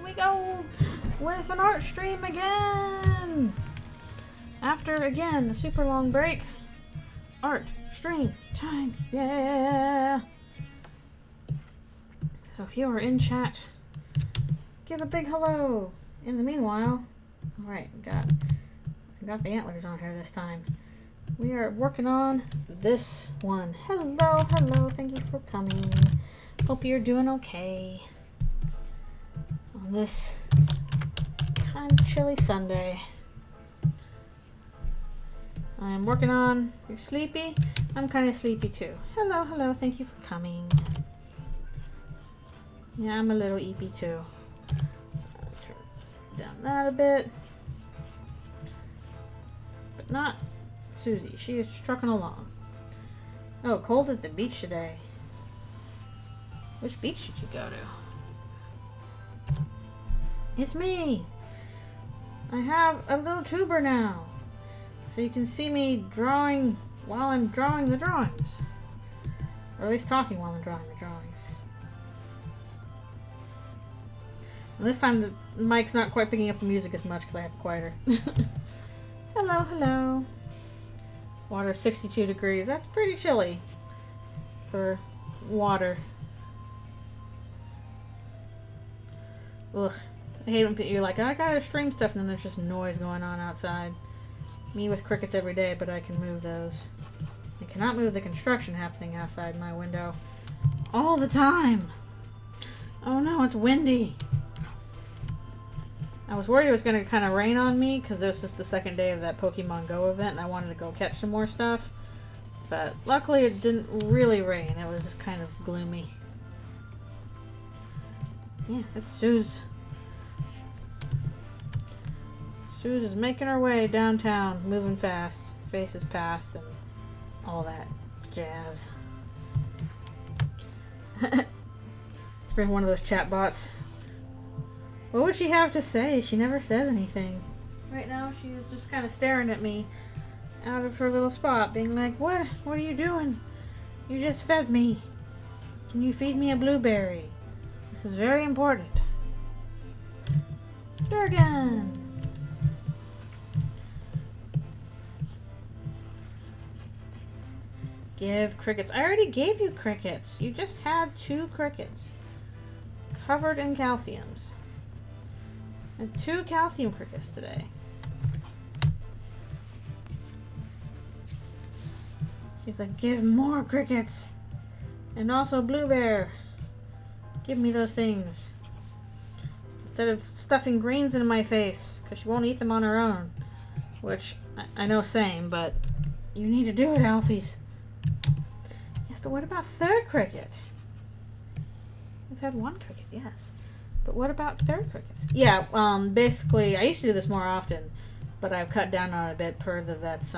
we go with an art stream again. After, again, a super long break. Art stream time. Yeah. So if you are in chat, give a big hello. In the meanwhile, alright, I got the antlers on here this time. We are working on this one. Hello, hello, thank you for coming. Hope you're doing okay on this kind of chilly Sunday. I'm working on, you're sleepy? I'm kind of sleepy too. Hello, hello, thank you for coming. Yeah, I'm a little eepy too. I'll turn down that a bit. But not Susie, she is just trucking along. Oh, cold at the beach today. Which beach did you go to? It's me! I have a little tuber now. So you can see me drawing while I'm drawing the drawings. Or at least talking while I'm drawing the drawings. And this time the mic's not quite picking up the music as much because I have it quieter. Hello, hello. Water 62 degrees. That's pretty chilly for water. Ugh. I hate when you're like, I gotta stream stuff, and then there's just noise going on outside. Me with crickets every day, but I can move those. I cannot move the construction happening outside my window all the time. Oh no, it's windy. I was worried it was going to kind of rain on me because it was just the second day of that Pokemon Go event and I wanted to go catch some more stuff. But luckily it didn't really rain. It was just kind of gloomy. Yeah, that's Suze. Suze is making her way downtown, moving fast, faces past, and all that jazz. Let's bring one of those chat bots. What would she have to say? She never says anything. Right now, she's just kind of staring at me out of her little spot, being like, What are you doing? You just fed me. Can you feed me a blueberry? This is very important. Durgan! Give crickets. I already gave you crickets. You just had 2 crickets. Covered in calciums. And 2 calcium crickets today. She's like, give more crickets. And also blue bear. Give me those things. Instead of stuffing greens into my face. Because she won't eat them on her own. Which, I know same, but you need to do it, Alfies. Yes, but what about 3rd cricket? We've had 1 cricket, yes. But what about 3rd crickets? Yeah, basically, I used to do this more often, but I've cut down on it a bit per the vet's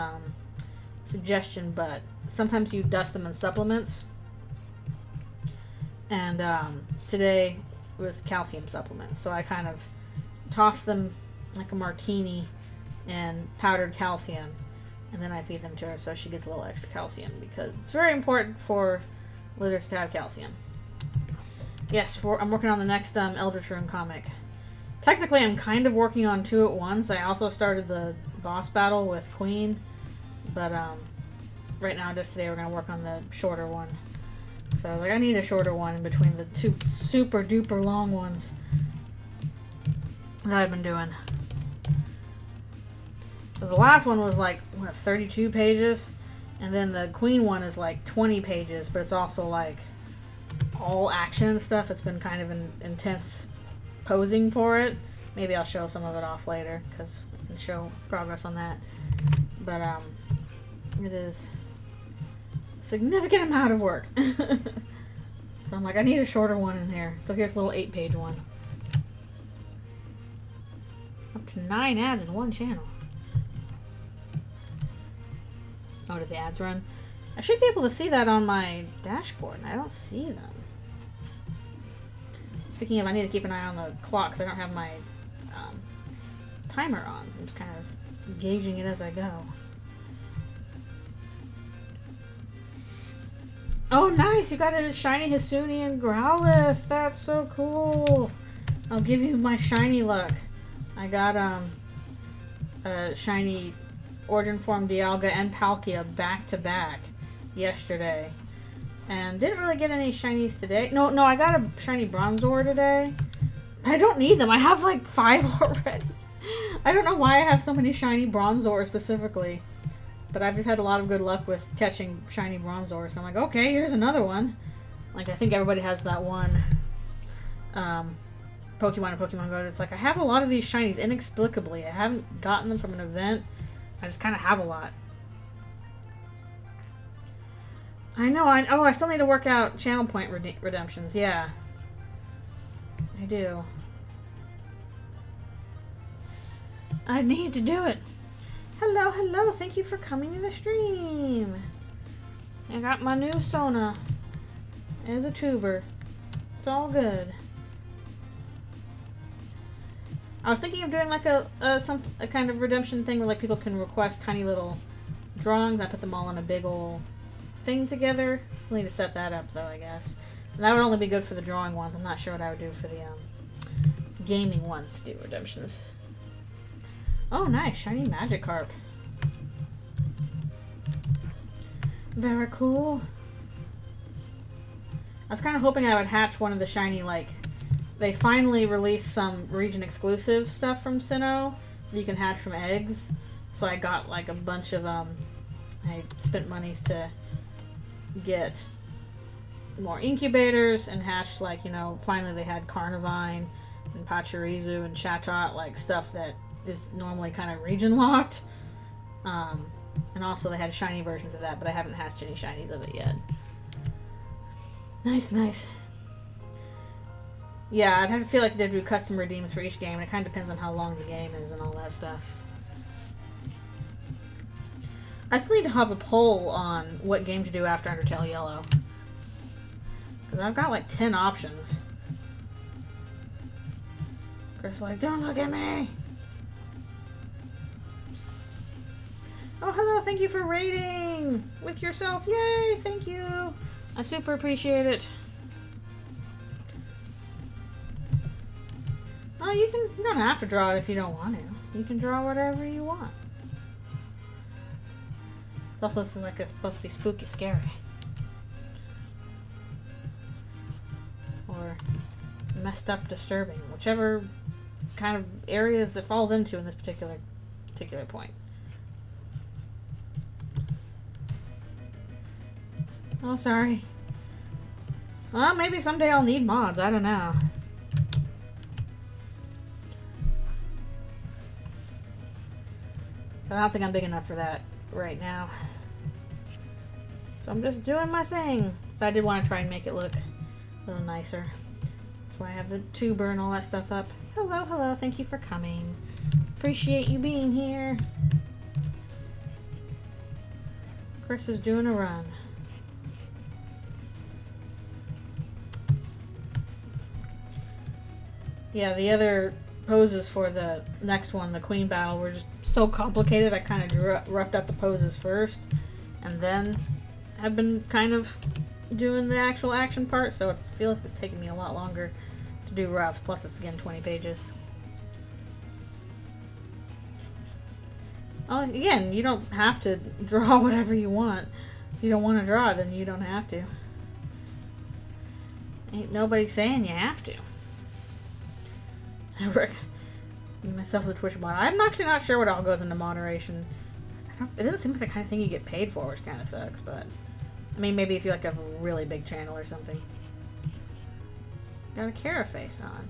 suggestion, but sometimes you dust them in supplements. And today was calcium supplements, so I kind of tossed them like a martini in powdered calcium, and then I feed them to her so she gets a little extra calcium, because it's very important for lizards to have calcium. Yes, I'm working on the next Eldritchrune comic. Technically, I'm kind of working on 2 at once. I also started the boss battle with Queen, but right now, just today, we're going to work on the shorter one. So I was like, I need a shorter one in between the 2 super duper long ones that I've been doing. So the last one was like, what, 32 pages? And then the Queen one is like 20 pages, but it's also like all action and stuff. It's been kind of an intense posing for it. Maybe I'll show some of it off later because I can show progress on that. But it is a significant amount of work. So I'm like, I need a shorter one in here. So here's a little 8-page one. Up to 9 ads in one channel. Oh, did the ads run? I should be able to see that on my dashboard, and I don't see them. Speaking of, I need to keep an eye on the clock because I don't have my timer on. So I'm just kind of gauging it as I go. Oh, nice! You got a shiny Hisuian Growlithe! That's so cool! I'll give you my shiny luck. I got a shiny Origin Form Dialga and Palkia back to back yesterday. And didn't really get any shinies today. No, I got a shiny Bronzor today. I don't need them. I have like 5 already. I don't know why I have so many shiny Bronzor specifically. But I've just had a lot of good luck with catching shiny Bronzor. So I'm like, okay, here's another one. Like, I think everybody has that one Pokemon and Pokemon Go. It's like, I have a lot of these shinies inexplicably. I haven't gotten them from an event. I just kind of have a lot. I know, I still need to work out channel point redemptions. Yeah. I do. I need to do it. Hello. Thank you for coming to the stream. I got my new Sona as a tuber. It's all good. I was thinking of doing like a kind of redemption thing where like people can request tiny little drawings. I put them all in a big ol' thing together. Still need to set that up though, I guess. And that would only be good for the drawing ones. I'm not sure what I would do for the gaming ones to do redemptions. Oh, nice. Shiny Magikarp. Very cool. I was kind of hoping I would hatch one of the shiny, like, they finally released some region exclusive stuff from Sinnoh that you can hatch from eggs. So I got like a bunch of, I spent monies to get more incubators and hatched, like, you know, finally they had Carnivine and Pachirisu and Chatot, like stuff that is normally kind of region locked. And also they had shiny versions of that, but I haven't hatched any shinies of it yet. Nice. Yeah, I'd have to feel like they'd do custom redeems for each game, and it kind of depends on how long the game is and all that stuff. I still need to have a poll on what game to do after Undertale Yellow. Because I've got like 10 options. Chris like, don't look at me! Oh, hello, thank you for raiding with yourself. Yay, thank you. I super appreciate it. Oh, you don't have to draw it if you don't want to. You can draw whatever you want. It's also like it's supposed to be spooky scary. Or messed up disturbing. Whichever kind of areas it falls into in this particular point. Oh, sorry. Well, maybe someday I'll need mods. I don't know. But I don't think I'm big enough for that right now. So I'm just doing my thing. But I did want to try and make it look a little nicer. That's why I have the tuber and all that stuff up. Hello. Thank you for coming. Appreciate you being here. Chris is doing a run. Yeah, the other poses for the next one, the Queen Battle, were just so complicated. I kind of roughed out the poses first, and then I've been kind of doing the actual action part, so it feels like it's taking me a lot longer to do roughs, plus it's again 20 pages. Oh, again, you don't have to draw whatever you want. If you don't want to draw, then you don't have to. Ain't nobody saying you have to. I work myself with the Twitch bot. I'm actually not sure what all goes into moderation. It doesn't seem like the kind of thing you get paid for, which kind of sucks, but I mean, maybe if you like have a really big channel or something. Got a Caraface on.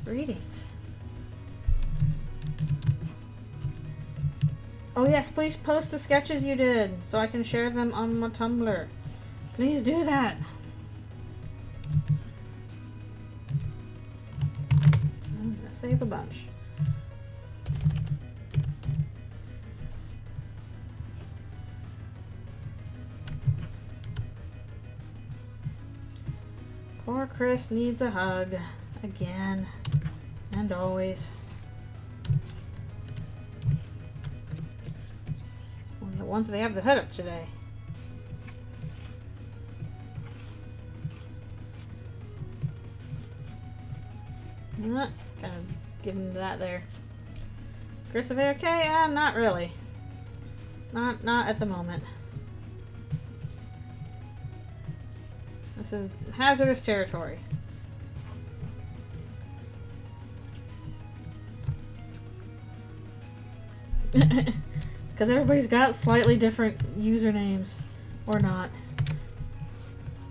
Greetings. Oh yes, please post the sketches you did so I can share them on my Tumblr. Please do that. Save a bunch. Poor Chris needs a hug again and always. It's one of the ones they have the hood up today. Kind of giving that there. Chris, are they okay? Not really. Not at the moment. This is hazardous territory. Because everybody's got slightly different usernames. Or not.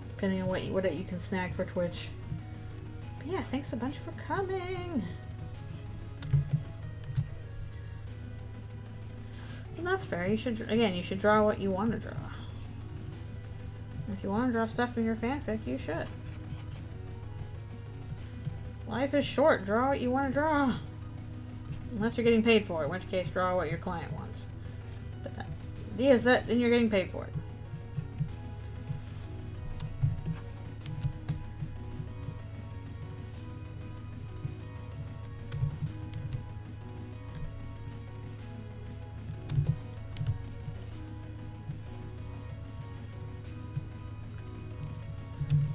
Depending on what you can snack for Twitch. But yeah, thanks a bunch for coming. And that's fair. You should draw what you want to draw. If you want to draw stuff in your fanfic, you should. Life is short. Draw what you want to draw. Unless you're getting paid for it, in which case draw what your client wants. But the idea is that then you're getting paid for it.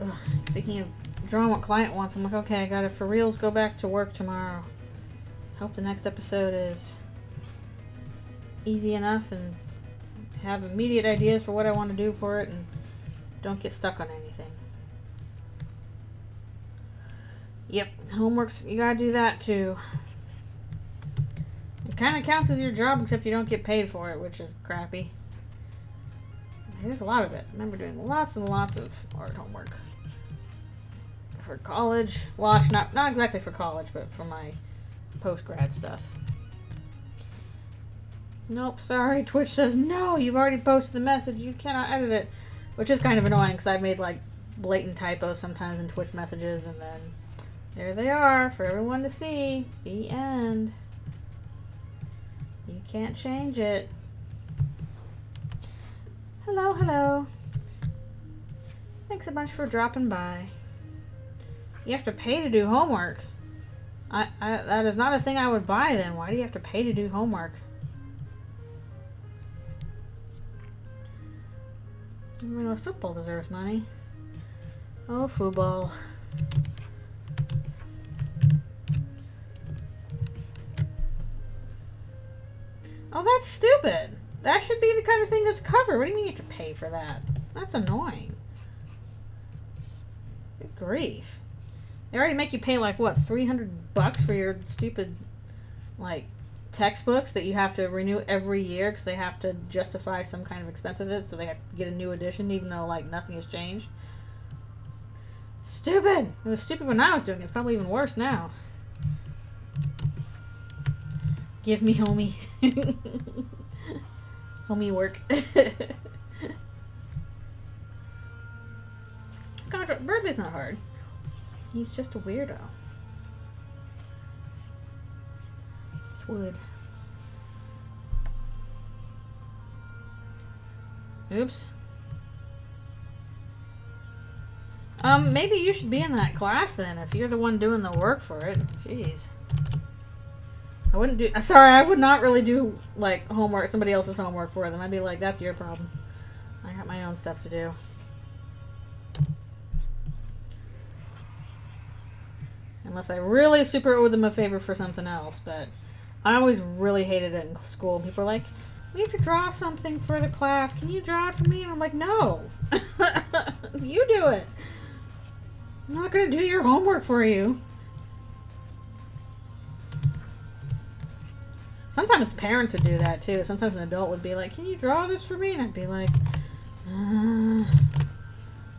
Ugh. Speaking of drawing what client wants, I'm like, okay, I gotta for reals go back to work tomorrow. Hope the next episode is easy enough and have immediate ideas for what I want to do for it and don't get stuck on anything. Yep, homework's, you gotta do that too. It kind of counts as your job, except you don't get paid for it, which is crappy. There's a lot of it. I remember doing lots and lots of art homework. For college. Well, actually, not exactly for college, but for my post-grad stuff. Nope, sorry. Twitch says, no, you've already posted the message. You cannot edit it. Which is kind of annoying, because I've made, like, blatant typos sometimes in Twitch messages, and then there they are for everyone to see. The end. You can't change it. Hello, hello. Thanks a bunch for dropping by. You have to pay to do homework. That is not a thing I would buy then. Why do you have to pay to do homework? Everyone knows football deserves money. Oh, football. Oh, that's stupid. That should be the kind of thing that's covered. What do you mean you have to pay for that? That's annoying. Good grief. They already make you pay like, what, $300 for your stupid, like, textbooks that you have to renew every year because they have to justify some kind of expense with it, so they have to get a new edition even though, like, nothing has changed. Stupid! It was stupid when I was doing it. It's probably even worse now. Give me homie. Homie work. Birthday's not hard. He's just a weirdo. It's wood. Oops. Maybe you should be in that class then, if you're the one doing the work for it. Jeez. I wouldn't do... Sorry, I would not really do, like, homework, somebody else's homework for them. I'd be like, that's your problem. I got my own stuff to do. Unless I really super owe them a favor for something else, but I always really hated it in school. People are like, we have to draw something for the class. Can you draw it for me? And I'm like, no. You do it. I'm not going to do your homework for you. Sometimes parents would do that too. Sometimes an adult would be like, can you draw this for me? And I'd be like, In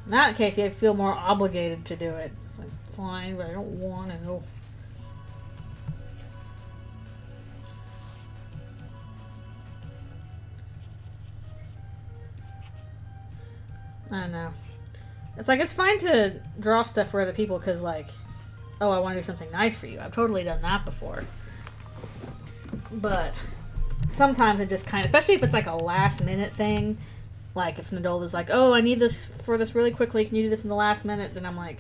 that case, you feel more obligated to do it. It's like, fine, but I don't want to. I don't know. It's like, it's fine to draw stuff for other people because, like, oh, I want to do something nice for you. I've totally done that before. But sometimes it just kind of, especially if it's like a last minute thing, like if an adult is like, oh, I need this for this really quickly, can you do this in the last minute? Then I'm like,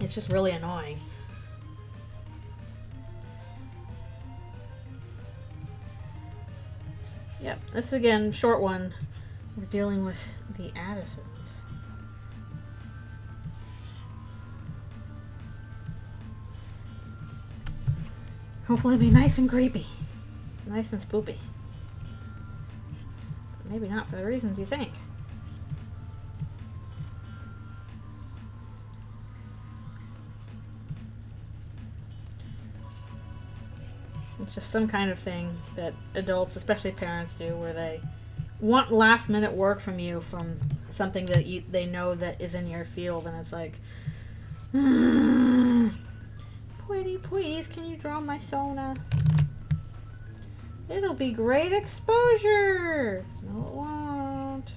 It's just really annoying. Yep, this is again, short one. We're dealing with the Addisons. Hopefully it'll be nice and creepy. Nice and spoopy. Maybe not for the reasons you think. It's just some kind of thing that adults, especially parents, do where they want last minute work from you from something that they know that is in your field, and it's like, pretty please, can you draw my Sona? It'll be great exposure! No, it won't.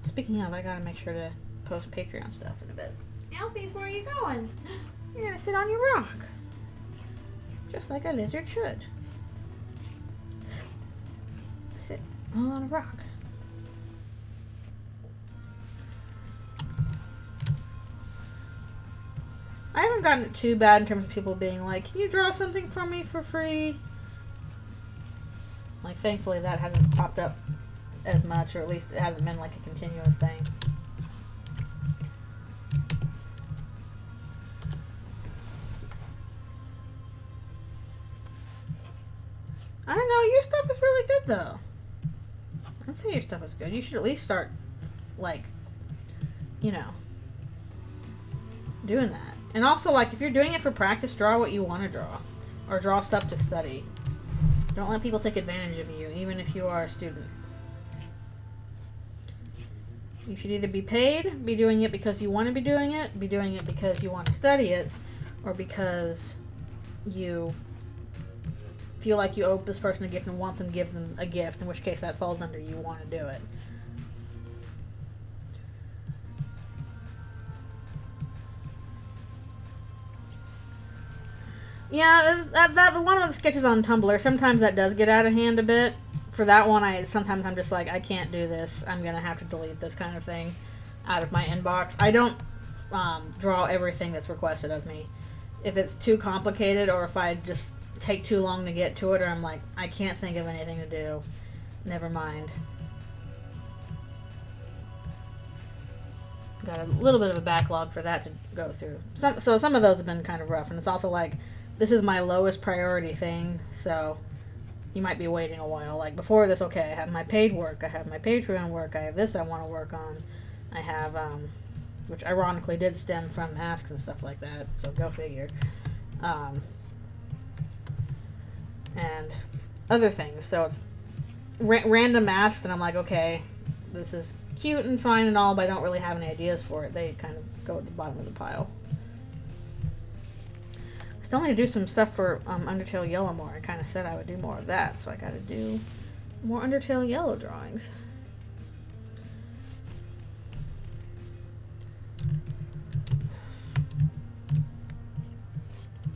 Speaking of, I gotta make sure to post Patreon stuff in a bit. Alfie, where are you going? You're gonna sit on your rock. Just like a lizard should. Sit on a rock. I haven't gotten it too bad in terms of people being like, can you draw something for me for free? Like, thankfully that hasn't popped up as much, or at least it hasn't been like a continuous thing. I don't know, your stuff is really good though. I'd say your stuff is good. You should at least start, like, you know, doing that. And also, like, if you're doing it for practice, draw what you want to draw. Or draw stuff to study. Don't let people take advantage of you, even if you are a student. You should either be paid, be doing it because you want to be doing it because you want to study it, or because you feel like you owe this person a gift and want them to give them a gift, in which case that falls under you want to do it. Yeah, that one of the sketches on Tumblr, sometimes that does get out of hand a bit. For that one, sometimes I'm just like, I can't do this. I'm going to have to delete this kind of thing out of my inbox. I don't draw everything that's requested of me. If it's too complicated, or if I just take too long to get to it, or I'm like, I can't think of anything to do, never mind. Got a little bit of a backlog for that to go through. So some of those have been kind of rough, and it's also like, this is my lowest priority thing, so you might be waiting a while. Like, before this, okay, I have my paid work, I have my Patreon work, I have this I want to work on, I have, which ironically did stem from masks and stuff like that, so go figure. And other things, so it's random masks, and I'm like, okay, this is cute and fine and all, but I don't really have any ideas for it. They kind of go at the bottom of the pile. I still need to do some stuff for Undertale Yellow more. I kind of said I would do more of that, so I got to do more Undertale Yellow drawings.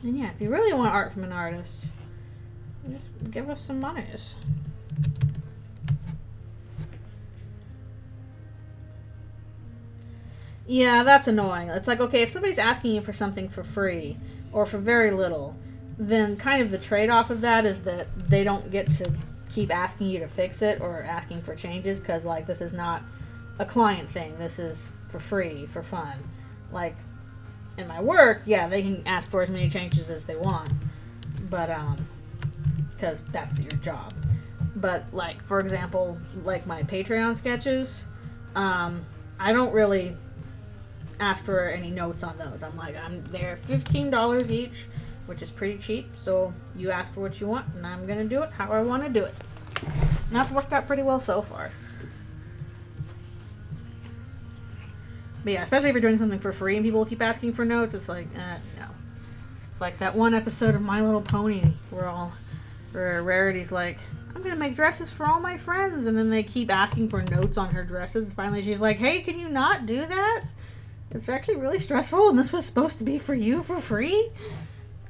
And yeah, if you really want art from an artist, just give us some monies. Yeah, that's annoying. It's like, okay, if somebody's asking you for something for free, or for very little, then kind of the trade-off of that is that they don't get to keep asking you to fix it, or asking for changes, because, like, this is not a client thing. This is for free, for fun. Like, in my work, yeah, they can ask for as many changes as they want, but, because that's your job. But, like, for example, like my Patreon sketches, I don't really ask for any notes on those. I'm like, they're $15 each, which is pretty cheap, so you ask for what you want, and I'm gonna do it how I want to do it. And that's worked out pretty well so far. But yeah, especially if you're doing something for free and people keep asking for notes, it's like, no. It's like that one episode of My Little Pony where Rarity's like, I'm gonna make dresses for all my friends, and then they keep asking for notes on her dresses. Finally she's like, hey, can you not do that? It's actually really stressful, and this was supposed to be for you for free?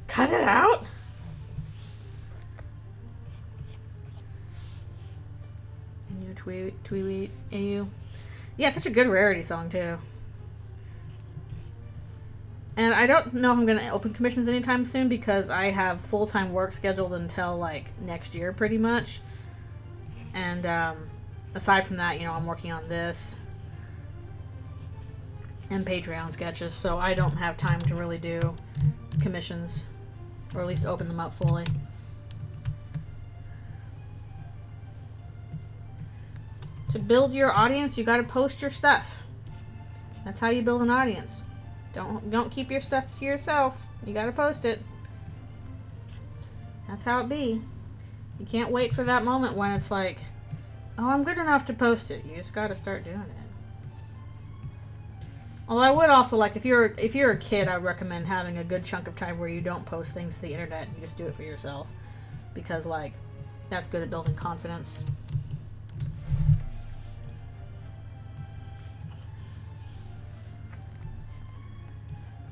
Cut it out. And you tweet AU. Yeah, such a good Rarity song too. And I don't know if I'm gonna open commissions anytime soon, because I have full-time work scheduled until like next year pretty much. And aside from that, you know, I'm working on this and Patreon sketches, so I don't have time to really do commissions, or at least open them up fully. To build your audience, you gotta post your stuff. That's how you build an audience. Don't keep your stuff to yourself. You gotta post it. That's how it be. You can't wait for that moment when it's like, oh, I'm good enough to post it. You just gotta start doing it. Although I would also, like, if you're a kid, I would recommend having a good chunk of time where you don't post things to the internet. You just do it for yourself. Because, like, that's good at building confidence.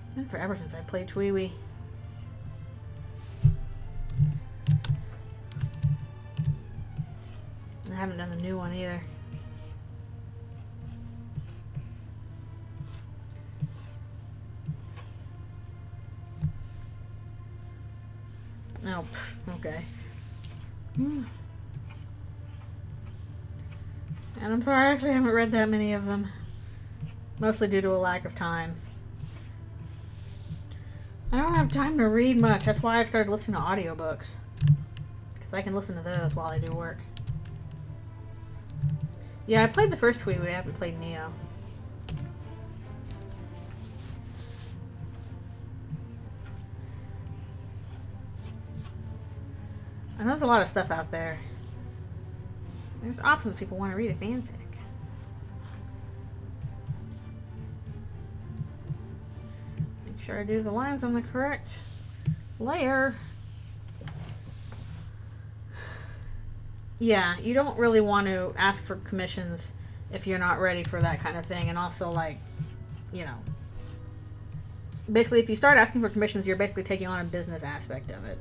It's been forever since I played Tweewee. I haven't done the new one either. Oh, okay. And I'm sorry, I actually haven't read that many of them. Mostly due to a lack of time. I don't have time to read much. That's why I've started listening to audiobooks. Because I can listen to those while I do work. Yeah, I played the first Tweewee. I haven't played Neo. I know there's a lot of stuff out there. There's options if people want to read a fanfic. Make sure I do the lines on the correct layer. Yeah, you don't really want to ask for commissions if you're not ready for that kind of thing. And also, like, you know, basically if you start asking for commissions, you're basically taking on a business aspect of it.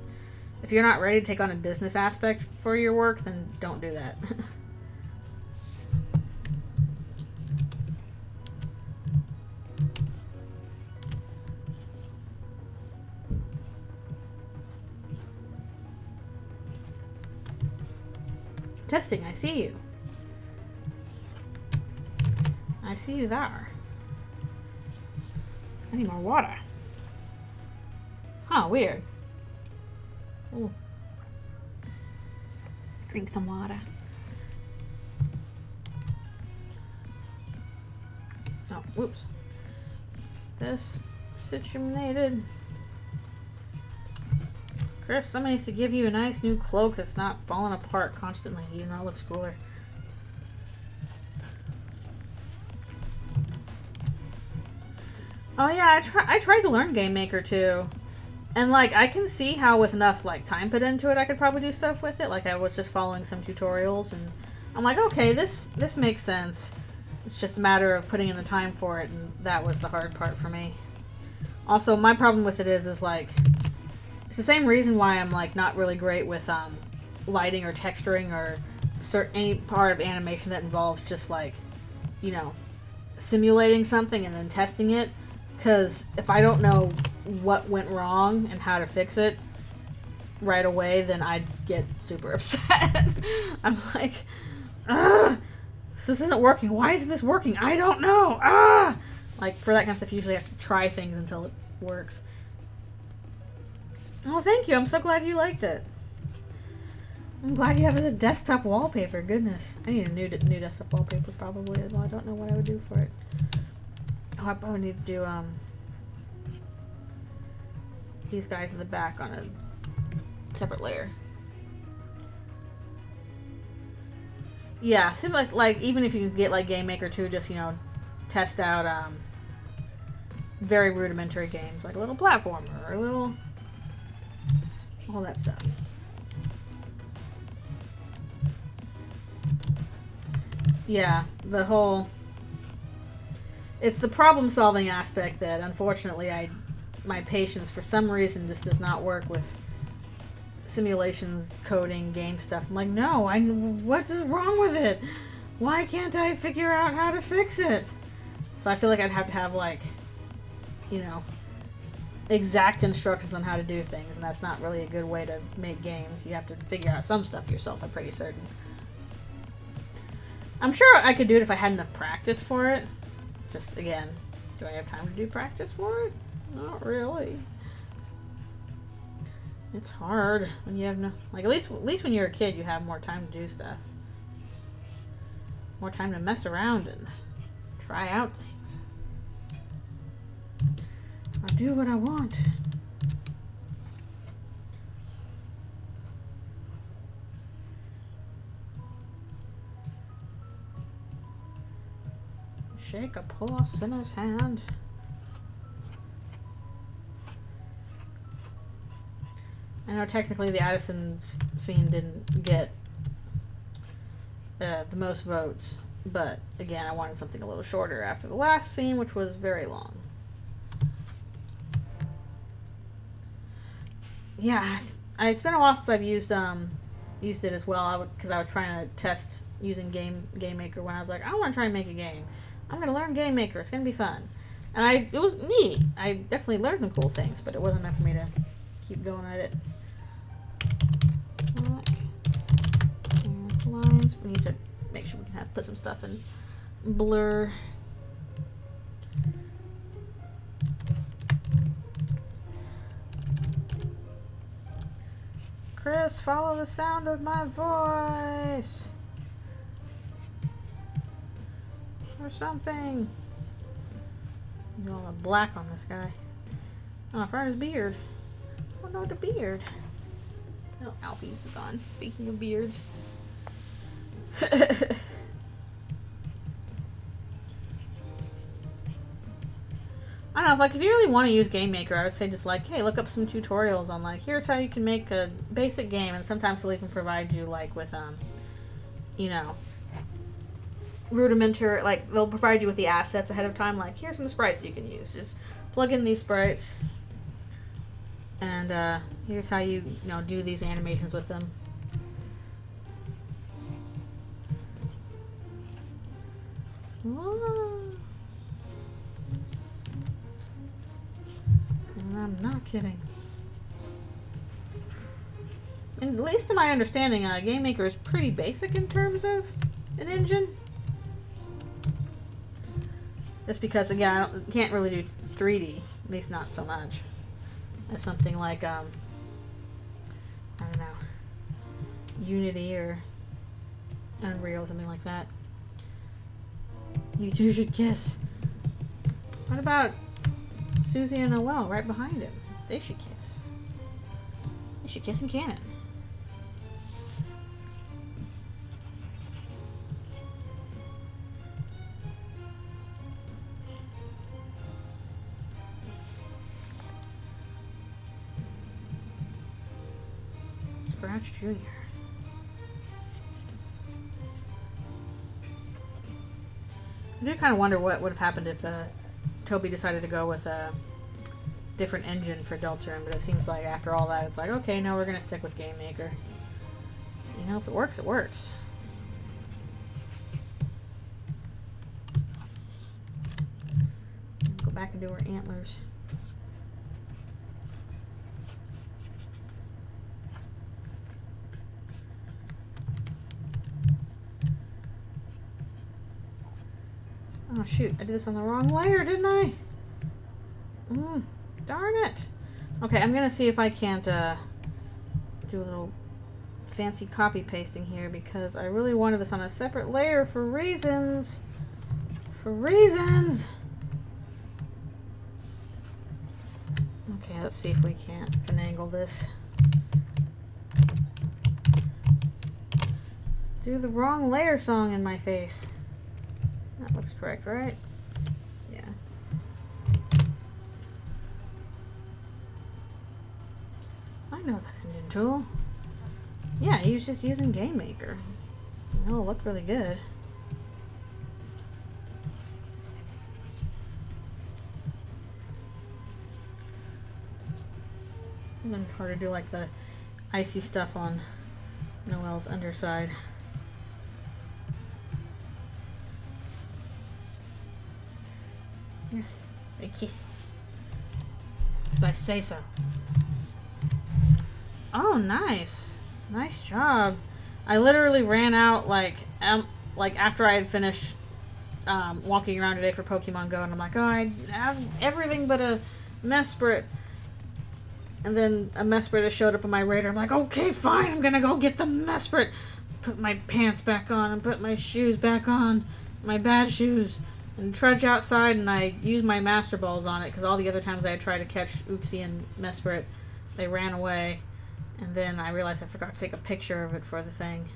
If you're not ready to take on a business aspect for your work, then don't do that. Testing, I see you. I see you there. I need more water. Huh, weird. Ooh. Drink some water. Oh, whoops. This situated. Chris, somebody needs to give you a nice new cloak that's not falling apart constantly. You know, it looks cooler. Oh yeah, I tried to learn Game Maker too. And, like, I can see how with enough, like, time put into it, I could probably do stuff with it. Like, I was just following some tutorials, and I'm like, okay, this makes sense. It's just a matter of putting in the time for it, and that was the hard part for me. Also, my problem with it is like, it's the same reason why I'm, like, not really great with, lighting or texturing or any part of animation that involves just, like, you know, simulating something and then testing it. Because if I don't know what went wrong and how to fix it right away, then I'd get super upset. I'm like, this isn't working. Why isn't this working? I don't know. Like, for that kind of stuff, you usually have to try things until it works. Oh, thank you. I'm so glad you liked it. I'm glad you have it as a desktop wallpaper. Goodness. I need a new desktop wallpaper, probably, although I don't know what I would do for it. Oh, I probably need to do, these guys in the back on a separate layer. Yeah, seems like even if you get, like, Game Maker 2, just, you know, test out, very rudimentary games, like a little platformer, or a little, all that stuff. Yeah, the whole... It's the problem-solving aspect that, unfortunately, my patience, for some reason, just does not work with simulations, coding, game stuff. I'm like, no, what's wrong with it? Why can't I figure out how to fix it? So I feel like I'd have to have, like, you know, exact instructions on how to do things, and that's not really a good way to make games. You have to figure out some stuff yourself, I'm pretty certain. I'm sure I could do it if I had enough practice for it. Just, again, do I have time to do practice for it? Not really. It's hard when you have no, like, at least when you're a kid, you have more time to do stuff. More time to mess around and try out things. Or do what I want. Shake a poor sinner's hand. I know technically the Addison's scene didn't get the most votes, but again, I wanted something a little shorter after the last scene, which was very long. Yeah, it's been a while since I've used it as well. Because I was trying to test using Game Maker when I was like, I want to try and make a game. I'm gonna learn Game Maker. It's gonna be fun, and it was neat. I definitely learned some cool things, but it wasn't enough for me to keep going at it. Lines. We need to make sure we can put some stuff in blur. Chris, follow the sound of my voice. Or something. Do all the black on this guy. Oh, I found his beard. Oh no, the beard. Oh, Alfie's gone. Speaking of beards. I don't know, like, if you really want to use Game Maker, I would say just, like, hey, look up some tutorials on, like, here's how you can make a basic game, and sometimes they'll even provide you, like, with, you know, rudimentary, like, they'll provide you with the assets ahead of time, like, here's some sprites you can use. Just plug in these sprites, and, here's how you know, do these animations with them. And I'm not kidding. And at least to my understanding, Game Maker is pretty basic in terms of an engine. Just because, again, I can't really do 3D, at least not so much. As something like, I don't know, Unity or Unreal, something like that. You two should kiss. What about Susie and Noelle right behind him? They should kiss. They should kiss in canon. Scratch Jr. I do kind of wonder what would have happened if Toby decided to go with a different engine for Eldritchrune, but it seems like after all that, it's like, okay, no, we're going to stick with Game Maker. You know, if it works, it works. Go back and do our antlers. Oh shoot, I did this on the wrong layer, didn't I? Darn it. Okay, I'm gonna see if I can't do a little fancy copy pasting here because I really wanted this on a separate layer for reasons. Okay, let's see if we can't finagle this. Do the wrong layer song in my face. That looks correct, right? Yeah. I know that engine tool. Yeah, he was just using Game Maker. You know, it looked really good. And then it's hard to do like the icy stuff on Noelle's underside. Yes, a kiss. Because I say so. Oh, nice. Nice job. I literally ran out, like after I had finished walking around today for Pokemon Go, and I'm like, oh, I have everything but a Mesprit. And then a Mesprit showed up on my radar. I'm like, okay, fine, I'm gonna go get the Mesprit. Put my pants back on and put my shoes back on, my bad shoes, and trudge outside, and I use my Master Balls on it, because all the other times I tried to catch Uxie and Mesprit, they ran away. And then I realized I forgot to take a picture of it for the thing.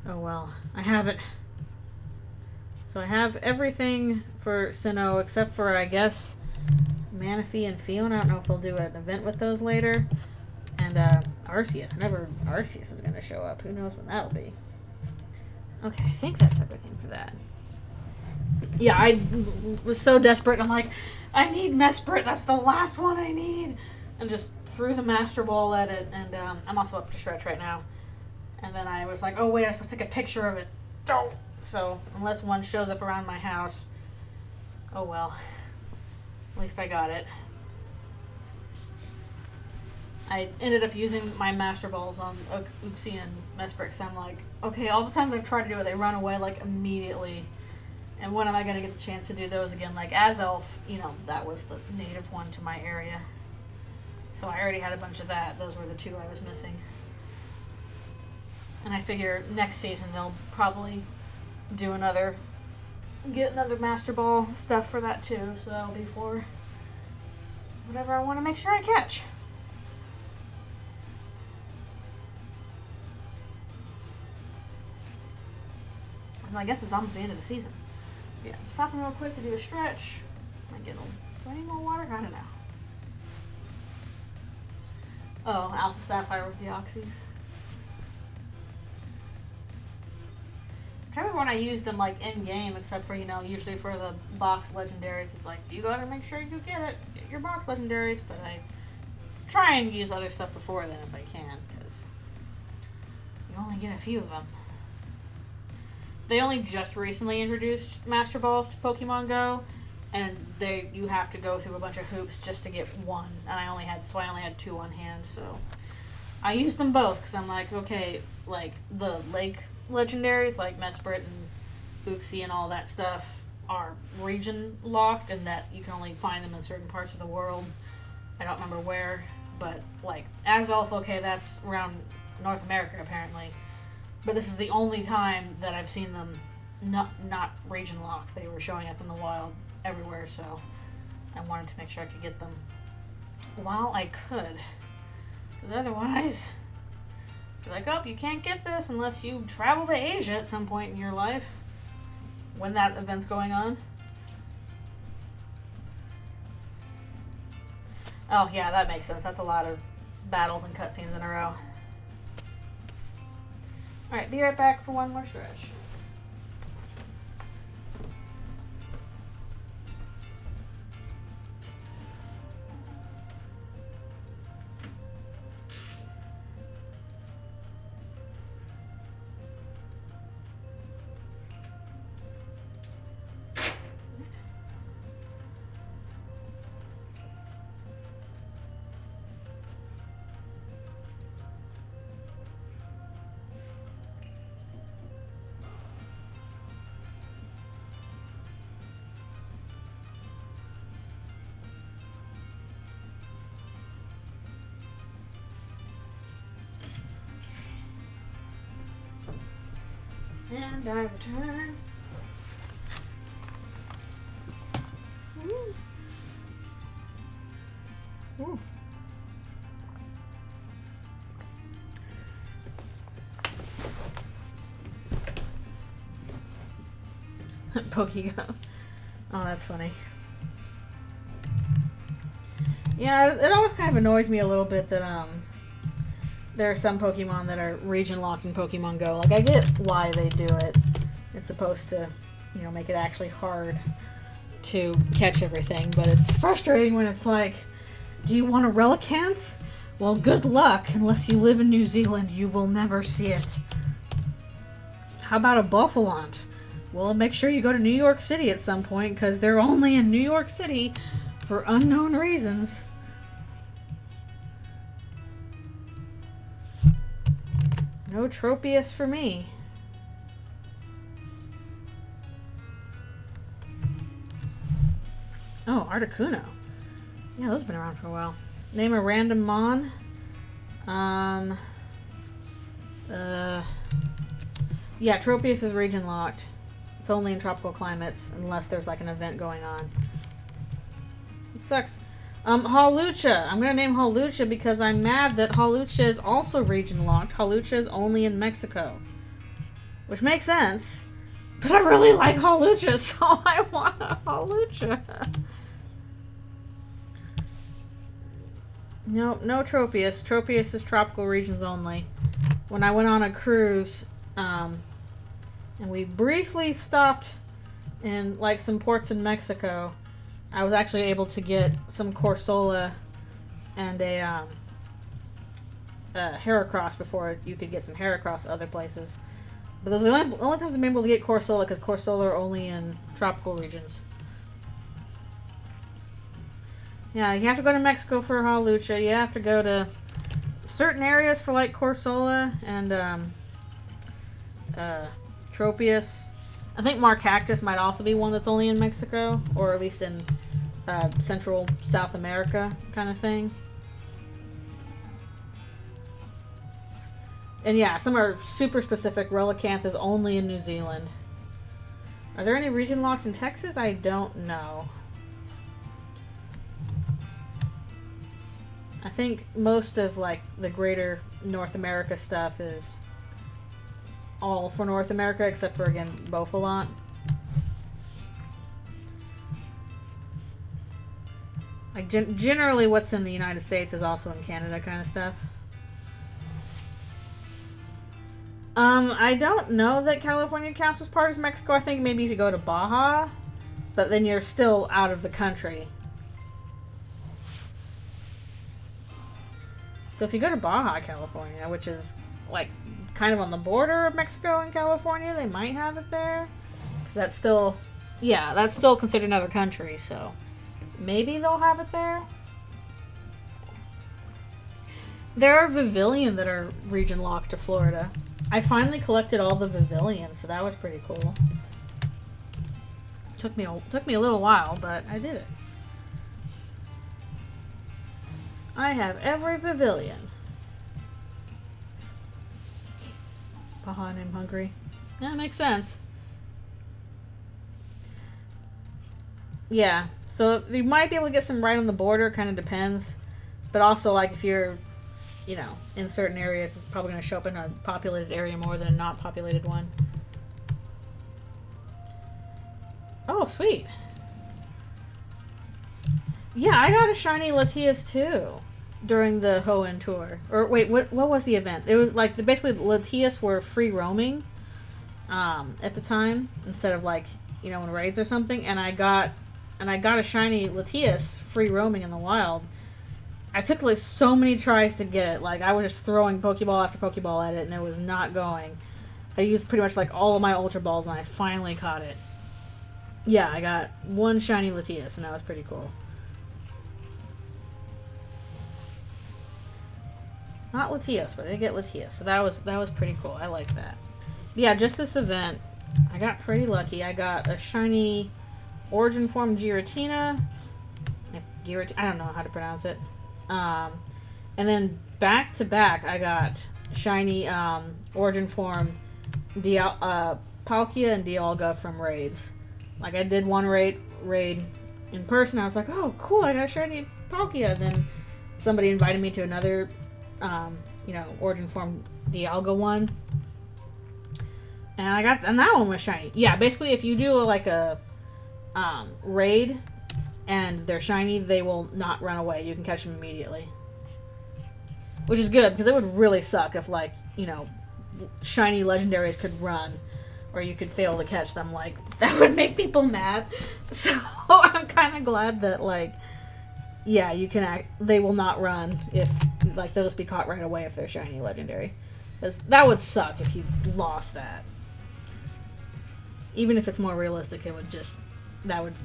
Oh well, I have it. So I have everything for Sinnoh, except for, I guess, Manaphy and Fiona. I don't know if they'll do an event with those later. And Arceus. Whenever Arceus is going to show up. Who knows when that'll be. Okay, I think that's everything for that. Yeah, I was so desperate. I'm like, I need Mesprit. That's the last one I need. And just threw the Master Ball at it. And I'm also up to stretch right now. And then I was like, oh wait, I'm supposed to take a picture of it. Oh. So, unless one shows up around my house, oh well. At least I got it. I ended up using my Master Balls on Uxie and Mesprit, so I'm like, okay, all the times I've tried to do it, they run away, like, immediately. And when am I going to get the chance to do those again? Like, Azelf, you know, that was the native one to my area. So I already had a bunch of that. Those were the two I was missing. And I figure next season they'll probably get another Master Ball stuff for that too, so that'll be for whatever I want to make sure I catch. And I guess it's almost the end of the season. Yeah, stopping real quick to do a stretch. Might get any more water? I don't know. Oh, Alpha Sapphire with Deoxys. I remember when I used them like in game, except for, you know, usually for the box legendaries, it's like, you gotta make sure you get your box legendaries, but I try and use other stuff before then if I can, because you only get a few of them. They only just recently introduced Master Balls to Pokemon Go, and you have to go through a bunch of hoops just to get one, and I only had two on hand, so I used them both, because I'm like, okay, like, the lake legendaries like Mesprit and Uxie and all that stuff are region locked, and that you can only find them in certain parts of the world. I don't remember where, but like Azelf, okay, that's around North America apparently, but this is the only time that I've seen them not region locked. They were showing up in the wild everywhere, so I wanted to make sure I could get them while I could, because otherwise like, oh, you can't get this unless you travel to Asia at some point in your life when that event's going on. Oh, yeah, that makes sense. That's a lot of battles and cutscenes in a row. Alright, be right back for one more stretch. And I return. Ooh. Ooh. Pokego. Oh, that's funny. Yeah, it always kind of annoys me a little bit that there are some Pokemon that are region locked in Pokemon Go. Like, I get why they do it. It's supposed to, you know, make it actually hard to catch everything, but it's frustrating when it's like, do you want a Relicanth? Well, good luck. Unless you live in New Zealand, you will never see it. How about a Buffalont? Well, make sure you go to New York City at some point, because they're only in New York City for unknown reasons. No Tropius for me. Oh, Articuno. Yeah, those have been around for a while. Name a random mon. Yeah, Tropius is region locked. It's only in tropical climates unless there's like an event going on. It sucks. Hawlucha. I'm gonna name Hawlucha because I'm mad that Hawlucha is also region locked. Hawlucha is only in Mexico. Which makes sense. But I really like Hawlucha, so I want a Hawlucha. No Tropius. Tropius is tropical regions only. When I went on a cruise, and we briefly stopped in like some ports in Mexico, I was actually able to get some Corsola and a Heracross before you could get some Heracross other places. But those are the only times I'm able to get Corsola because Corsola are only in tropical regions. Yeah, you have to go to Mexico for Hawlucha. You have to go to certain areas for like Corsola and Tropius. I think Marcactus might also be one that's only in Mexico, or at least in Central South America kind of thing. And yeah, some are super specific. Relicanth is only in New Zealand. Are there any region locked in Texas? I don't know. I think most of like the greater North America stuff is all for North America, except for again Beaufalont. Like generally, what's in the United States is also in Canada, kind of stuff. I don't know that California counts as part of Mexico. I think maybe if you go to Baja, but then you're still out of the country. So if you go to Baja, California, which is like kind of on the border of Mexico and California, they might have it there. Because that's still, yeah, that's still considered another country, so maybe they'll have it there. There are Vivillon that are region locked to Florida. I finally collected all the Vivillons, so that was pretty cool. Took me a little while, but I did it. I have every Vivillon. Baja named Hungary. Yeah, makes sense. Yeah, so you might be able to get some right on the border, kind of depends. But also, like, if you're, you know, in certain areas, it's probably going to show up in a populated area more than a not populated one. Oh, sweet. Yeah, I got a shiny Latias too during the Hoenn tour. Or wait, what was the event? It was like basically Latias were free roaming at the time instead of like, you know, in raids or something. And I got a shiny Latias free roaming in the wild. I took like so many tries to get it. Like I was just throwing Pokeball after Pokeball at it, and it was not going. I used pretty much like all of my Ultra Balls, and I finally caught it. Yeah, I got one shiny Latias, and that was pretty cool. Not Latios, but I did get Latias, so that was pretty cool. I like that. Yeah, just this event, I got pretty lucky. I got a shiny Origin Form Giratina. I don't know how to pronounce it. And then back to back, I got shiny Origin Form Palkia and Dialga from raids. Like I did one raid in person. I was like, oh cool, I got a shiny Palkia. And then somebody invited me to another, you know, Origin Form Dialga one. And that one was shiny. Yeah, basically if you do like a raid and they're shiny, they will not run away. You can catch them immediately. Which is good, because it would really suck if, like, you know, shiny legendaries could run, or you could fail to catch them. Like, that would make people mad. So, I'm kind of glad that, like, yeah, they will not run if, like, they'll just be caught right away if they're shiny legendary. Because that would suck if you lost that. Even if it's more realistic, that would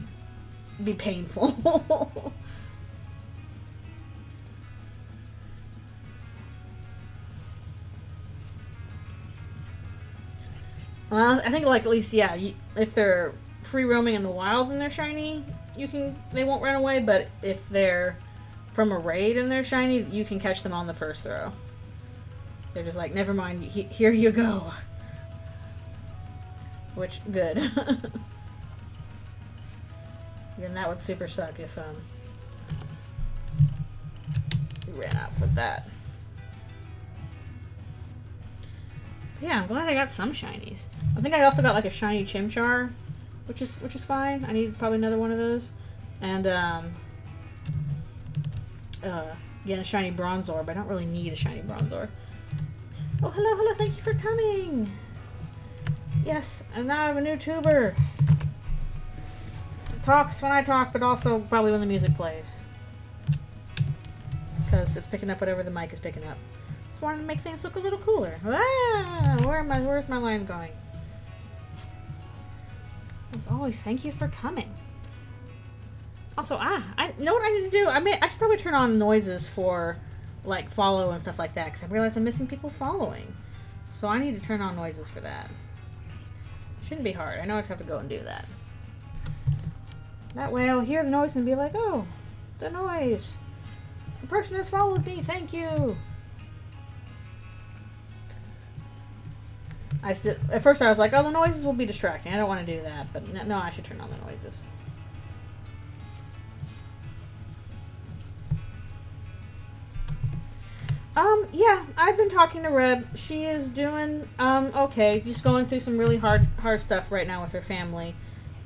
be painful. Well, I think, like, at least, yeah, if they're free roaming in the wild and they're shiny, they won't run away. But if they're from a raid and they're shiny, you can catch them on the first throw. They're just like, never mind, here you go. Which, good. And that would super suck if we ran out for that. Yeah, I'm glad I got some shinies. I think I also got like a shiny Chimchar, which is fine. I need probably another one of those. And again, a shiny Bronzor, but I don't really need a shiny Bronzor. Oh, hello, thank you for coming. Yes, and now I have a new tuber. It talks when I talk, but also probably when the music plays. Because it's picking up whatever the mic is picking up. Just wanted to make things look a little cooler. Ah, where's my line going? As always, thank you for coming. Also, you know what I need to do? I should probably turn on noises for, like, follow and stuff like that, because I realize I'm missing people following. So I need to turn on noises for that. Shouldn't be hard. I know I just have to go and do that. That way I'll hear the noise and be like, oh, the noise. The person has followed me, thank you. At first I was like, oh, the noises will be distracting. I don't want to do that, but no, I should turn on the noises. Yeah, I've been talking to Reb. She is doing, okay. Just going through some really hard stuff right now with her family.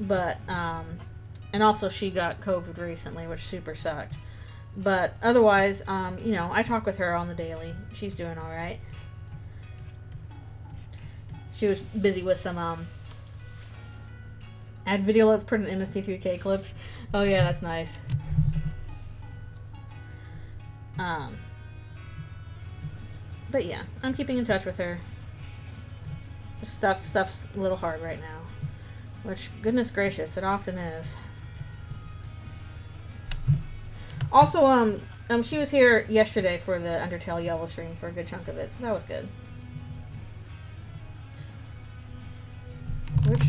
But, and also she got COVID recently, which super sucked. But otherwise, you know, I talk with her on the daily. She's doing alright. She was busy with some, add video let's put in MST3K clips. Oh yeah, that's nice. But yeah, I'm keeping in touch with her. Stuff's a little hard right now. Which, goodness gracious, it often is. Also, she was here yesterday for the Undertale Yellow stream for a good chunk of it, so that was good. Which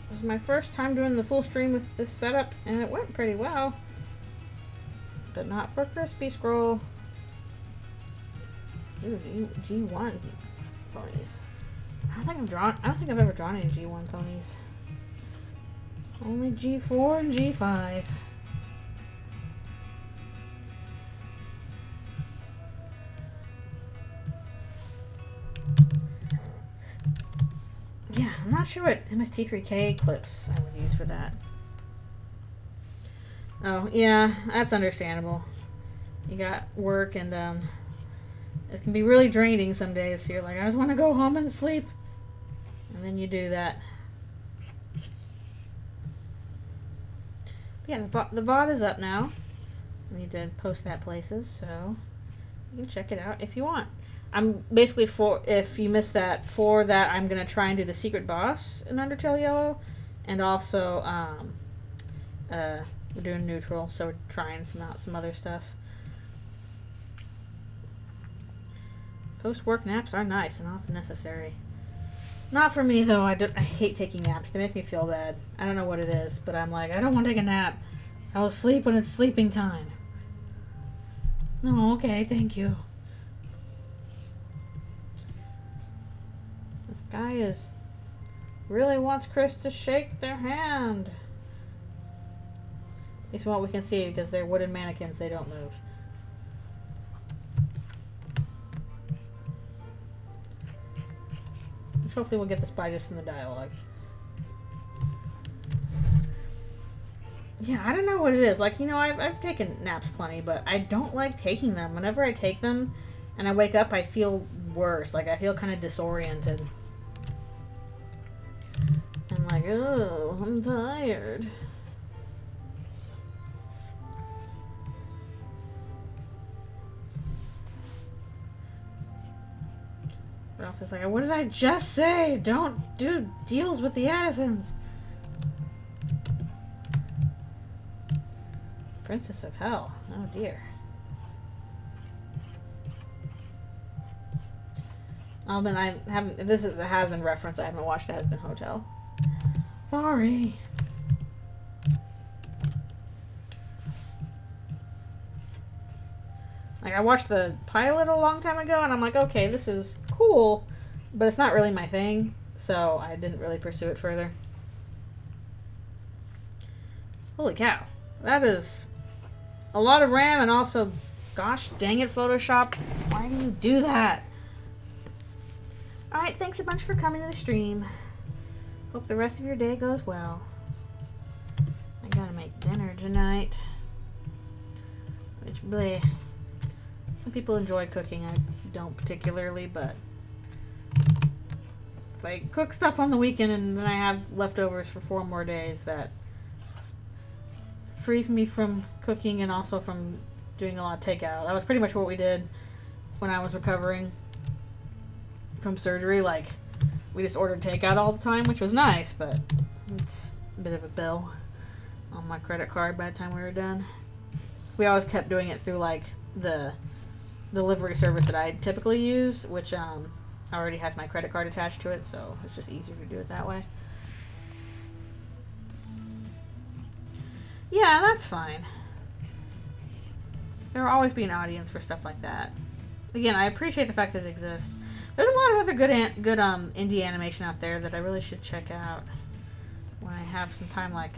was my first time doing the full stream with this setup, and it went pretty well. But not for Crispy Scroll. Ooh, G1 ponies. I don't think I've ever drawn any G1 ponies. Only G4 and G5. Yeah, I'm not sure what MST3K clips I would use for that. Oh, yeah, that's understandable. You got work and, it can be really draining some days, so you're like, I just want to go home and sleep. And then you do that. But yeah, the VOD is up now. I need to post that places, so you can check it out if you want. I'm basically, if you missed that, for that I'm going to try and do the secret boss in Undertale Yellow. And also, we're doing neutral, so we're trying some other stuff. Post-work naps are nice and often necessary. Not for me, though. I hate taking naps. They make me feel bad. I don't know what it is, but I'm like, I don't want to take a nap. I will sleep when it's sleeping time. Oh, okay, thank you. This guy really wants Chris to shake their hand. At least from what we can see, because they're wooden mannequins, they don't move. Hopefully we'll get this by just from the dialogue. Yeah, I don't know what it is. Like, you know, I've taken naps plenty, but I don't like taking them. Whenever I take them and I wake up, I feel worse. Like, I feel kind of disoriented. I'm like, oh, I'm tired. Or else it's like, what did I just say? Don't do deals with the Addisons. Princess of Hell. Oh dear. Oh, then I haven't. This is a Has Been reference. I haven't watched Has Been Hotel. Sorry. I watched the pilot a long time ago, and I'm like, okay, this is cool, but it's not really my thing, so I didn't really pursue it further. Holy cow. That is a lot of RAM, and also, gosh dang it, Photoshop. Why do you do that? Alright, thanks a bunch for coming to the stream. Hope the rest of your day goes well. I gotta make dinner tonight. Which, bleh. Some people enjoy cooking. I don't particularly, but if I cook stuff on the weekend and then I have leftovers for 4 more days, that frees me from cooking and also from doing a lot of takeout. That was pretty much what we did when I was recovering from surgery. Like, we just ordered takeout all the time, which was nice, but it's a bit of a bill on my credit card by the time we were done. We always kept doing it through, like, the delivery service that I typically use, which already has my credit card attached to it, so it's just easier to do it that way. Yeah, that's fine. There will always be an audience for stuff like that. Again, I appreciate the fact that it exists. There's a lot of other good indie animation out there that I really should check out when I have some time. Like,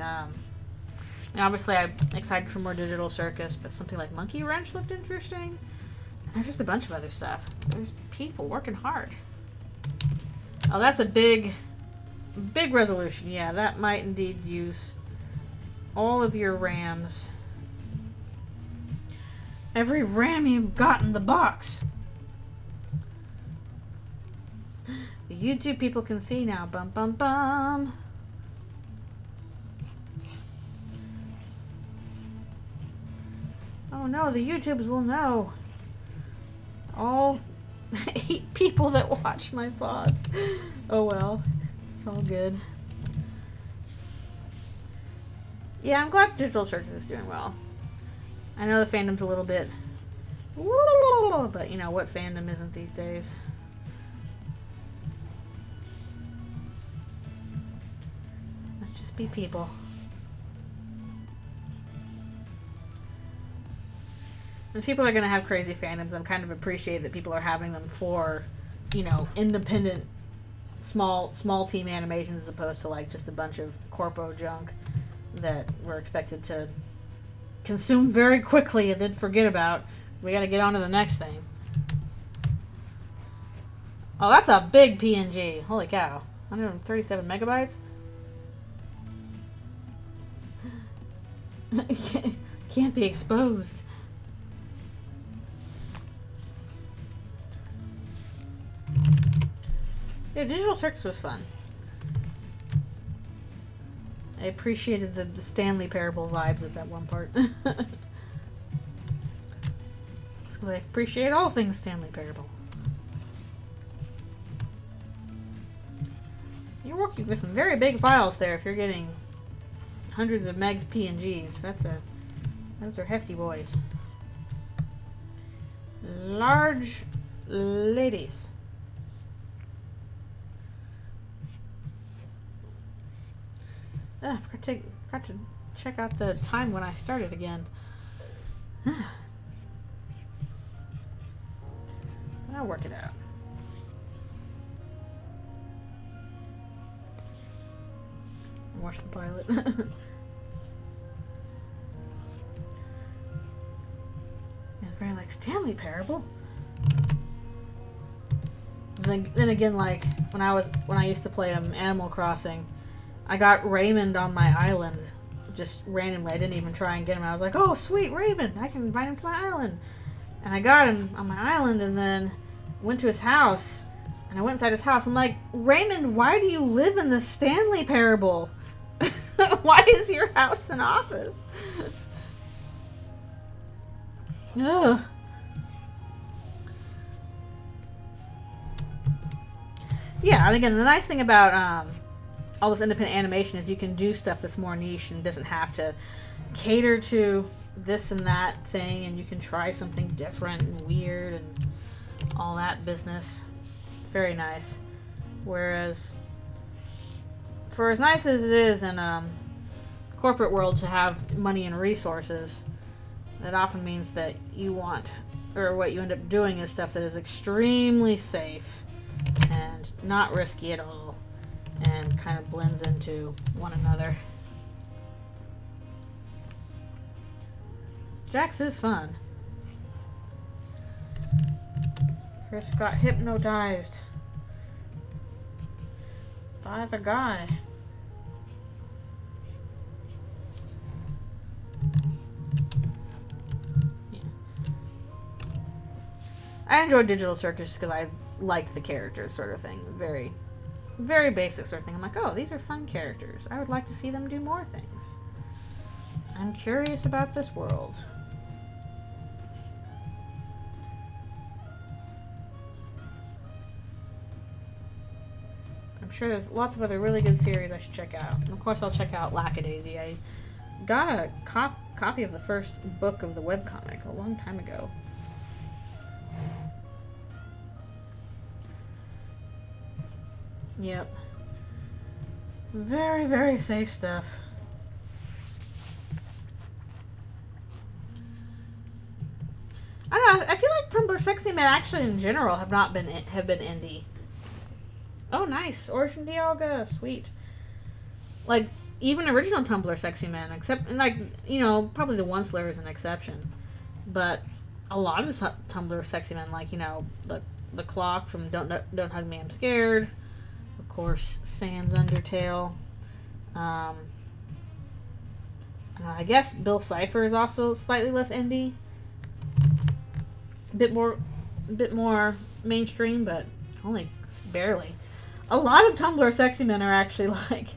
obviously I'm excited for more Digital Circus, but something like Monkey Wrench looked interesting. And there's just a bunch of other stuff. There's people working hard. Oh, that's a big resolution. Yeah, that might indeed use all of your RAMs. Every RAM you've got in the box. The YouTube people can see now. Bum, bum, bum. Oh no, the YouTubes will know. All 8 people that watch my VODs. Oh well, it's all good. Yeah, I'm glad Digital Circus is doing well. I know the fandom's a little bit, but you know what fandom isn't these days. Let's just be people. And people are going to have crazy fandoms. I'm kind of appreciate that people are having them for, you know, independent, small team animations as opposed to like just a bunch of corpo junk that we're expected to consume very quickly and then forget about. We got to get on to the next thing. Oh, that's a big PNG. Holy cow. 137 megabytes? Can't be exposed. Yeah, Digital Circus was fun. I appreciated the Stanley Parable vibes of that one part. It's because I appreciate all things Stanley Parable. You're working with some very big files there if you're getting hundreds of megs PNGs. Those are hefty boys. Large ladies. I forgot to check out the time when I started again. I'll work it out. Watch the pilot. It's very like Stanley Parable. Then again, like when I used to play Animal Crossing, I got Raymond on my island just randomly. I didn't even try and get him. I was like, oh, sweet, Raymond. I can invite him to my island. And I got him on my island and then went to his house. And I went inside his house. I'm like, Raymond, why do you live in the Stanley Parable? Why is your house an office? Ugh. Yeah, and again, the nice thing about all this independent animation is you can do stuff that's more niche and doesn't have to cater to this and that thing, and you can try something different and weird and all that business. It's very nice. Whereas, for as nice as it is in corporate world to have money and resources, that often means that you want or what you end up doing is stuff that is extremely safe and not risky at all, and kind of blends into one another. Jax is fun. Chris got hypnotized by the guy. Yeah. I enjoy Digital Circus because I like the characters, sort of thing. Very, very basic sort of thing. I'm like, oh, these are fun characters. I would like to see them do more things. I'm curious about this world. I'm sure there's lots of other really good series I should check out. And of course, I'll check out Lackadaisy. I got a copy of the first book of the webcomic a long time ago. Yep. Very, very safe stuff. I don't know. I feel like Tumblr Sexy Men actually in general have been indie. Oh, nice. Origin Dialga. Sweet. Like, even original Tumblr Sexy Men, except, like, you know, probably the One Slayer is an exception. But a lot of the Tumblr Sexy Men, like, you know, the Clock from Don't Hug Me, I'm Scared. Of course, Sans Undertale. I guess Bill Cipher is also slightly less indie. A bit more mainstream, but only barely. A lot of Tumblr Sexy Men are actually like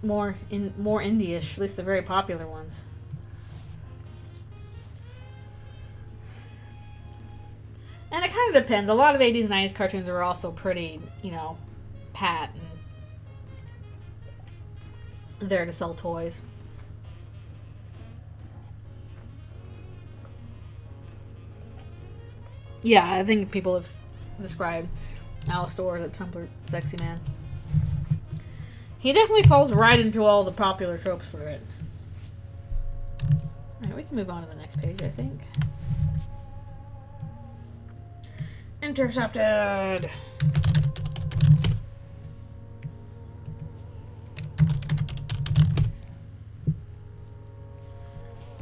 more indie-ish, at least the very popular ones. And it kind of depends. A lot of 80s and 90s cartoons are also pretty, you know, pat and there to sell toys. Yeah, I think people have described Alastor as a Tumblr Sexy Man. He definitely falls right into all the popular tropes for it. Alright, we can move on to the next page, I think. Intercepted!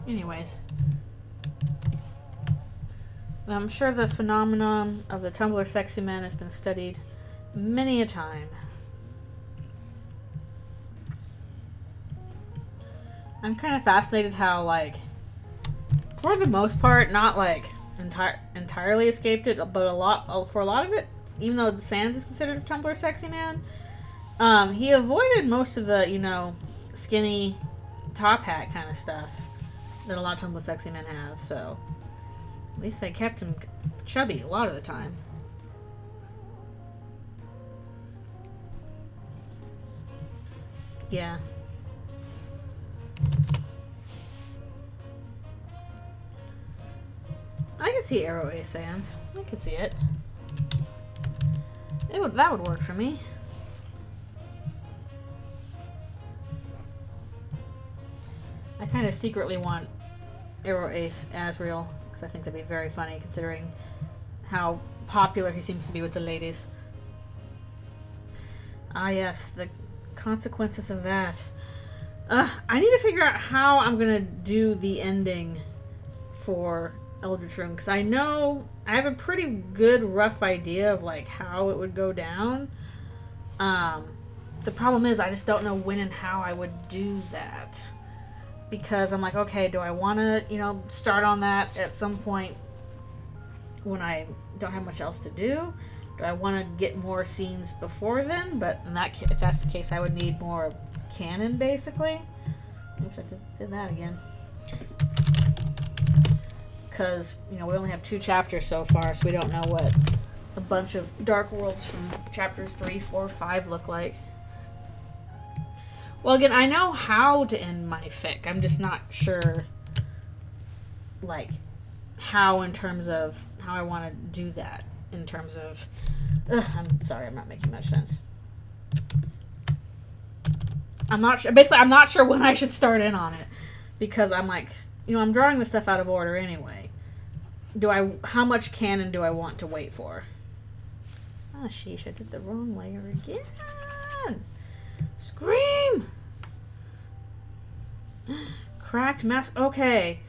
Anyways. I'm sure the phenomenon of the Tumblr Sexy Men has been studied many a time. I'm kind of fascinated how, like, for the most part, not like entirely escaped it, but for a lot of it, even though Sans is considered a Tumblr Sexy Man, he avoided most of the, you know, skinny top hat kind of stuff that a lot of Tumblr Sexy Men have, so at least they kept him chubby a lot of the time. Yeah. I can see Arrow Ace Sans. I can see it. That would work for me. I kind of secretly want Arrow Ace Asriel, because I think that'd be very funny considering how popular he seems to be with the ladies. Ah yes, the consequences of that. I need to figure out how I'm going to do the ending for Eldritchrune, because I know I have a pretty good rough idea of like how it would go down. The problem is I just don't know when and how I would do that, because I'm like, okay, do I want to, you know, start on that at some point when I don't have much else to do? Do I want to get more scenes before then? But if that's the case, I would need more canon, basically. Oops, I did that again. Because, you know, we only have 2 chapters so far, so we don't know what a bunch of Dark Worlds from chapters 3, 4, 5 look like. Well, again, I know how to end my fic. I'm just not sure, like, how in terms of how I want to do that. In terms of... I'm sorry, I'm not making much sense. I'm not sure. Basically, I'm not sure when I should start in on it. Because I'm like, you know, I'm drawing this stuff out of order anyway. how much canon do I want to wait for? Oh, sheesh, I did the wrong layer again. Scream! Cracked mask. Okay.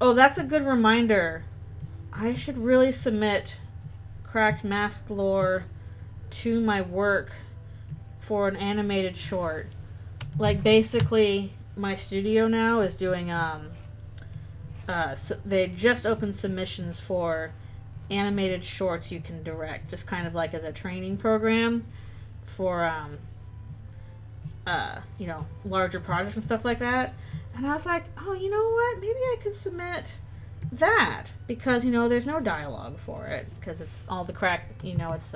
Oh, that's a good reminder. I should really submit Cracked Mask lore to my work for an animated short. Like, basically, my studio now is doing, so they just opened submissions for animated shorts you can direct, just kind of like as a training program for, you know, larger projects and stuff like that. And I was like, oh, you know what? Maybe I could submit that, because, you know, there's no dialogue for it, because it's all the you know, it's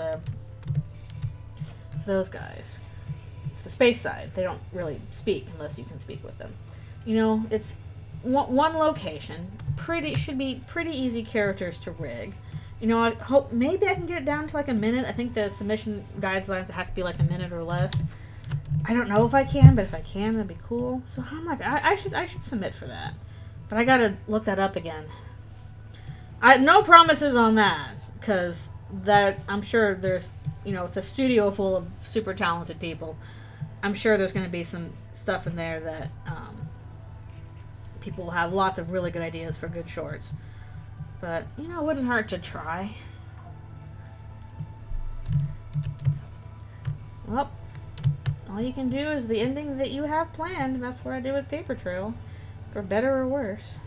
those guys. It's the space side. They don't really speak unless you can speak with them. You know, it's one location. Should be pretty easy characters to rig. You know, I hope maybe I can get it down to like a minute. I think the submission guidelines, it has to be like a minute or less. I don't know if I can, but if I can, that'd be cool. So I'm like, I should submit for that. But I gotta look that up again. No promises on that, because that, I'm sure there's, you know, it's a studio full of super talented people. I'm sure there's going to be some stuff in there that people will have lots of really good ideas for good shorts. But, you know, it wouldn't hurt to try. Well, all you can do is the ending that you have planned, and that's what I did with Paper Trail, for better or worse.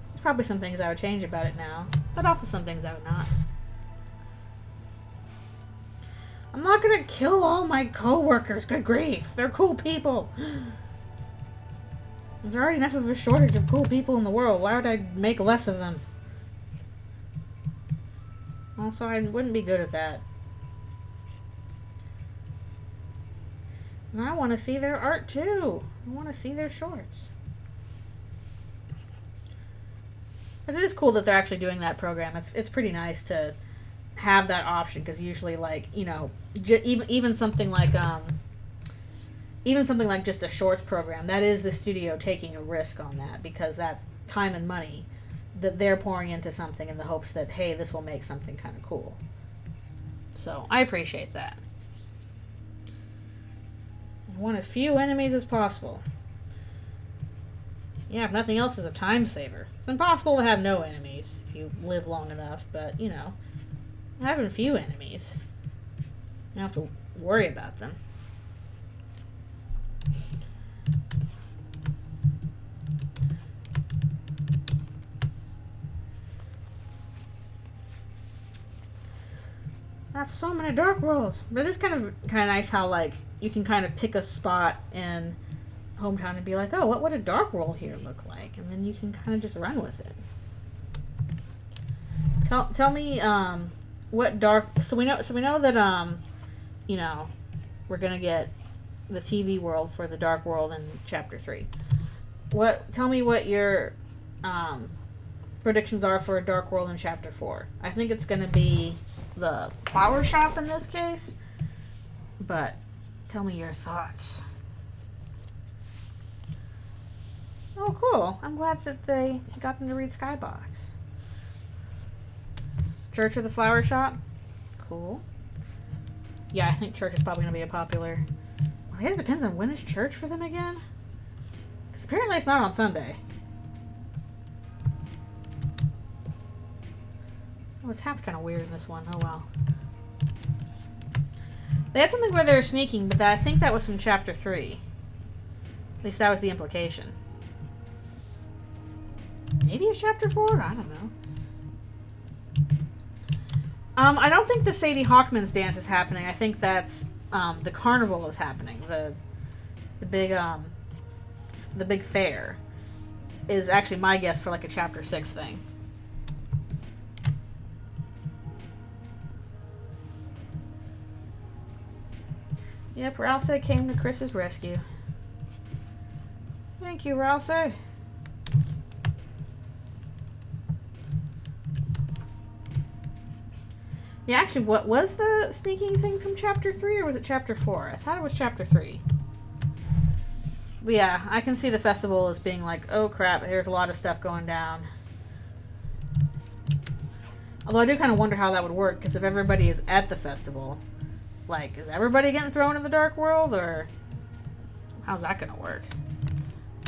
There's probably some things I would change about it now, but also some things I would not. I'm not gonna kill all my co-workers, good grief. They're cool people. There's already enough of a shortage of cool people in the world. Why would I make less of them? Also, I wouldn't be good at that. And I want to see their art too. I want to see their shorts. But it is cool that they're actually doing that program. It's pretty nice to have that option, because usually, like, you know, even something like just a shorts program, that is the studio taking a risk on that, because that's time and money that they're pouring into something in the hopes that, hey, this will make something kind of cool. So I appreciate that. I want as few enemies as possible. Yeah, if nothing else, is a time saver. It's impossible to have no enemies if you live long enough, but, you know, having few enemies, you don't have to worry about them. That's so many dark worlds. But it's kind of nice how, like, you can kind of pick a spot in Hometown and be like, oh, what would a dark world here look like? And then you can kind of just run with it. Tell me, what dark... So we know that, you know, we're gonna get the TV world for the dark world in Chapter 3. Tell me what your, predictions are for a dark world in Chapter 4. I think it's gonna be the flower shop in this case, but tell me your thoughts. Oh, cool. I'm glad that they got them to read Skybox. Church or the flower shop? Cool. Yeah, I think church is probably going to be a popular... Well, I guess it depends on when is church for them again. Because apparently it's not on Sunday. Oh, his hat's kind of weird in this one. Oh, well. They had something where they were sneaking, but I think that was from Chapter 3. At least that was the implication. Maybe it's Chapter 4? I don't know. I don't think the Sadie Hawkman's dance is happening. I think that's the carnival is happening. The big fair is actually my guess for like a Chapter 6 thing. Yep, Rouse came to Chris's rescue. Thank you, Rouse. Yeah, actually, what was the sneaking thing from Chapter 3, or was it Chapter 4? I thought it was Chapter 3. But yeah, I can see the festival as being like, oh crap, here's a lot of stuff going down. Although I do kind of wonder how that would work, because if everybody is at the festival, like, is everybody getting thrown in the dark world, or how's that going to work?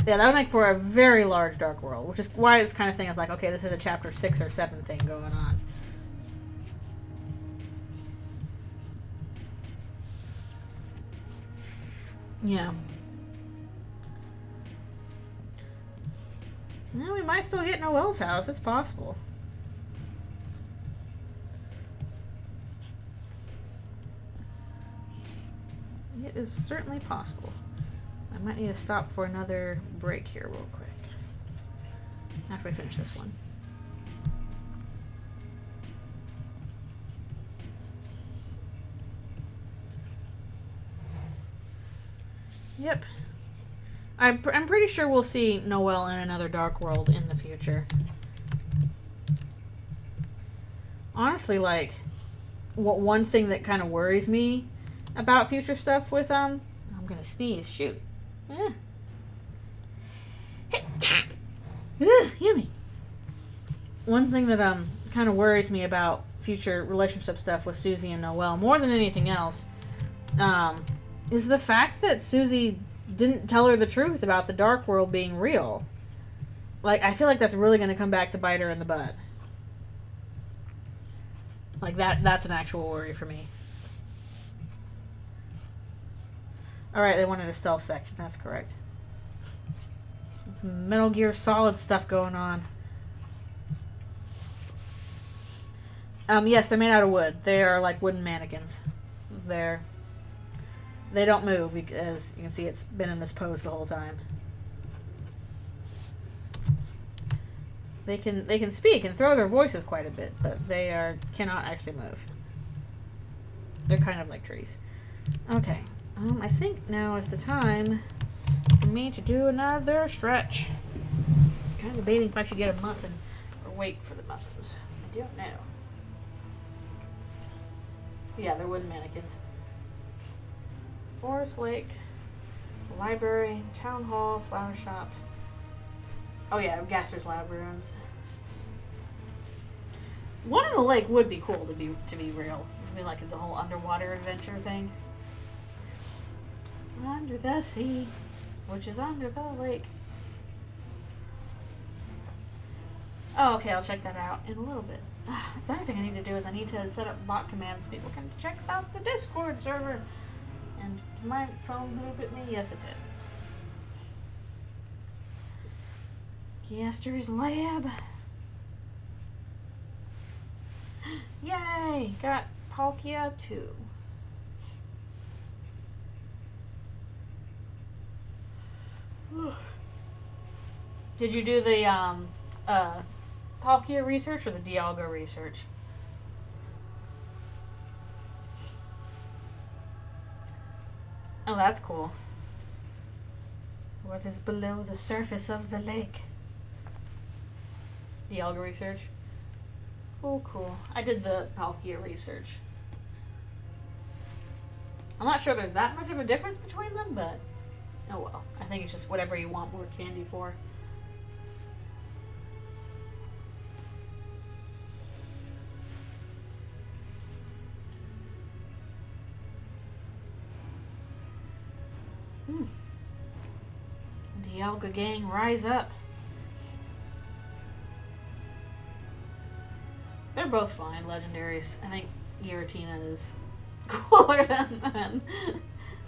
Yeah, that would make for a very large dark world, which is why it's kind of thing of like, okay, this is a chapter 6 or 7 thing going on. Yeah. Well, we might still get Noelle's house. It's possible. It is certainly possible. I might need to stop for another break here real quick. After we finish this one. Yep. I'm pretty sure we'll see Noelle in another Dark World in the future. Honestly, like, one thing that kind of worries me about future stuff with, I'm gonna sneeze, shoot. Yummy. One thing that, kind of worries me about future relationship stuff with Susie and Noelle, more than anything else, is the fact that Susie didn't tell her the truth about the Dark World being real. Like, I feel like that's really going to come back to bite her in the butt. Like, that's an actual worry for me. Alright, they wanted a stealth section. That's correct. Some Metal Gear Solid stuff going on. Yes, they're made out of wood. They are like wooden mannequins. They don't move, as you can see, it's been in this pose the whole time. They can speak and throw their voices quite a bit, but they cannot actually move. They're kind of like trees. Okay, I think now is the time for me to do another stretch. Kind of debating if I should get a muffin or wait for the muffins. I don't know. Yeah, they're wooden mannequins. Forest Lake, library, town hall, flower shop. Oh yeah, Gaster's lab ruins. One in the lake would be cool to be real. It'd be like the whole underwater adventure thing. Under the sea, which is under the lake. Oh, okay, I'll check that out in a little bit. That's the other thing I need to do is I need to set up bot commands so people can check out the Discord server. And did my phone move at me? Yes, it did. Gaster's lab. Yay! Got Palkia 2. Did you do the Palkia research or the Dialga research? Oh, that's cool. What is below the surface of the lake? Dialga research. Cool. I did the Palkia research. I'm not sure there's that much of a difference between them, but oh well. I think it's just whatever you want more candy for. Dialga gang, rise up. They're both fine legendaries. I think Giratina is cooler than them.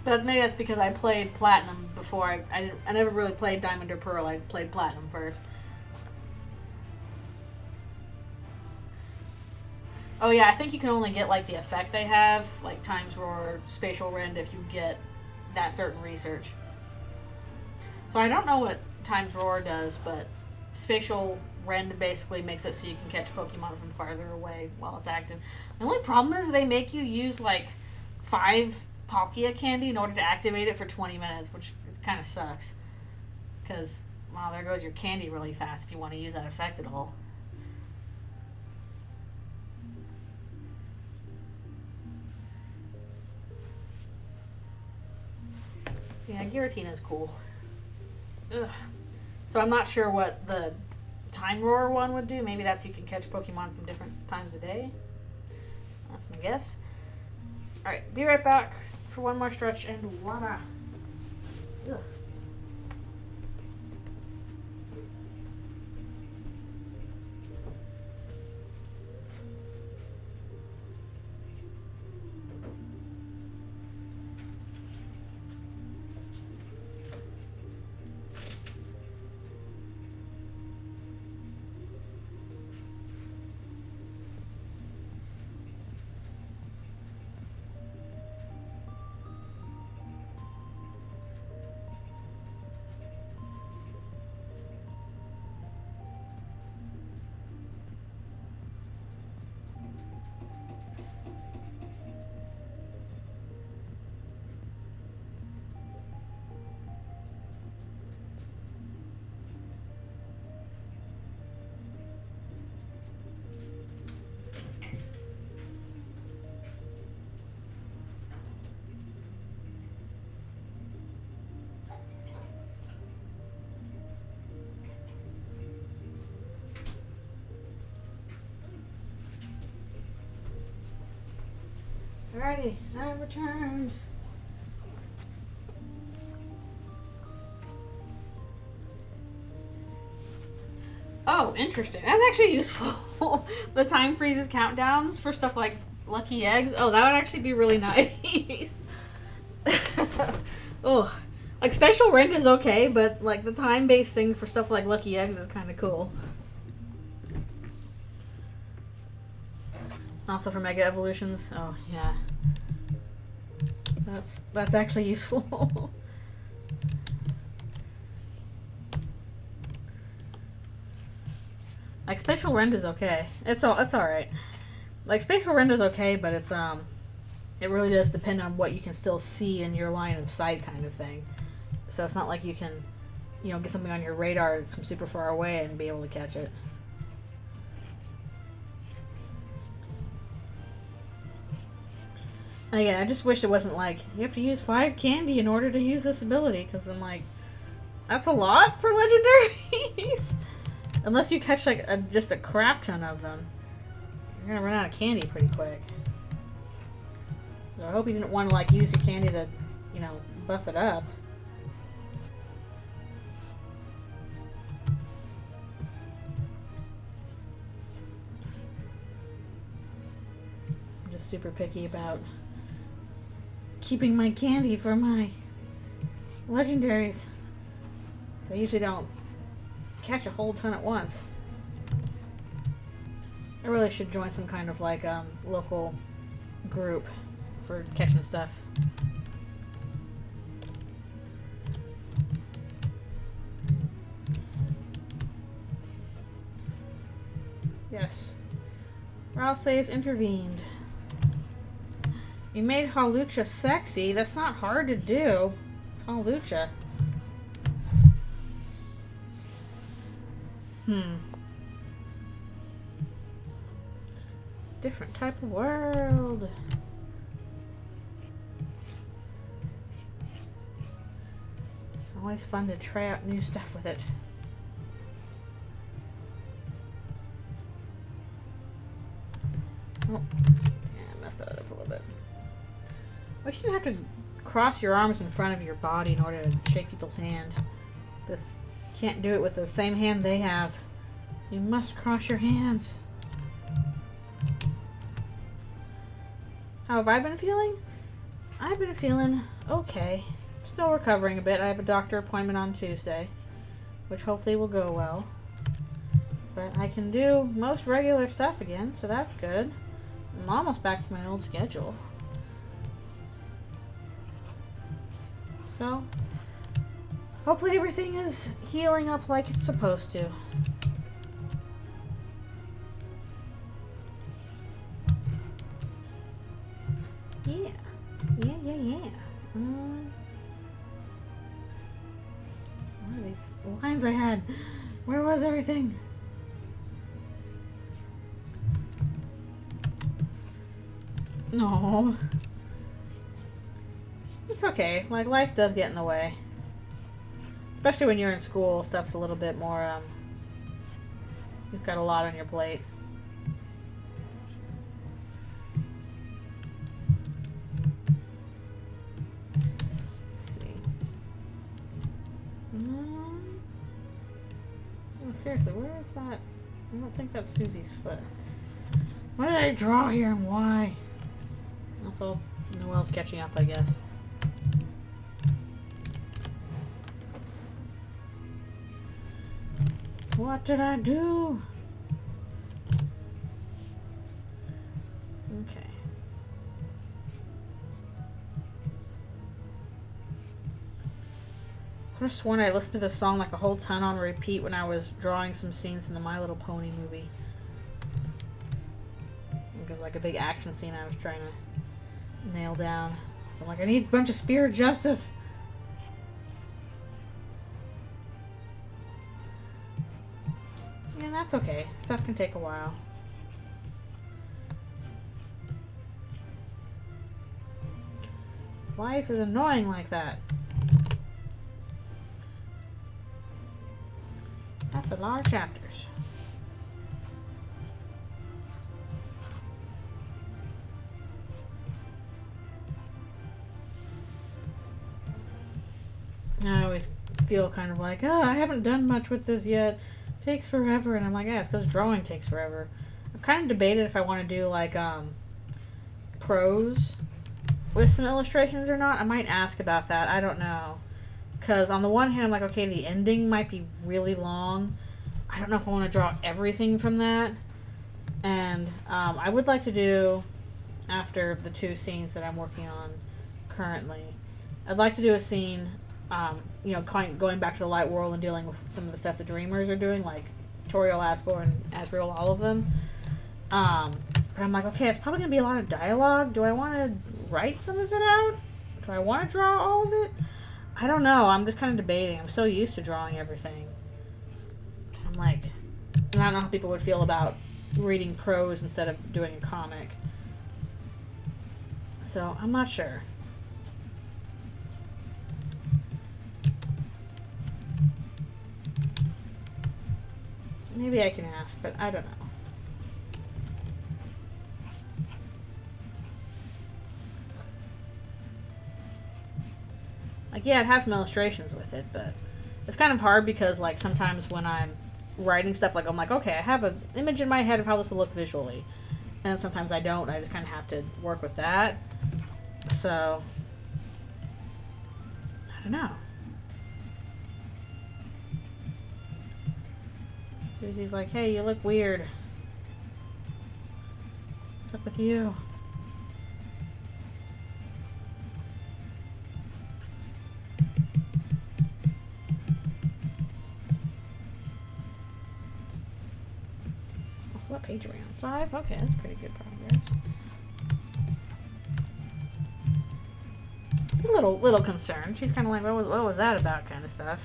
But maybe that's because I played Platinum before. I never really played Diamond or Pearl. I played Platinum first. Oh yeah, I think you can only get like the effect they have, like Times Roar, Spatial Rend, if you get that certain research. So I don't know what Times Roar does, but Spatial Rend basically makes it so you can catch Pokemon from farther away while it's active. The only problem is they make you use like 5 Palkia candy in order to activate it for 20 minutes, which kind of sucks. Because, wow, there goes your candy really fast if you want to use that effect at all. Yeah, Giratina is cool. Ugh. So I'm not sure what the Time Roar one would do. Maybe that's so you can catch Pokemon from different times of day. That's my guess. Alright, be right back for one more stretch and voila. Ugh. Alrighty, I've returned. Oh, interesting. That's actually useful. The time freezes countdowns for stuff like lucky eggs. Oh, that would actually be really nice. Oh, like special rend is okay, but like the time-based thing for stuff like lucky eggs is kind of cool. Also for Mega Evolutions. Oh, yeah. That's actually useful. Like spatial rend is okay. It's alright. Like spatial rend is okay, but it's it really does depend on what you can still see in your line of sight kind of thing. So it's not like you can, you know, get something on your radar that's from super far away and be able to catch it. Yeah, I just wish it wasn't like, you have to use 5 candy in order to use this ability, because I'm like, that's a lot for legendaries! Unless you catch like just a crap ton of them, you're gonna run out of candy pretty quick. So I hope you didn't want to like use your candy to, you know, buff it up. I'm just super picky about keeping my candy for my legendaries. So I usually don't catch a whole ton at once. I really should join some kind of like local group for catching stuff. Yes. Ralsei's intervened. You made Hawlucha sexy. That's not hard to do. It's Hawlucha. Different type of world. It's always fun to try out new stuff with it. Oh, yeah, I messed that up a little bit. I wish you didn't have to cross your arms in front of your body in order to shake people's hand. But can't do it with the same hand they have. You must cross your hands. How have I been feeling? I've been feeling okay. Still recovering a bit. I have a doctor appointment on Tuesday, which hopefully will go well. But I can do most regular stuff again, so that's good. I'm almost back to my old schedule. So, hopefully everything is healing up like it's supposed to. Yeah. What are these lines I had? Where was everything? No. It's okay. Like, life does get in the way. Especially when you're in school, stuff's a little bit more, You've got a lot on your plate. Let's see. Oh, seriously, where is that? I don't think that's Susie's foot. What did I draw here and why? Also, Noelle's catching up, I guess. What did I do? Okay. I could have sworn I listened to this song like a whole ton on repeat when I was drawing some scenes from the My Little Pony movie. It was like a big action scene I was trying to nail down. So I'm like, I need a bunch of spirit justice. Yeah, that's okay. Stuff can take a while. Life is annoying like that. That's a lot of chapters. I always feel kind of like, oh, I haven't done much with this yet. Takes forever. And I'm like, yeah, it's because drawing takes forever. I've kind of debated if I want to do like prose with some illustrations or not. I might ask about that. I don't know. Because on the one hand, I'm like, okay, the ending might be really long. I don't know if I want to draw everything from that. And I would like to do, after the 2 scenes that I'm working on currently, I'd like to do a scene, you know, going back to the light world and dealing with some of the stuff the Dreamers are doing, like Toriel, Asgore, and Asriel, all of them. But I'm like, okay, it's probably going to be a lot of dialogue. Do I want to write some of it out? Do I want to draw all of it? I don't know. I'm just kind of debating. I'm so used to drawing everything. I'm like, I don't know how people would feel about reading prose instead of doing a comic. So, I'm not sure. Maybe I can ask, but I don't know. Like, yeah, it has some illustrations with it, but it's kind of hard because, like, sometimes when I'm writing stuff, like, I'm like, okay, I have an image in my head of how this will look visually. And sometimes I don't, and I just kind of have to work with that. So, I don't know. Susie's like, hey, you look weird. What's up with you? What page are we on? 5? Okay, that's pretty good progress. A little concerned. She's kind of like, what was that about kind of stuff.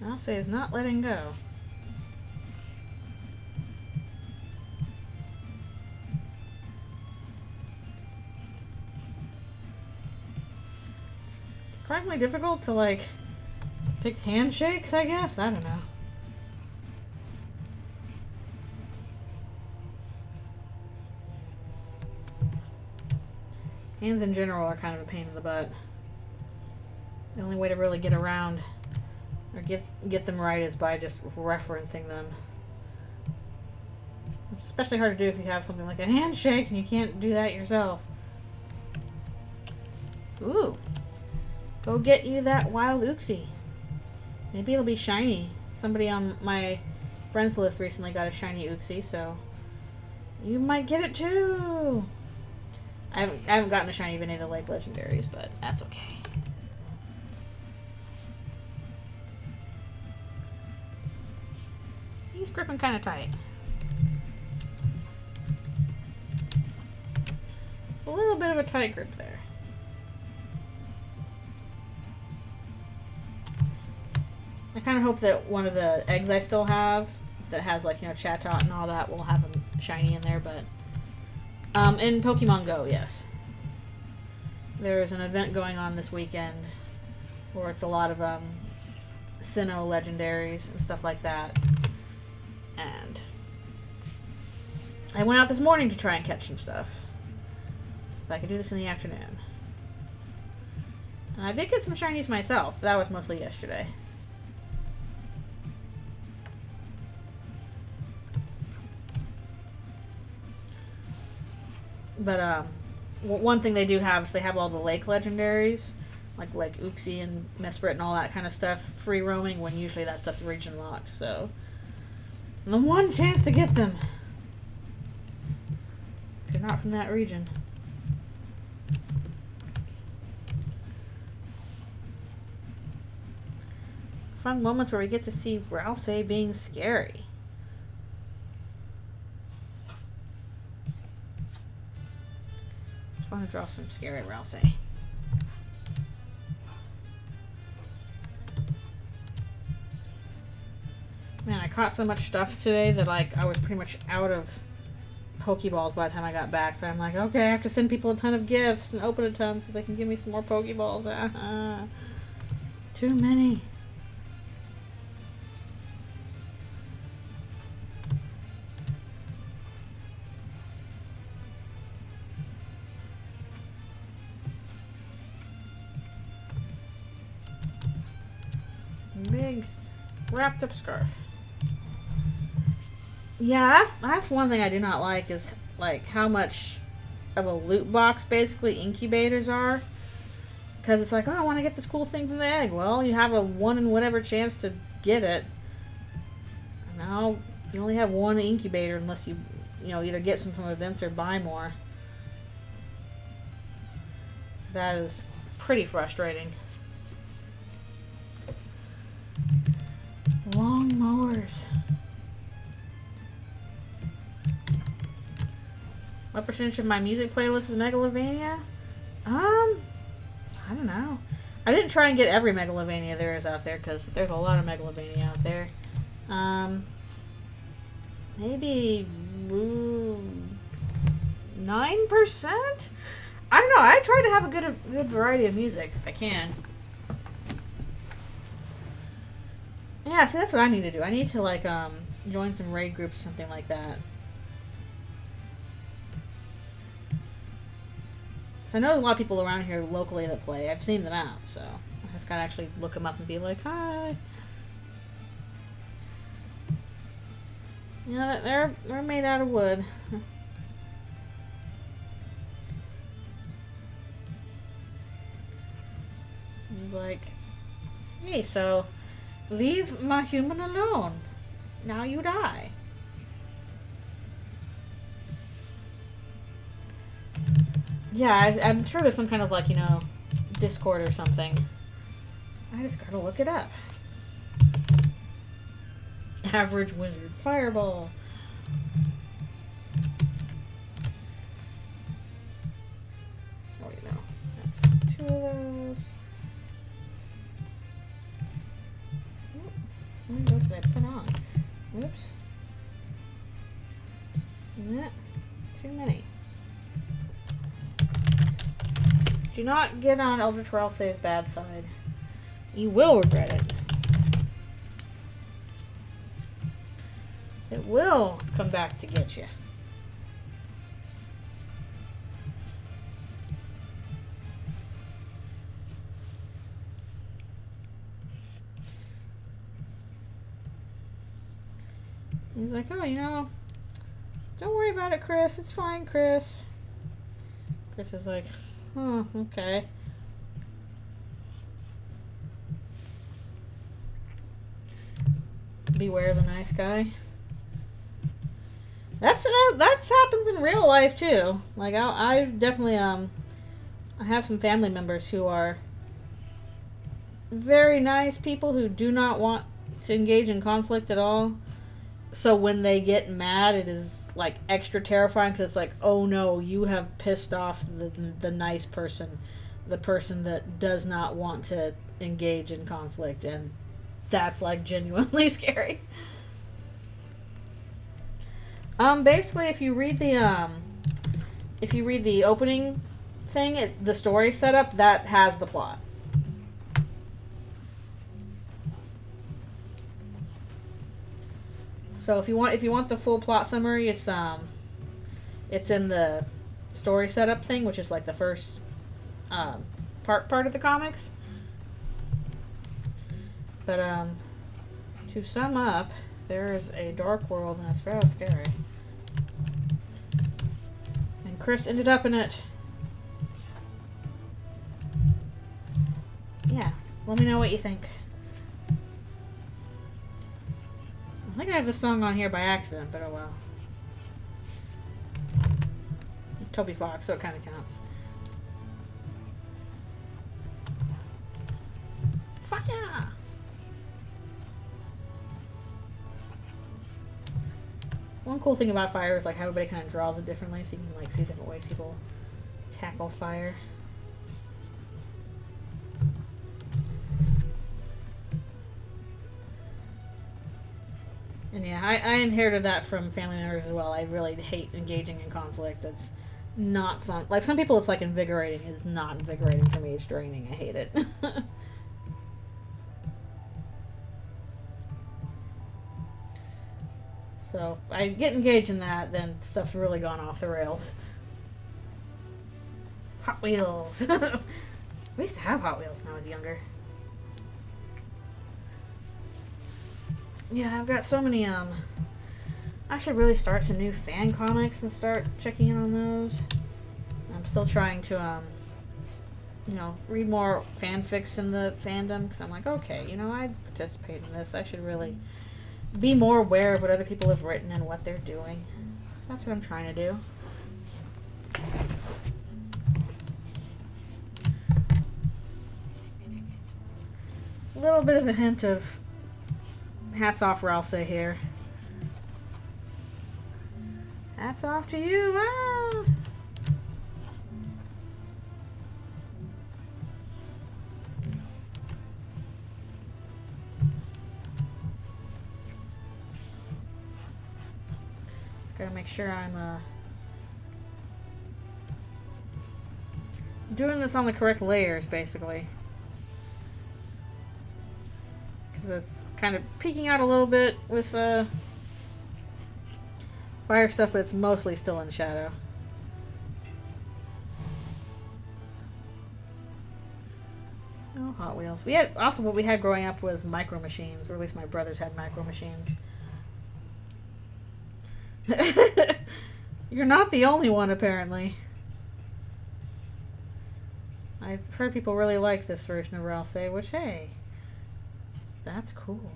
I'll say is not letting go. Surprisingly difficult to, like, pick handshakes, I guess? I don't know. Hands in general are kind of a pain in the butt. The only way to really get around or get them right is by just referencing them. It's especially hard to do if you have something like a handshake and you can't do that yourself. Ooh. Go get you that wild Uxie. Maybe it'll be shiny. Somebody on my friends list recently got a shiny Uxie, so you might get it too. I haven't gotten a shiny of any of the Lake Legendaries, but that's okay. He's gripping kind of tight. A little bit of a tight grip there. I kind of hope that one of the eggs I still have that has, like, you know, Chatot and all that will have them shiny in there, but in Pokemon Go, yes. There's an event going on this weekend where it's a lot of Sinnoh legendaries and stuff like that. And I went out this morning to try and catch some stuff. So if I could do this in the afternoon. And I did get some shinies myself, but that was mostly yesterday. But one thing they do have is they have all the lake legendaries, like Uxie and Mesprit and all that kind of stuff, free roaming, when usually that stuff's region locked. So the one chance to get them. If you're not from that region. Fun moments where we get to see Rousey being scary. It's fun to draw some scary Rousey. Man, I caught so much stuff today that like I was pretty much out of Pokeballs by the time I got back. So I'm like, okay, I have to send people a ton of gifts and open a ton so they can give me some more Pokeballs. Too many. Big wrapped up scarf. Yeah, that's one thing I do not like is like how much of a loot box basically incubators are. Because it's like, oh, I want to get this cool thing from the egg. Well, you have a 1 in whatever chance to get it. Now you only have one incubator unless you either get some from events or buy more. So that is pretty frustrating. Long mowers. What percentage of my music playlist is Megalovania? I don't know. I didn't try and get every Megalovania there is out there because there's a lot of Megalovania out there. Maybe 9%? I don't know. I try to have a good variety of music if I can. Yeah, see, that's what I need to do. I need to, like, join some raid groups or something like that. So I know a lot of people around here locally that play. I've seen them out, so I just gotta actually look them up and be like, hi. Yeah, they're made out of wood. He's like, hey, so leave my human alone. Now you die. Yeah, I'm sure there's some kind of, like, Discord or something. I just gotta look it up. Average wizard. Fireball. Oh, that's 2 of those. How many of those did I put on? Whoops. That too many. Do not get on Eldritchrune bad side. You will regret it. It will come back to get you. He's like, oh, don't worry about it, Chris. It's fine, Chris. Chris is like, oh, okay. Beware the nice guy. That's happens in real life too. Like I definitely I have some family members who are very nice people who do not want to engage in conflict at all. So when they get mad, it is like extra terrifying because it's like, oh no, you have pissed off the nice person, the person that does not want to engage in conflict, and that's like genuinely scary. Basically, if you read the opening thing, the story setup, that has the plot. So if you want the full plot summary, it's in the story setup thing, which is like the first part of the comics. But to sum up, there is a dark world, and it's very scary. And Chris ended up in it. Yeah, let me know what you think. I think I have this song on here by accident, but oh well. Toby Fox, so it kind of counts. Fire! One cool thing about fire is like how everybody kind of draws it differently, so you can like see different ways people tackle fire. And yeah, I inherited that from family members as well. I really hate engaging in conflict. It's not fun. Like, some people it's like invigorating. It's not invigorating for me. It's draining. I hate it. So if I get engaged in that, then stuff's really gone off the rails. Hot Wheels. We used to have Hot Wheels when I was younger. Yeah, I've got so many, I should really start some new fan comics and start checking in on those. I'm still trying to, you know, read more fanfics in the fandom, because I'm like, okay, you know, I participate in this. I should really be more aware of what other people have written and what they're doing. That's what I'm trying to do. A little bit of a hint of hats off Ralse here. Hats off to you. Ah! Gotta make sure I'm doing this on the correct layers, basically. Because it's kind of peeking out a little bit with fire stuff, but it's mostly still in shadow. Oh, Hot Wheels. We had also, what we had growing up was micro machines, or at least my brothers had micro machines. You're not the only one, apparently. I've heard people really like this version of Ralse, which, hey, that's cool.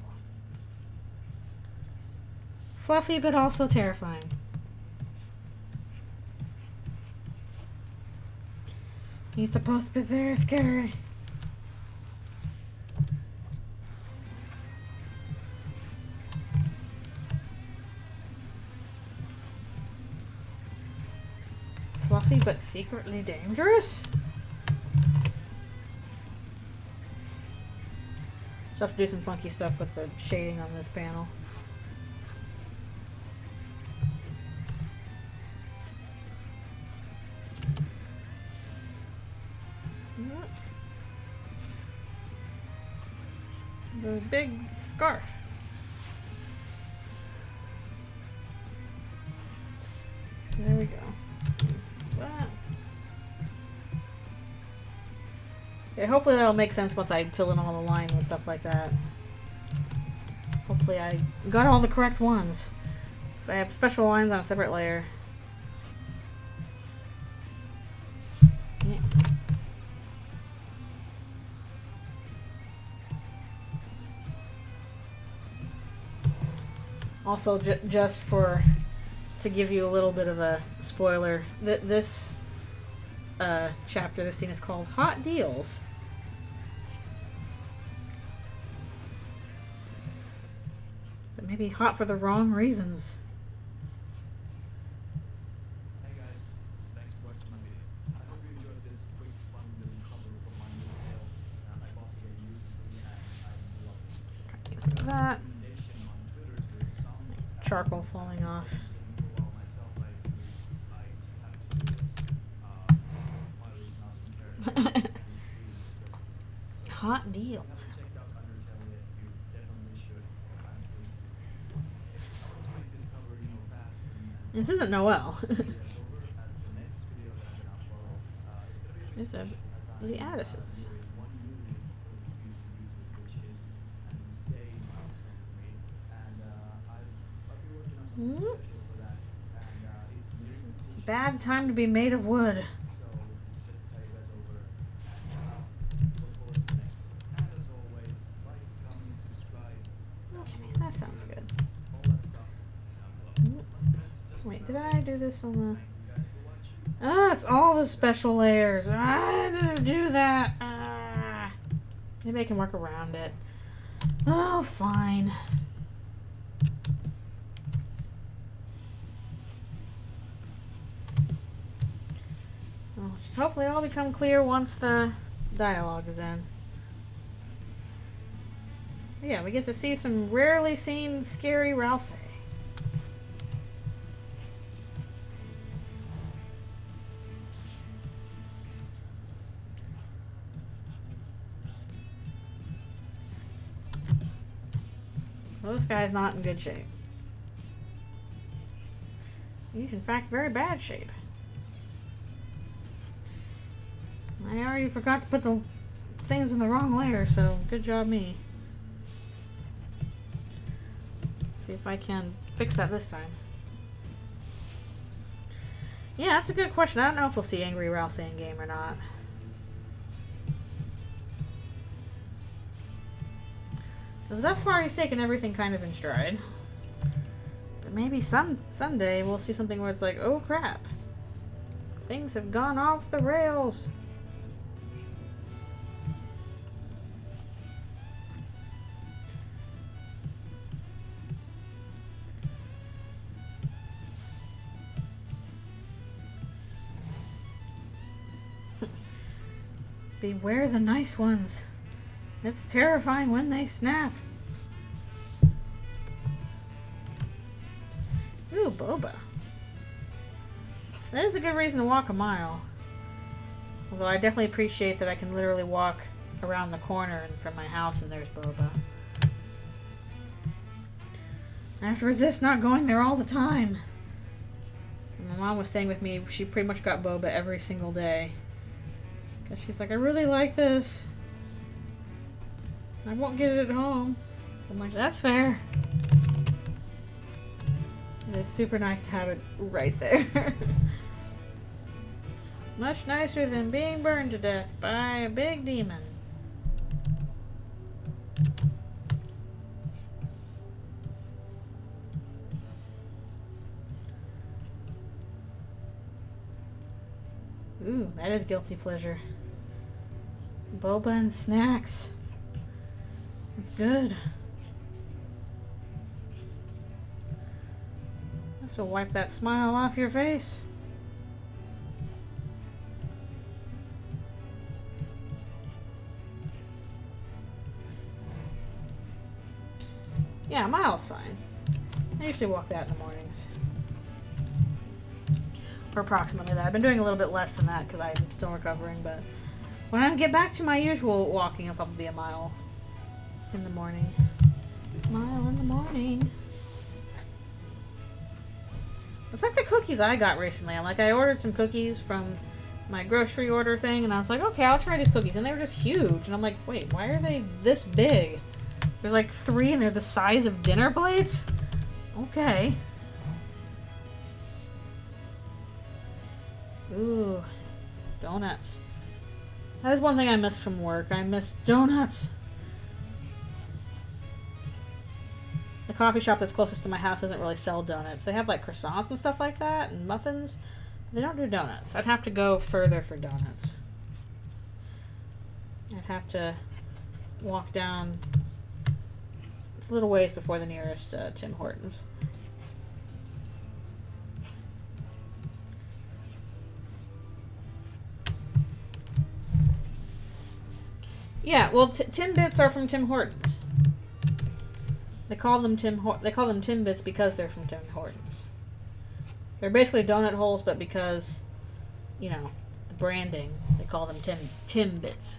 Fluffy, but also terrifying. These are both be very scary. Fluffy, but secretly dangerous? So I have to do some funky stuff with the shading on this panel. The big scarf. There we go. That. Yeah, hopefully that'll make sense once I fill in all the lines and stuff like that. Hopefully I got all the correct ones. If I have special lines on a separate layer. Yeah. Also, just to give you a little bit of a spoiler, this chapter, this scene is called Hot Deals. But maybe hot for the wrong reasons. Hey guys, thanks for watching my video. I hope you enjoyed this quick fun little cover for my new tale. I bought the used for the ad and I love it. Get some of that. Recommendation on Twitter to some Charcoal falling off. well myself I just have to do this. While Hot deals. Checked out Undertale yet, you definitely should. It's opportunity to discover, fast and This isn't Noel. over as the next video that I'm gonna upload. It's gonna be a bit It's special as the I'm Addisons. doing 1 million views on YouTube, which is an insane milestone for me. And I'll be working on something special for that. And it's really cool. Bad time to be made of wood. So this is just to tell you guys over and look forward to the next one. And as always, like, comment, subscribe, Okay, that sounds good. all that stuff. Wait, did I do this on the... Ah, it's all the special layers. I didn't do that. Ah. Maybe I can work around it. Oh, fine. Well, it should hopefully all become clear once the dialogue is in. Yeah, we get to see some rarely seen scary Rousey. Well, this guy's not in good shape. He's in fact very bad shape. I already forgot to put the things in the wrong layer, so good job me. Let's see if I can fix that this time. Yeah, that's a good question. I don't know if we'll see Angry Rousey in game or not. Because thus far he's taken everything kind of in stride. But maybe someday we'll see something where it's like, oh crap. Things have gone off the rails. Beware the nice ones. It's terrifying when they snap. Ooh, boba. That is a good reason to walk a mile. Although I definitely appreciate that I can literally walk around the corner and from my house and there's boba. I have to resist not going there all the time. When my mom was staying with me, she pretty much got boba every single day. Because she's like, I really like this. I won't get it at home. So I'm like, that's fair. It is super nice to have it right there. Much nicer than being burned to death by a big demon. Ooh, that is guilty pleasure. Boba and snacks. That's good. This will wipe that smile off your face. Yeah, a mile's fine. I usually walk that in the mornings. Or approximately that. I've been doing a little bit less than that because I'm still recovering, but when I get back to my usual walking, it'll probably be a mile in the morning. Mile in the morning. It's like the cookies I got recently. I ordered some cookies from my grocery order thing, and I was like, okay, I'll try these cookies. And they were just huge. And I'm like, wait, why are they this big? There's like 3 and they're the size of dinner plates? Okay. Ooh, donuts. That is one thing I miss from work. I miss donuts. The coffee shop that's closest to my house doesn't really sell donuts. They have like croissants and stuff like that and muffins. They don't do donuts. I'd have to go further for donuts. I'd have to walk down. It's a little ways before the nearest Tim Hortons. Yeah, well, Timbits are from Tim Hortons. They call them Timbits because they're from Tim Hortons. They're basically donut holes, but because, you know, the branding. They call them Timbits.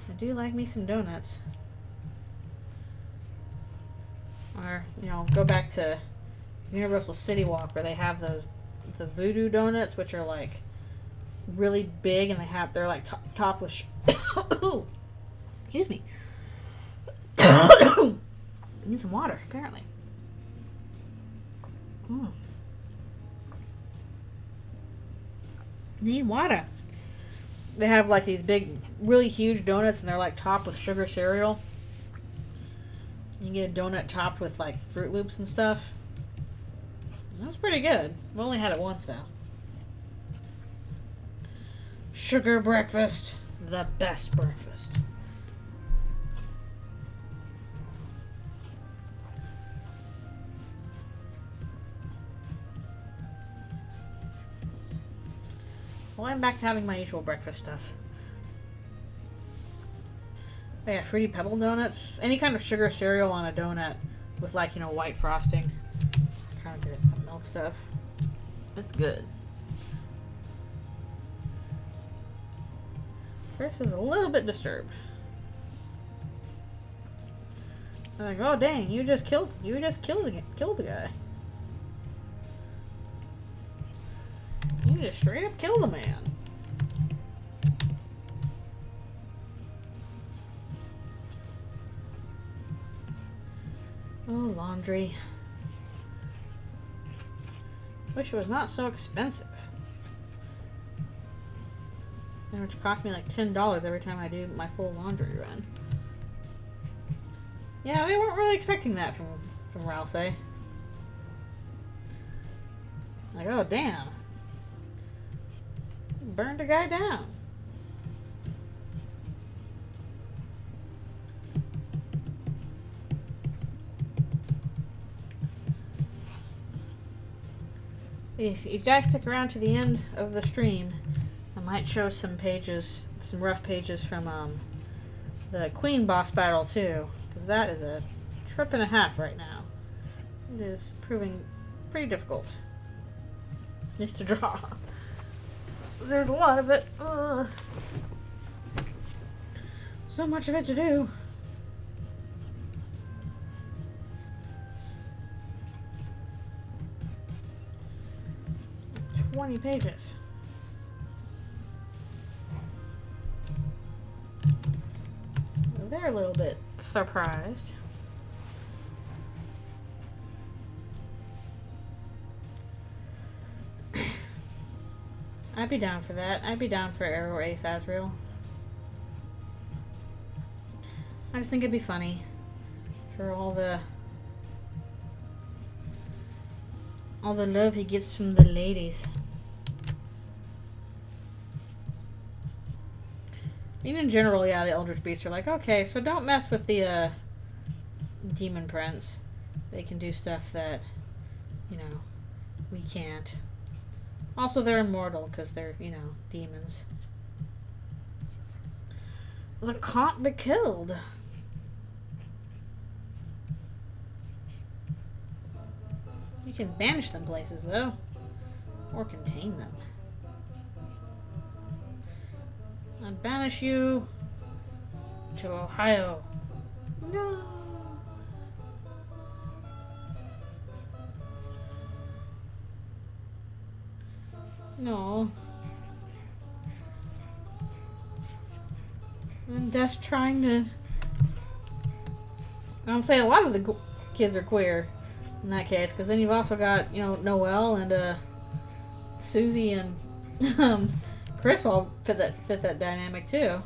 I do like me some donuts. Or, you know, go back to Universal City Walk where they have the voodoo donuts, which are like really big, and they're like topped with excuse me. I need some water, apparently. Need water. They have like these big, really huge donuts, and they're like topped with sugar cereal. You can get a donut topped with like Fruit Loops and stuff. That's pretty good. I've only had it once though. Sugar breakfast. The best breakfast. Well, I'm back to having my usual breakfast stuff. They have Fruity Pebble donuts. Any kind of sugar cereal on a donut with, like, you know, white frosting. I'm trying to get milk stuff. It's good. Chris is a little bit disturbed. I'm like, oh dang, you just killed the guy. You just straight up killed the man. Oh, laundry. Wish it was not so expensive. Which cost me like $10 every time I do my full laundry run. Yeah, they weren't really expecting that from Rouse. Like, oh damn. Burned a guy down. If you guys stick around to the end of the stream, I might show some pages, some rough pages from the Queen boss battle too, because that is a trip and a half right now. It is proving pretty difficult just to draw. There's a lot of it. So much of it to do. 20 pages. Well, they're a little bit surprised. I'd be down for that. I'd be down for Arrow Ace Azrael. I just think it'd be funny for all the love he gets from the ladies. I mean, in general, yeah, the Eldritch Beasts are like, okay, so don't mess with the Demon Prince. They can do stuff that, you know, we can't. Also, they're immortal because they're, you know, demons. They can't be killed. You can banish them places, though. Or contain them. I banish you to Ohio. No. No. And Death's trying to... I'm saying a lot of the kids are queer in that case, because then you've also got, you know, Noelle and Susie and Chris all fit that dynamic too,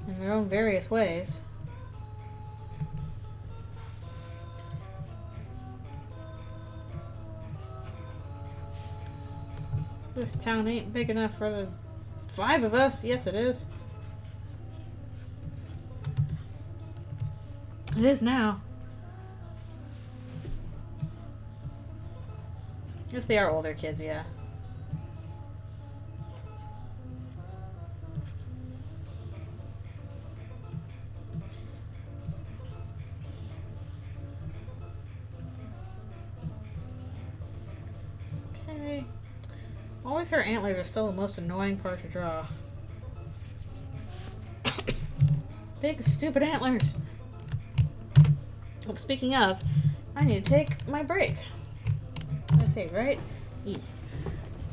in their own various ways. This town ain't big enough for the 5 of us. Yes, it is. It is now. Yes, they are older kids, yeah. Yay. Always her antlers are still the most annoying part to draw. Big stupid antlers. Oh, speaking of, I need to take my break. I say, right? Yes.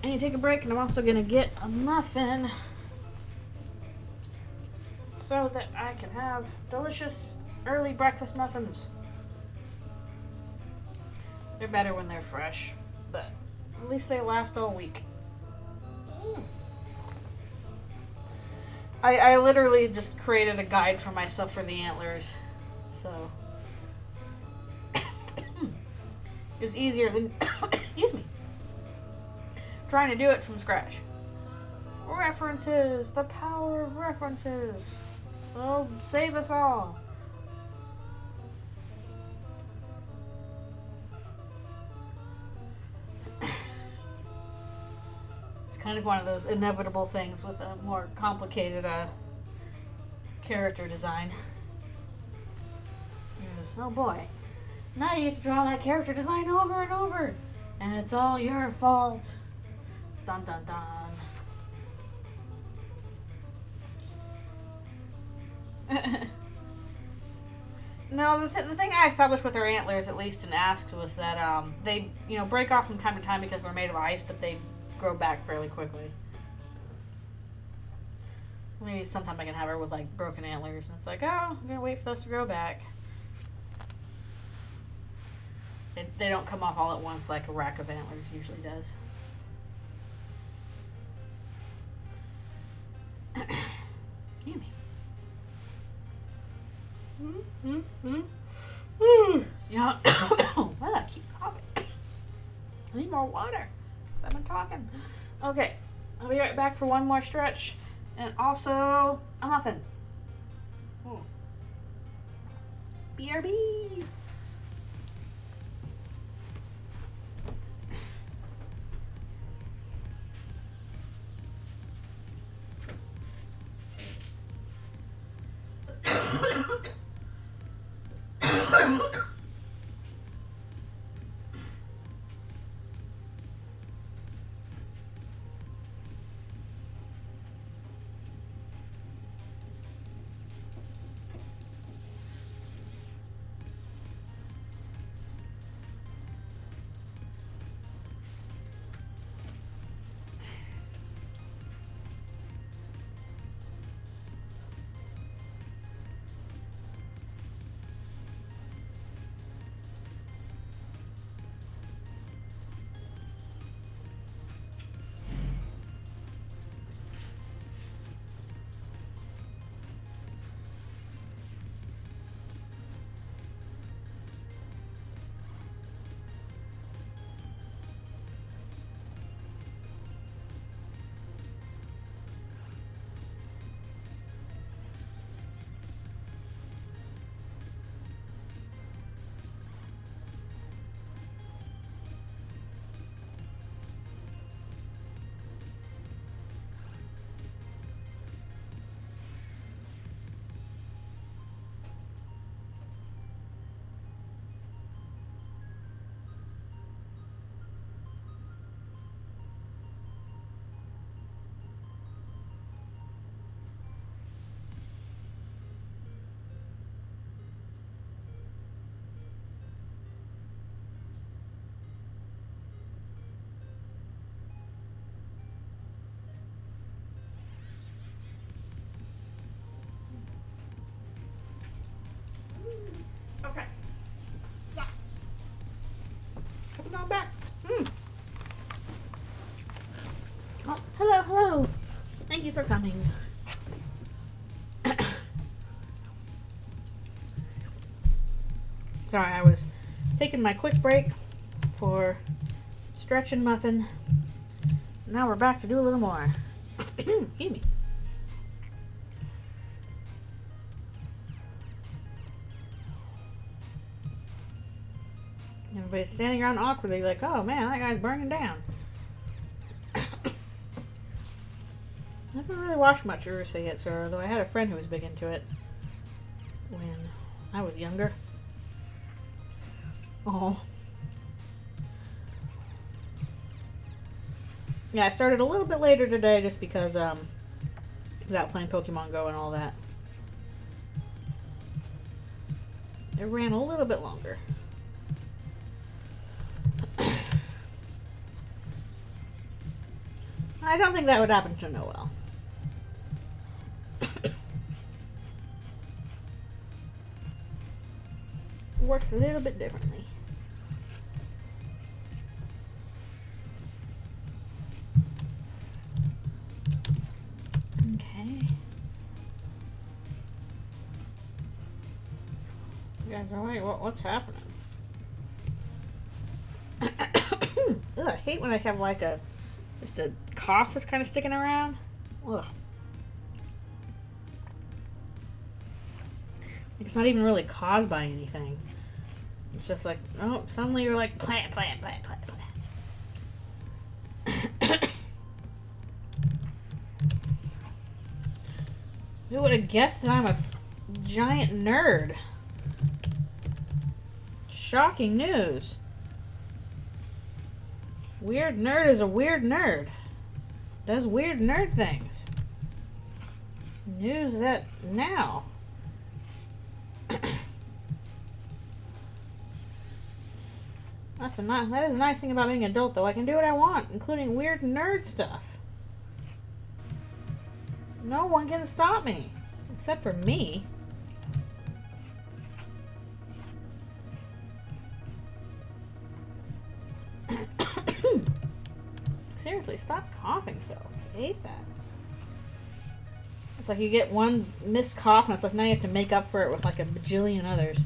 I need to take a break, and I'm also gonna get a muffin so that I can have delicious early breakfast muffins. They're better when they're fresh, but at least they last all week. I literally just created a guide for myself for the antlers, so it was easier than excuse me, trying to do it from scratch. References, the power of references will save us all. Kind of one of those inevitable things with a more complicated character design. Yes. Oh boy. Now you get to draw that character design over and over. And it's all your fault. Dun dun dun. No, the thing I established with their antlers, at least in Asks, was that they, break off from time to time because they're made of ice, but they grow back fairly quickly. Maybe sometime I can have her with like broken antlers, and it's like, oh, I'm gonna wait for those to grow back. They don't come off all at once like a rack of antlers usually does. Gimme. Yeah. Why do I keep coughing? I need more water. I've been talking. Okay, I'll be right back for one more stretch, and also a muffin. Oh. BRB. Okay. Yeah. Coming on back. Oh, hello. Thank you for coming. Sorry, I was taking my quick break for stretch and muffin. Now we're back to do a little more. Give me. Everybody's standing around awkwardly like, oh man, that guy's burning down. I haven't really watched much Ursa yet, sir, though I had a friend who was big into it when I was younger. Oh. Yeah, I started a little bit later today just because without playing Pokemon Go and all that. It ran a little bit longer. I don't think that would happen to Noel. Works a little bit differently. Okay. You guys are like, what's happening? Ugh, I hate when I have like just a cough that's kind of sticking around. Ugh. It's not even really caused by anything. It's just like, oh, suddenly you're like, plant. Who would have guessed that I'm a giant nerd? Shocking news. Weird nerd is a weird nerd. Does weird nerd things. News that now. That is a nice thing about being an adult, though. I can do what I want, including weird nerd stuff. No one can stop me. Except for me. Seriously, stop coughing so. I hate that. It's like you get one missed cough and it's like now you have to make up for it with like a bajillion others.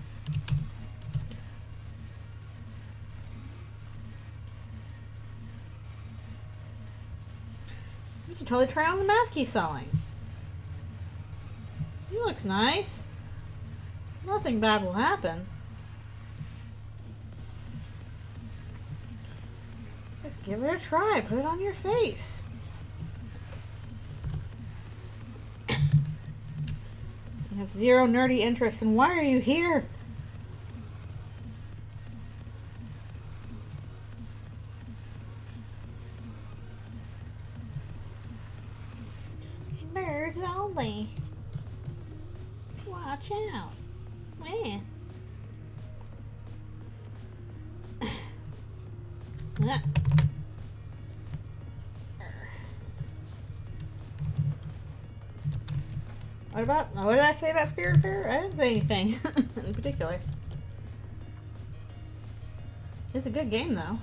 You should totally try on the mask he's selling. He looks nice. Nothing bad will happen. Just give it a try. Put it on your face. You have zero nerdy interest, and why are you here? Birds only. Watch out. Man. Yeah. What did I say about Spirit Fair? I didn't say anything in particular. It's a good game, though.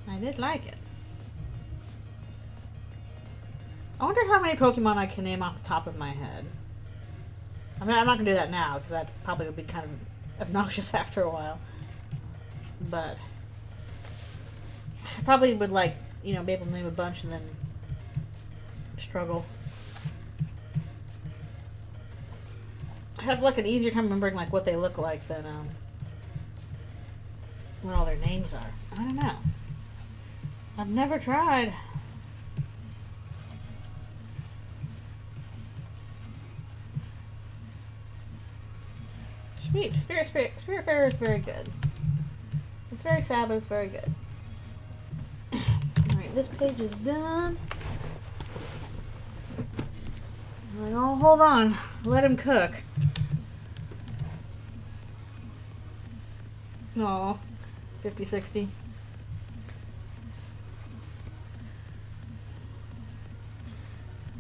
I did like it. I wonder how many Pokemon I can name off the top of my head. I mean, I'm not going to do that now, because that probably would be kind of obnoxious after a while. But I probably would, like, you know, be able to name a bunch and then struggle. I have, like, an easier time remembering, like, what they look like than, what all their names are. I don't know. I've never tried. Sweet. Spirit Fair is very good. It's very sad, but it's very good. Alright, this page is done. Alright, oh, hold on. Let him cook. Aw, 50-60.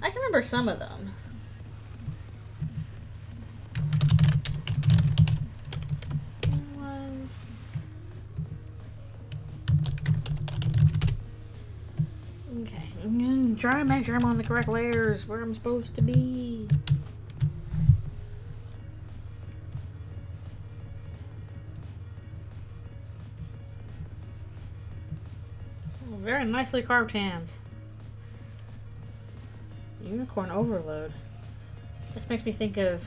I can remember some of them. Okay, I'm gonna try and make sure I'm on the correct layers where I'm supposed to be. Very nicely carved hands. Unicorn Overload. This makes me think of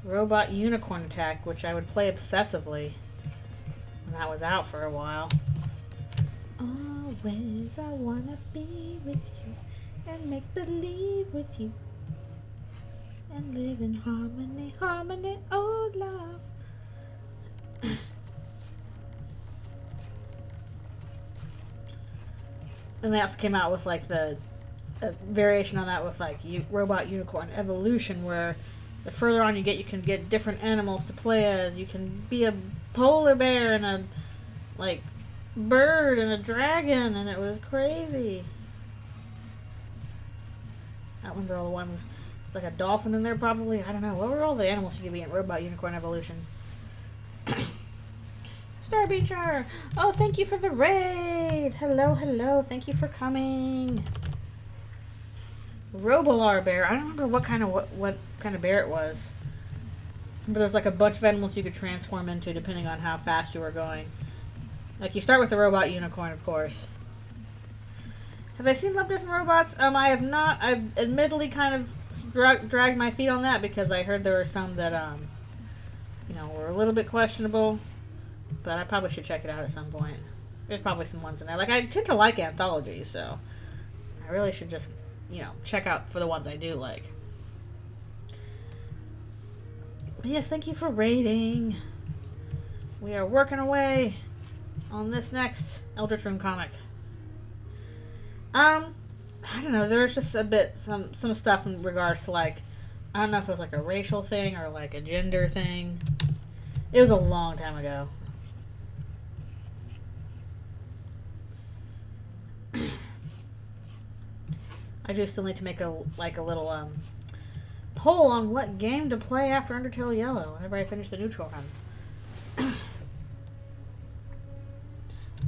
Robot Unicorn Attack, which I would play obsessively when that was out for a while. Always I wanna be with you and make believe with you and live in harmony, harmony, oh love. and they also came out with like a variation on that with like robot unicorn evolution, where the further on you can get different animals to play as. You can be a polar bear and a like bird and a dragon, and it was crazy. That one's all the ones like a dolphin in there probably. I don't know. What were all the animals you could be in Robot Unicorn Evolution? Starbeacher! Oh, thank you for the raid! Hello, hello. Thank you for coming. Robolar bear. I don't remember what kind of bear it was. But there's like a bunch of animals you could transform into depending on how fast you were going. Like you start with the robot unicorn, of course. Have I seen Love, Death, and Robots? I have not. I've admittedly kind of dragged my feet on that because I heard there were some that, were a little bit questionable. But I probably should check it out at some point. There's probably some ones in there. Like, I tend to like anthologies, so I really should just, check out for the ones I do like. But yes, thank you for raiding. We are working away on this next Eldritchrune comic. I don't know, there's just a bit, some stuff in regards to, like, I don't know if it was, like, a racial thing or, like, a gender thing. It was a long time ago. I do still need to make a little, poll on what game to play after Undertale Yellow whenever I finish the neutral run.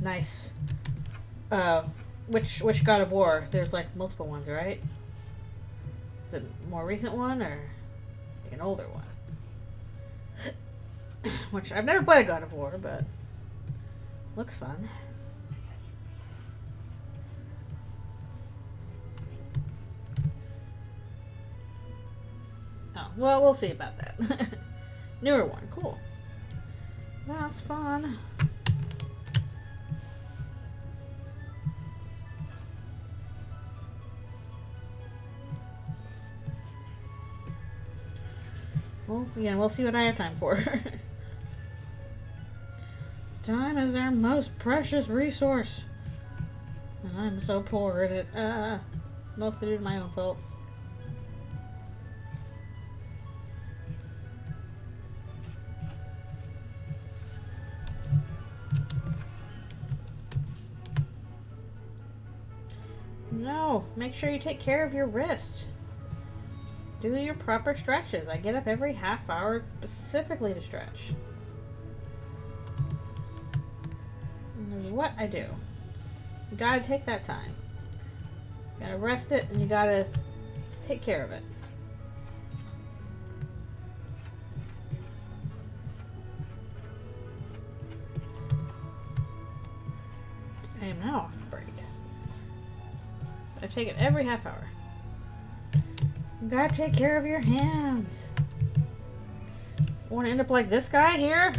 Nice. Which God of War? There's like multiple ones, right? Is it a more recent one or like an older one? Which I've never played God of War, but looks fun. Oh, well, we'll see about that. Newer one, cool. That's fun. Well, again, we'll see what I have time for. Time is our most precious resource. And I'm so poor at it. Mostly due to my own fault. No, make sure you take care of your wrist. Do your proper stretches. I get up every half hour specifically to stretch. And this is what I do. You gotta take that time. You gotta rest it and you gotta take care of it. I am now off break. I take it every half hour. You gotta take care of your hands. Want to end up like this guy here?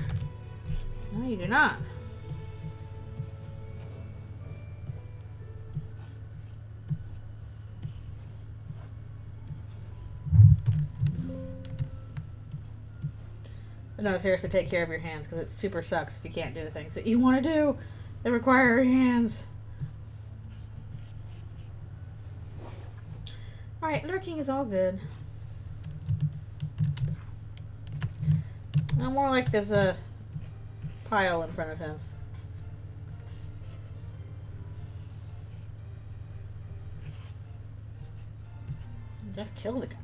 No, you do not. But no, seriously, take care of your hands because it super sucks if you can't do the things that you want to do that require your hands. Alright, lurking is all good. Now more like there's a pile in front of him. Just kill the guy.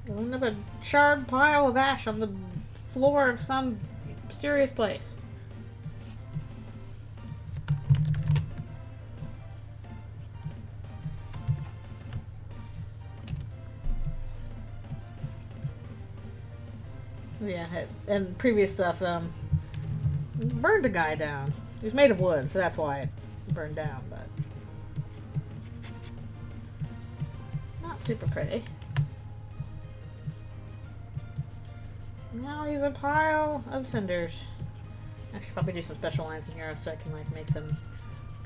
You'll end up a charred pile of ash on the floor of some mysterious place. Yeah, and previous stuff, burned a guy down. He was made of wood, so that's why it burned down, but not super pretty. Now he's a pile of cinders. I should probably do some special lines in here so I can like make them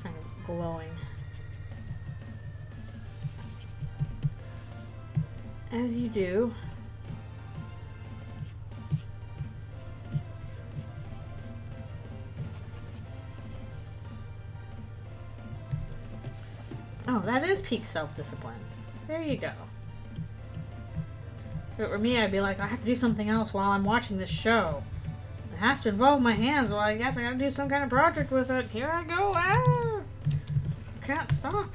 kind of glowing. As you do. that is peak self-discipline. There you go. If it were me, I'd be like, I have to do something else while I'm watching this show. It has to involve my hands, well, I guess I gotta do some kind of project with it. Here I go. Ah! Can't stop.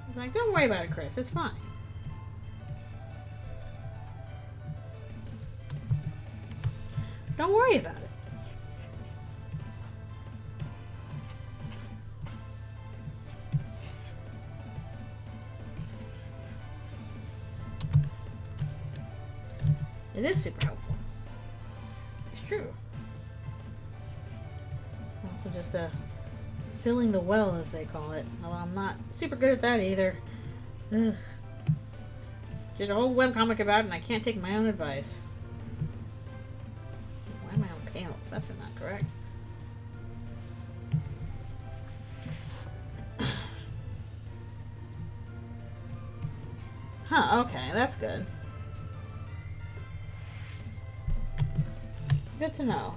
He's like, don't worry about it, Chris. It's fine. Don't worry about it. It is super helpful. It's true. Also just filling the well, as they call it. Although I'm not super good at that either. Ugh. Did a whole webcomic about it and I can't take my own advice. Why am I on panels? That's not correct. Huh, okay, that's good. Good to know.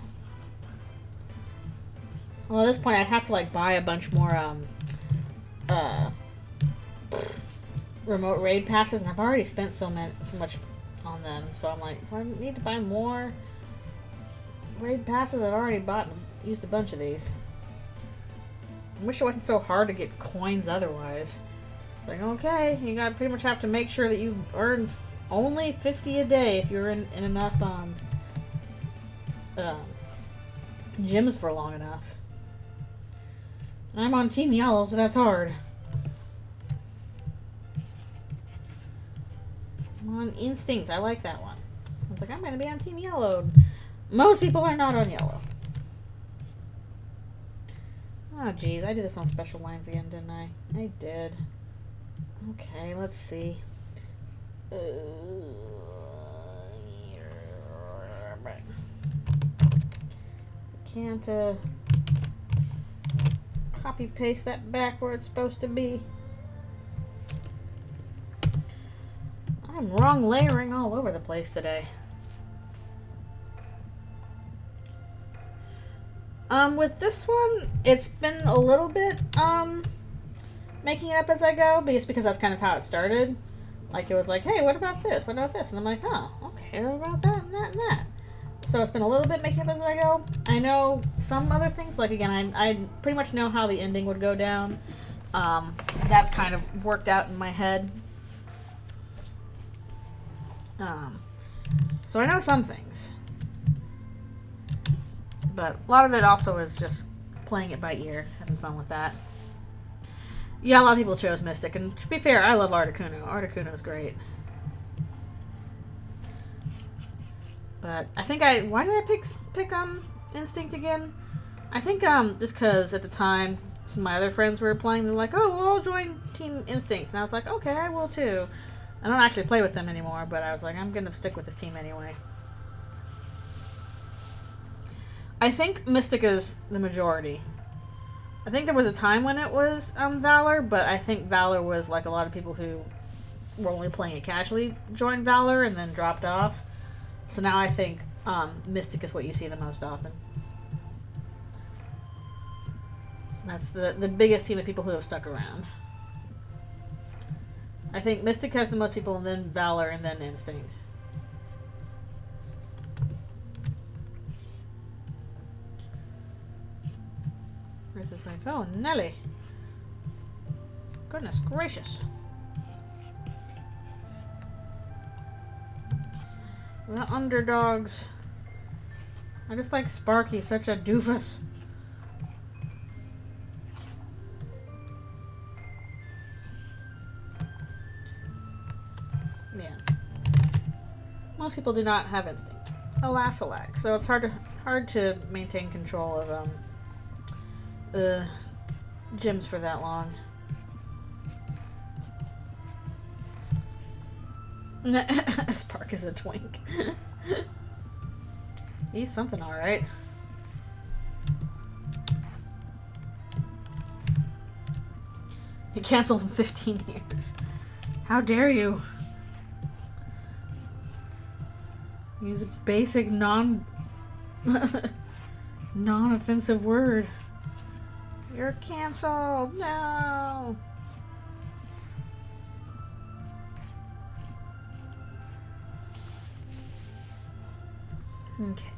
Well, at this point, I'd have to like buy a bunch more remote raid passes, and I've already spent so much on them. So I'm like, do I need to buy more raid passes? I've already bought and used a bunch of these. I wish it wasn't so hard to get coins otherwise. It's like, okay, you gotta pretty much have to make sure that you earn only 50 a day if you're in enough gyms for long enough. I'm on Team Yellow, so that's hard. I'm on Instinct. I like that one. I was like, I'm gonna be on Team Yellow. Most people are not on Yellow. Oh, geez. I did this on special lines again, didn't I? I did. Okay, let's see. Can't copy paste that back where it's supposed to be. I'm wrong layering all over the place today. With this one, it's been a little bit making it up as I go, just because that's kind of how it started. Like, it was like, hey, what about this? What about this? And I'm like, oh, okay, what about that and that and that? So it's been a little bit making up as I go. I know some other things, like, again, I pretty much know how the ending would go down. That's kind of worked out in my head. So I know some things. But a lot of it also is just playing it by ear, having fun with that. Yeah, a lot of people chose Mystic, and to be fair, I love Articuno. Articuno's great. But I think why did I pick Instinct again? I think just because at the time some of my other friends were playing, they're like, oh, we'll all join Team Instinct, and I was like, okay, I will too. I don't actually play with them anymore, but I was like, I'm gonna stick with this team anyway. I think Mystic is the majority. I think there was a time when it was Valor, but I think Valor was like a lot of people who were only playing it casually joined Valor and then dropped off. So now I think Mystic is what you see the most often. That's the biggest team of people who have stuck around. I think Mystic has the most people, and then Valor, and then Instinct. Where's this like, oh, Nelly. Goodness gracious. The underdogs. I just like Sparky, such a doofus. Yeah. Most people do not have Instinct. Alas, so it's hard to maintain control of gyms for that long. Spark is a twink. He's something alright. He canceled in 15 years. How dare you? Use basic Non-offensive word. You're canceled. No. Okay.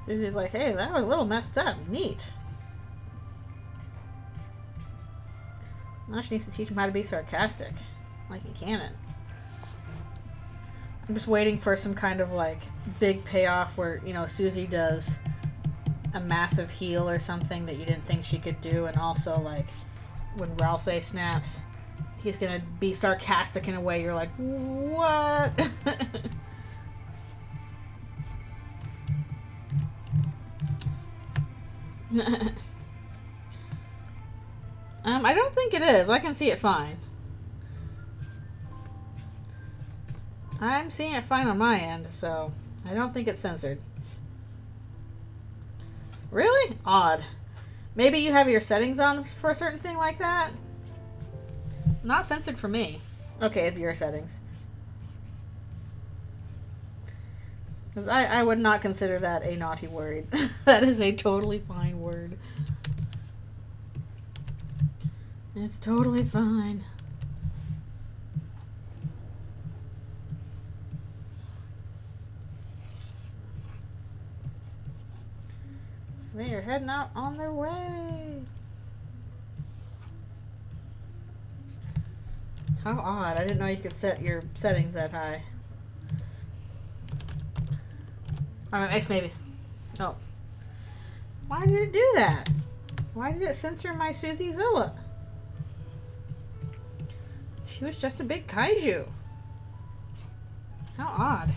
Susie's like, hey, that was a little messed up. Neat. Now she needs to teach him how to be sarcastic. Like in canon. I'm just waiting for some kind of, like, big payoff where, you know, Susie does a massive heal or something that you didn't think she could do. And also, like, when Ralsei snaps, he's gonna be sarcastic in a way you're like, what? I don't think it is. I can see it fine. I'm seeing it fine on my end, so I don't think it's censored. Really? Odd. Maybe you have your settings on for a certain thing like that? Not censored for me. Okay, it's your settings. Because I would not consider that a naughty word. That is a totally fine word. It's totally fine. So they are heading out on their way. How odd. I didn't know you could set your settings that high. X maybe. Oh. Why did it do that? Why did it censor my Susie Zilla? She was just a big kaiju. How odd.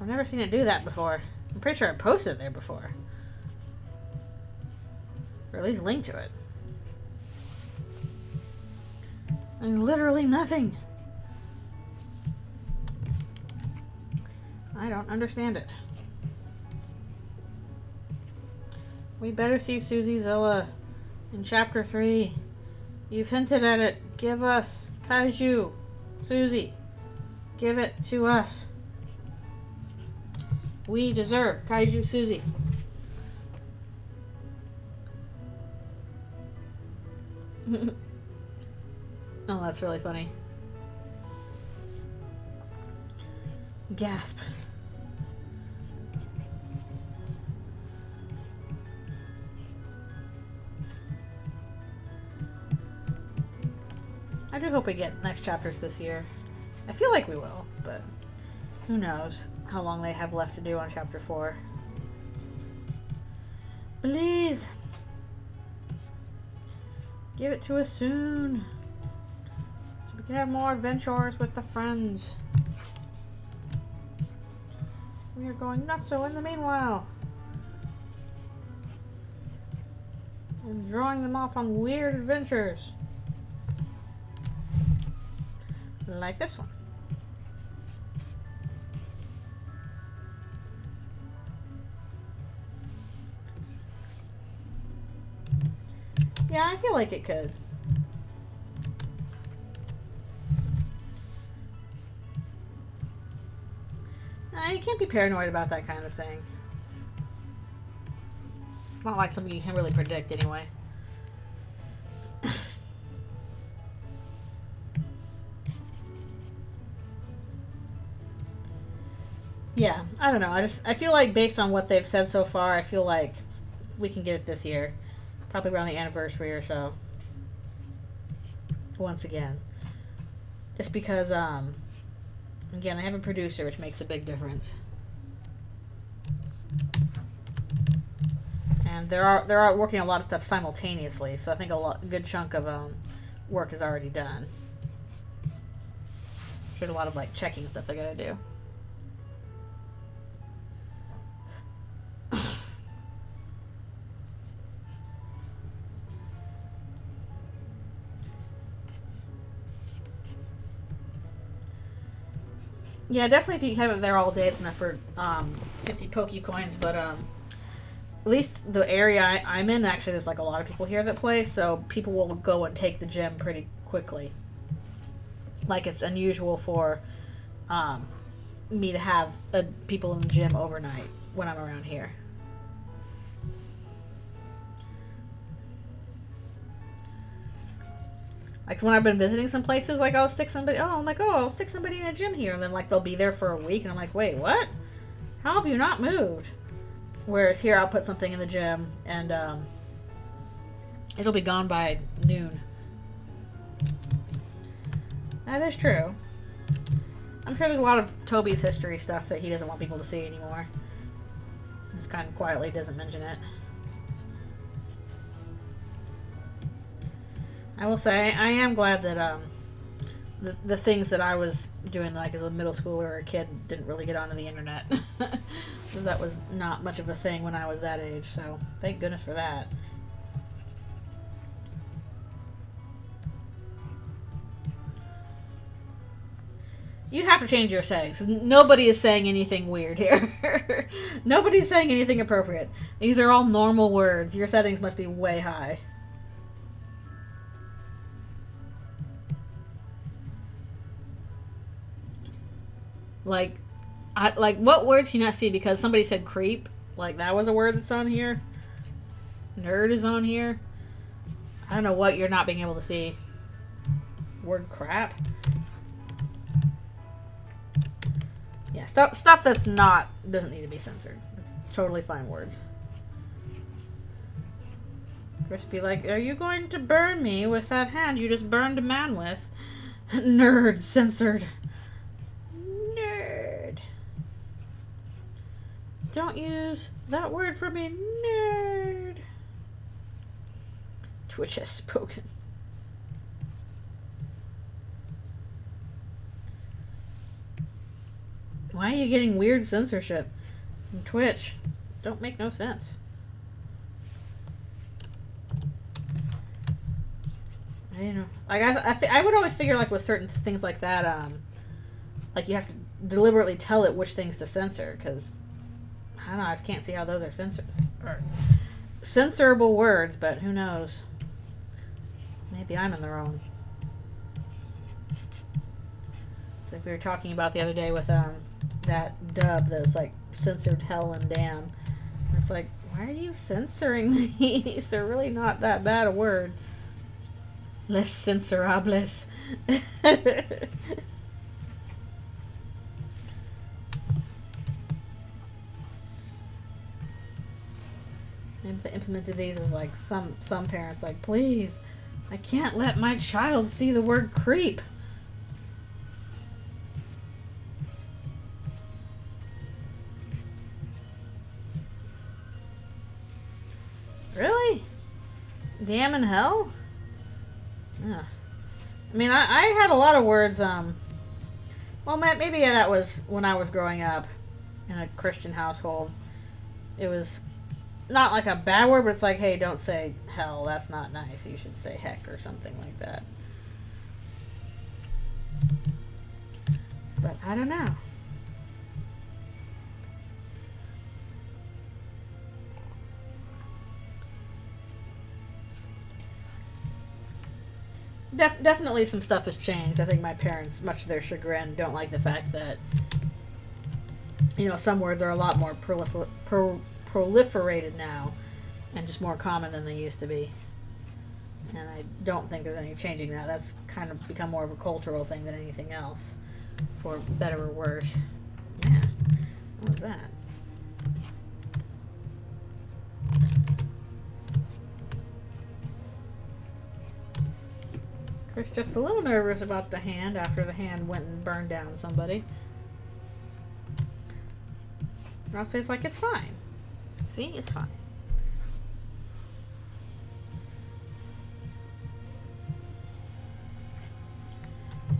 I've never seen it do that before. I'm pretty sure I posted it there before. Or at least linked to it. There's literally nothing. I don't understand it. We better see Susie Zilla in Chapter 3. You've hinted at it. Give us Kaiju. Susie. Give it to us. We deserve Kaiju Susie. Oh, that's really funny. Gasp. I do hope we get next chapters this year. I feel like we will, but who knows how long they have left to do on chapter 4. Please. Give it to us soon. So we can have more adventures with the friends. We are going nuts so in the meanwhile. And drawing them off on weird adventures. Like this one. Yeah, I feel like it could. You can't be paranoid about that kind of thing. It's not like something you can really predict anyway. Yeah, I don't know. I feel like based on what they've said so far, I feel like we can get it this year. Probably around the anniversary or so. Once again. Just because, again, I have a producer, which makes a big difference. And they're working on a lot of stuff simultaneously, so I think a good chunk of work is already done. There's a lot of like checking stuff they gotta do. Yeah, definitely if you have it there all day, it's enough for 50 Poke coins, but at least the area I'm in, actually, there's like a lot of people here that play, so people will go and take the gym pretty quickly. Like, it's unusual for me to have people in the gym overnight when I'm around here. Like, when I've been visiting some places, like, I'll stick somebody, I'll stick somebody in a gym here, and then, like, they'll be there for a week, and I'm like, wait, what? How have you not moved? Whereas here, I'll put something in the gym, and it'll be gone by noon. That is true. I'm sure there's a lot of Toby's history stuff that he doesn't want people to see anymore. Just kind of quietly doesn't mention it. I will say, I am glad that the things that I was doing, like, as a middle schooler or a kid didn't really get onto the internet. Because that was not much of a thing when I was that age, so thank goodness for that. You have to change your settings. Nobody is saying anything weird here. Nobody's saying anything appropriate. These are all normal words. Your settings must be way high. Like, what words can you not see? Because somebody said creep. Like, that was a word that's on here. Nerd is on here. I don't know what you're not being able to see. Word crap. Yeah, stuff that's doesn't need to be censored. It's totally fine words. Chris be like, are you going to burn me with that hand you just burned a man with? Nerd censored. Nerd. Don't use that word for me, nerd. Twitch has spoken. Why are you getting weird censorship from Twitch? Don't make no sense. I don't know. Like, I would always figure, like, with certain things like that, like, you have to deliberately tell it which things to censor, because I don't know, I just can't see how those are censorable words, but who knows? Maybe I'm in the wrong. It's like we were talking about the other day with that dub that's like censored hell and damn. And it's like, why are you censoring these? They're really not that bad a word. Les censurables. Maybe they implemented these as like some parents like, please, I can't let my child see the word creep. Really? Damn in hell? Yeah. I mean, I had a lot of words, well, maybe that was when I was growing up in a Christian household. It was not like a bad word, but it's like, hey, don't say hell. That's not nice. You should say heck or something like that. But I don't know. Definitely some stuff has changed. I think my parents, much to their chagrin, don't like the fact that, you know, some words are a lot more proliferated now and just more common than they used to be. And I don't think there's any changing that. That's kind of become more of a cultural thing than anything else, for better or worse. Yeah. What was that? Chris just a little nervous about the hand after the hand went and burned down somebody. Ross's like, it's fine. See, it's fine.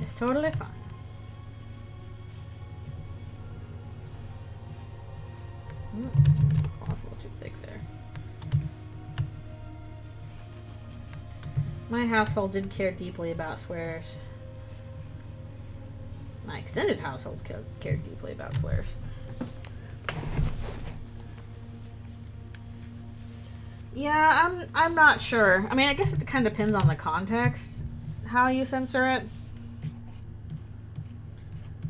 It's totally fine. Claw's a little too thick there. My household did care deeply about swears. My extended household cared deeply about swears. Yeah, I'm not sure. I mean, I guess it kind of depends on the context, how you censor it.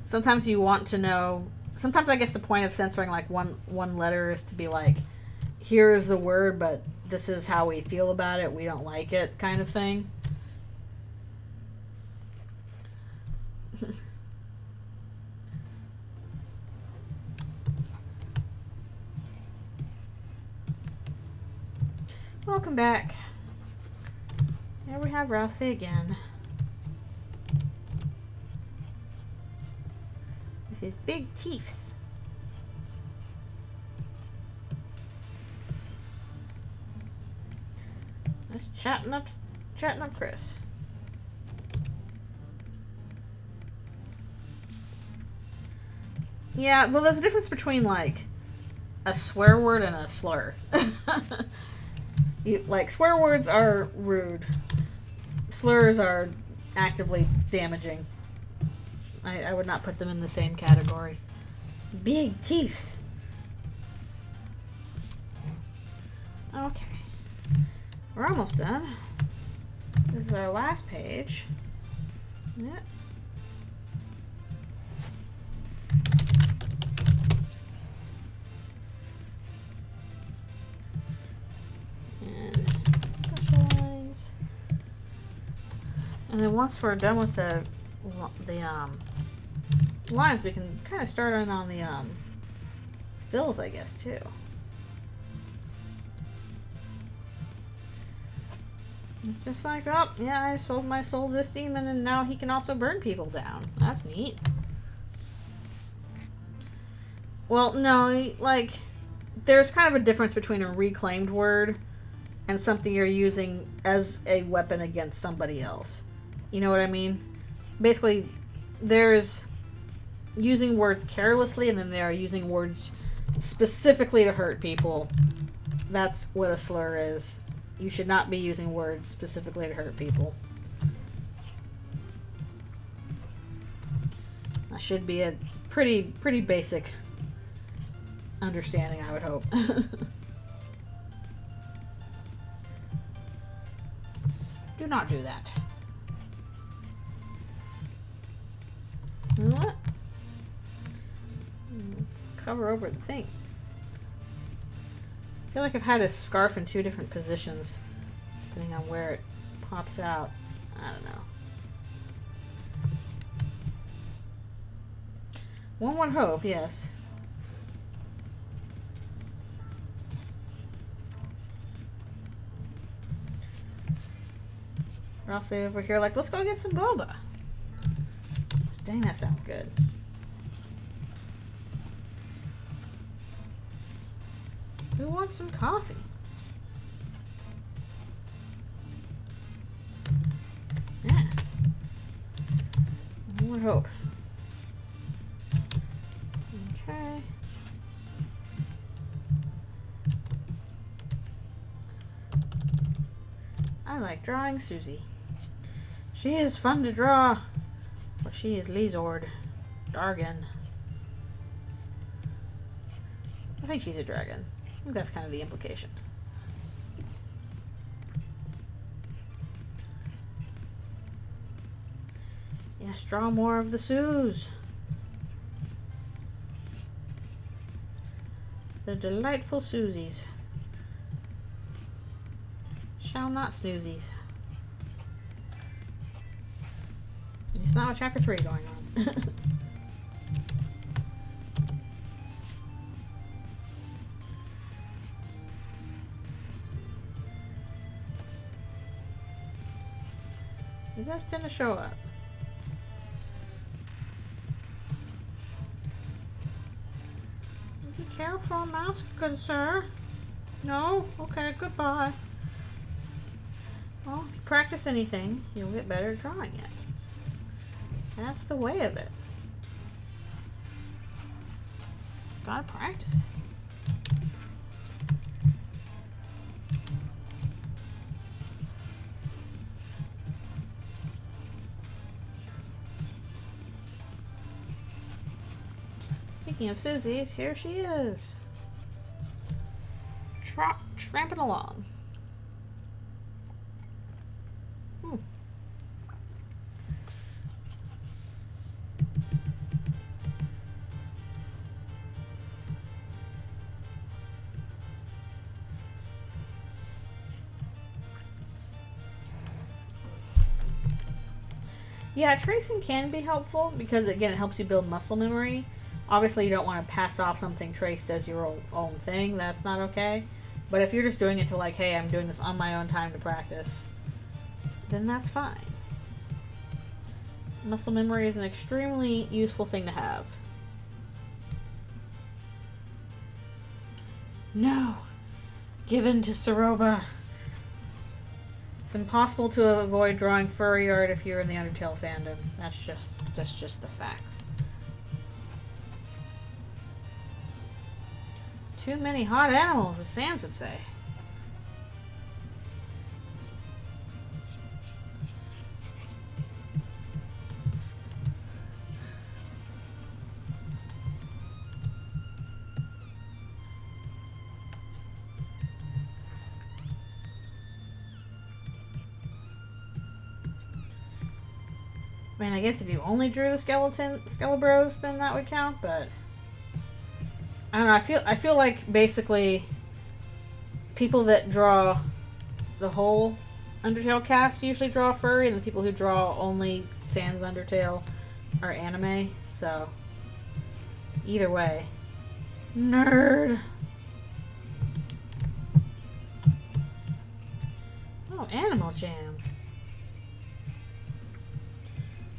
Sometimes you want to know. Sometimes I guess the point of censoring like one letter is to be like, here is the word, but this is how we feel about it. We don't like it, kind of thing. Welcome back. Here we have Rousey again. With his big teeths. Just chatting up Chris. Yeah, well, there's a difference between like a swear word and a slur. Like, swear words are rude. Slurs are actively damaging. I would not put them in the same category. Big teeths. Okay. We're almost done. This is our last page. Yep. And then once we're done with the lines, we can kind of start on the fills, I guess, too. It's just like, oh, yeah, I sold my soul to this demon, and now he can also burn people down. That's neat. Well, no, like, there's kind of a difference between a reclaimed word and something you're using as a weapon against somebody else. You know what I mean? Basically, there's using words carelessly, and then there are using words specifically to hurt people. That's what a slur is. You should not be using words specifically to hurt people. That should be a pretty basic understanding, I would hope. Do not do that. What? Cover over the thing. I feel like I've had a scarf in two different positions, depending on where it pops out. I don't know. One would hope, yes. Or I'll say over here, like, let's go get some boba. Dang, that sounds good. Who wants some coffee? Yeah. One would hope. Okay. I like drawing Susie. She is fun to draw, but she is Lizord. Dargan. I think she's a dragon. I think that's kind of the implication. Yes, draw more of the Sues. The delightful Susies. Shall not snoozies. It's not with chapter 3 going on. You guys didn't show up. Be careful, mouse, good sir. No? Okay, goodbye. Well, if you practice anything, you'll get better at drawing it. That's the way of it. Just gotta practice it. Speaking of Susie's, here she is. tramping along. Yeah, tracing can be helpful because, again, it helps you build muscle memory. Obviously, you don't want to pass off something traced as your own thing. That's not okay. But if you're just doing it to, like, hey, I'm doing this on my own time to practice, then that's fine. Muscle memory is an extremely useful thing to have. No! Given to Soroba. It's impossible to avoid drawing furry art if you're in the Undertale fandom. That's just the facts. Too many hot animals, as Sans would say. I mean, I guess if you only drew the Skelebros, then that would count, but I don't know, I feel like basically people that draw the whole Undertale cast usually draw furry, and the people who draw only Sans Undertale are anime, so either way. Nerd! Oh, Animal Jam.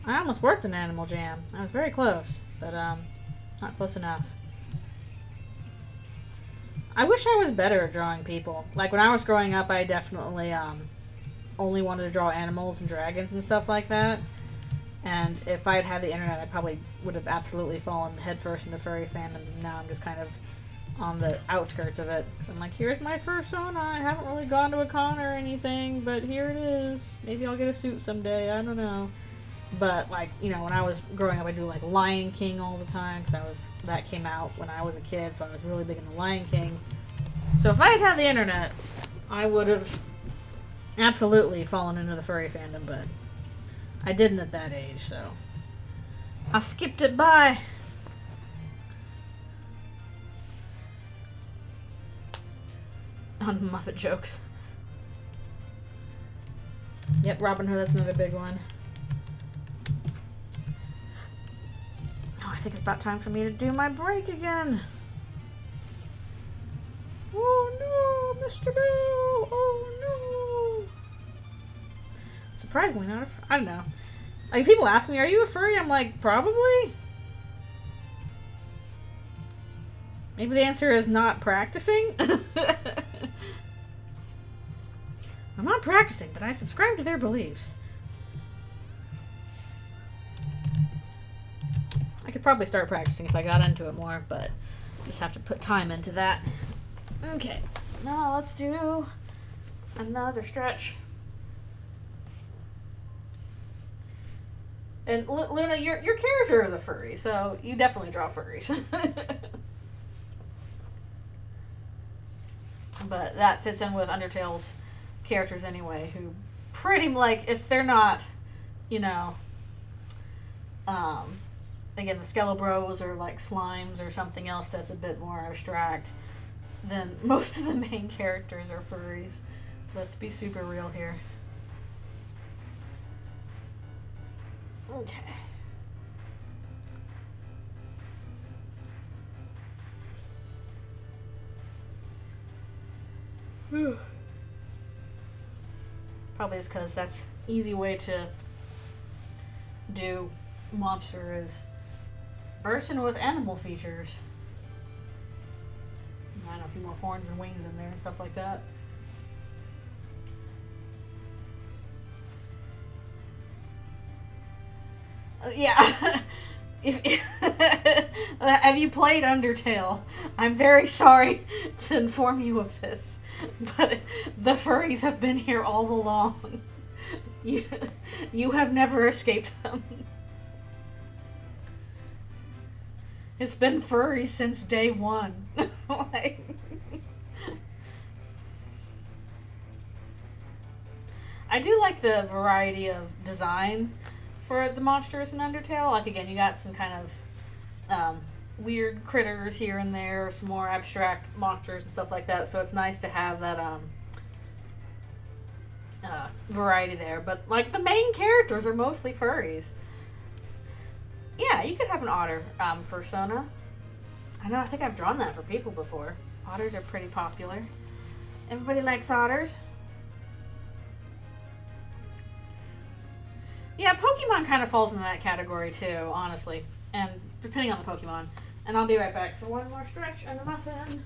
I almost worked in Animal Jam. I was very close, but not close enough. I wish I was better at drawing people. Like, when I was growing up, I definitely only wanted to draw animals and dragons and stuff like that. And if I had had the internet, I probably would have absolutely fallen headfirst into furry fandom. And now I'm just kind of on the outskirts of it. So I'm like, here's my fursona. I haven't really gone to a con or anything, but here it is. Maybe I'll get a suit someday. I don't know. But, like, you know, when I was growing up, I drew, like, Lion King all the time, because that came out when I was a kid, so I was really big into Lion King. So if I had had the internet, I would have absolutely fallen into the furry fandom, but I didn't at that age, so I skipped it by. On Muppet jokes. Yep, Robin Hood, that's another big one. I think it's about time for me to do my break again. Oh no, Mr. Bill! Oh no! Surprisingly not. I don't know. Like, people ask me, are you a furry? I'm like, probably. Maybe the answer is not practicing. I'm not practicing, but I subscribe to their beliefs. I could probably start practicing if I got into it more, but just have to put time into that. Okay, now let's do another stretch. And Luna, your character is a furry, so you definitely draw furries. But that fits in with Undertale's characters anyway, who pretty, like, if they're not, you know, again, the Skelebros or like slimes or something else that's a bit more abstract, then most of the main characters are furries. Let's be super real here. Okay. Whew. Probably is because that's easy way to do monster is person with animal features. I don't know, a few more horns and wings in there and stuff like that. Yeah. Have you played Undertale? I'm very sorry to inform you of this, but the furries have been here all along. You have never escaped them. It's been furry since day one. Like, I do like the variety of design for the monsters in Undertale. Like, again, you got some kind of weird critters here and there, some more abstract monsters and stuff like that. So it's nice to have that variety there. But, like, the main characters are mostly furries. Yeah, you could have an otter persona. I know, I think I've drawn that for people before. Otters are pretty popular. Everybody likes otters. Yeah, Pokemon kind of falls into that category too, honestly. And depending on the Pokemon. And I'll be right back for one more stretch and a muffin.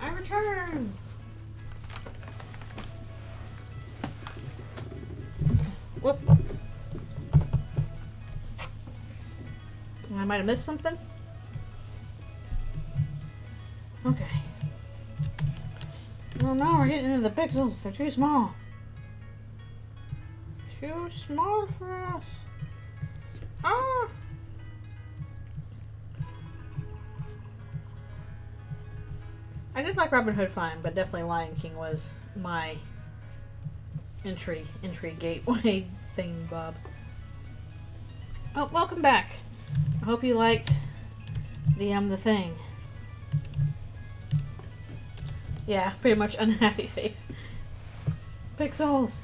I return. Whoop. I might have missed something. Okay. Oh no, we're getting into the pixels. They're too small. Too small for us. Ah! I did like Robin Hood fine, but definitely Lion King was my entry gateway thing, Bob. Oh, welcome back. I hope you liked the thing. Yeah, pretty much unhappy face. Pixels.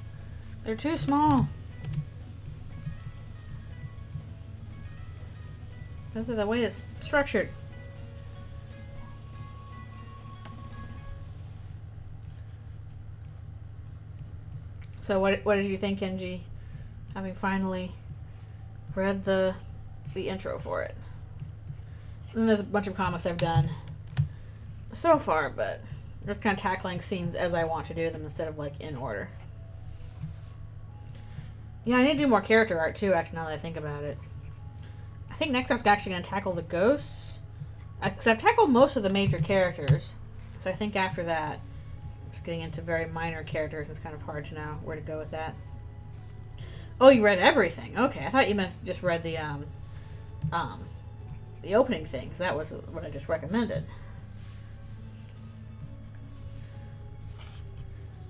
They're too small. Because of the way it's structured. So what did you think, NG? Having finally read the intro for it. And there's a bunch of comics I've done so far, but just kind of tackling scenes as I want to do them instead of like in order. Yeah, I need to do more character art too, actually, now that I think about it. I think next I'm actually going to tackle the ghosts. Because I've tackled most of the major characters. So I think after that, just getting into very minor characters, it's kind of hard to know where to go with that. Oh, you read everything. Okay, I thought you meant just read the opening things. That was what I just recommended.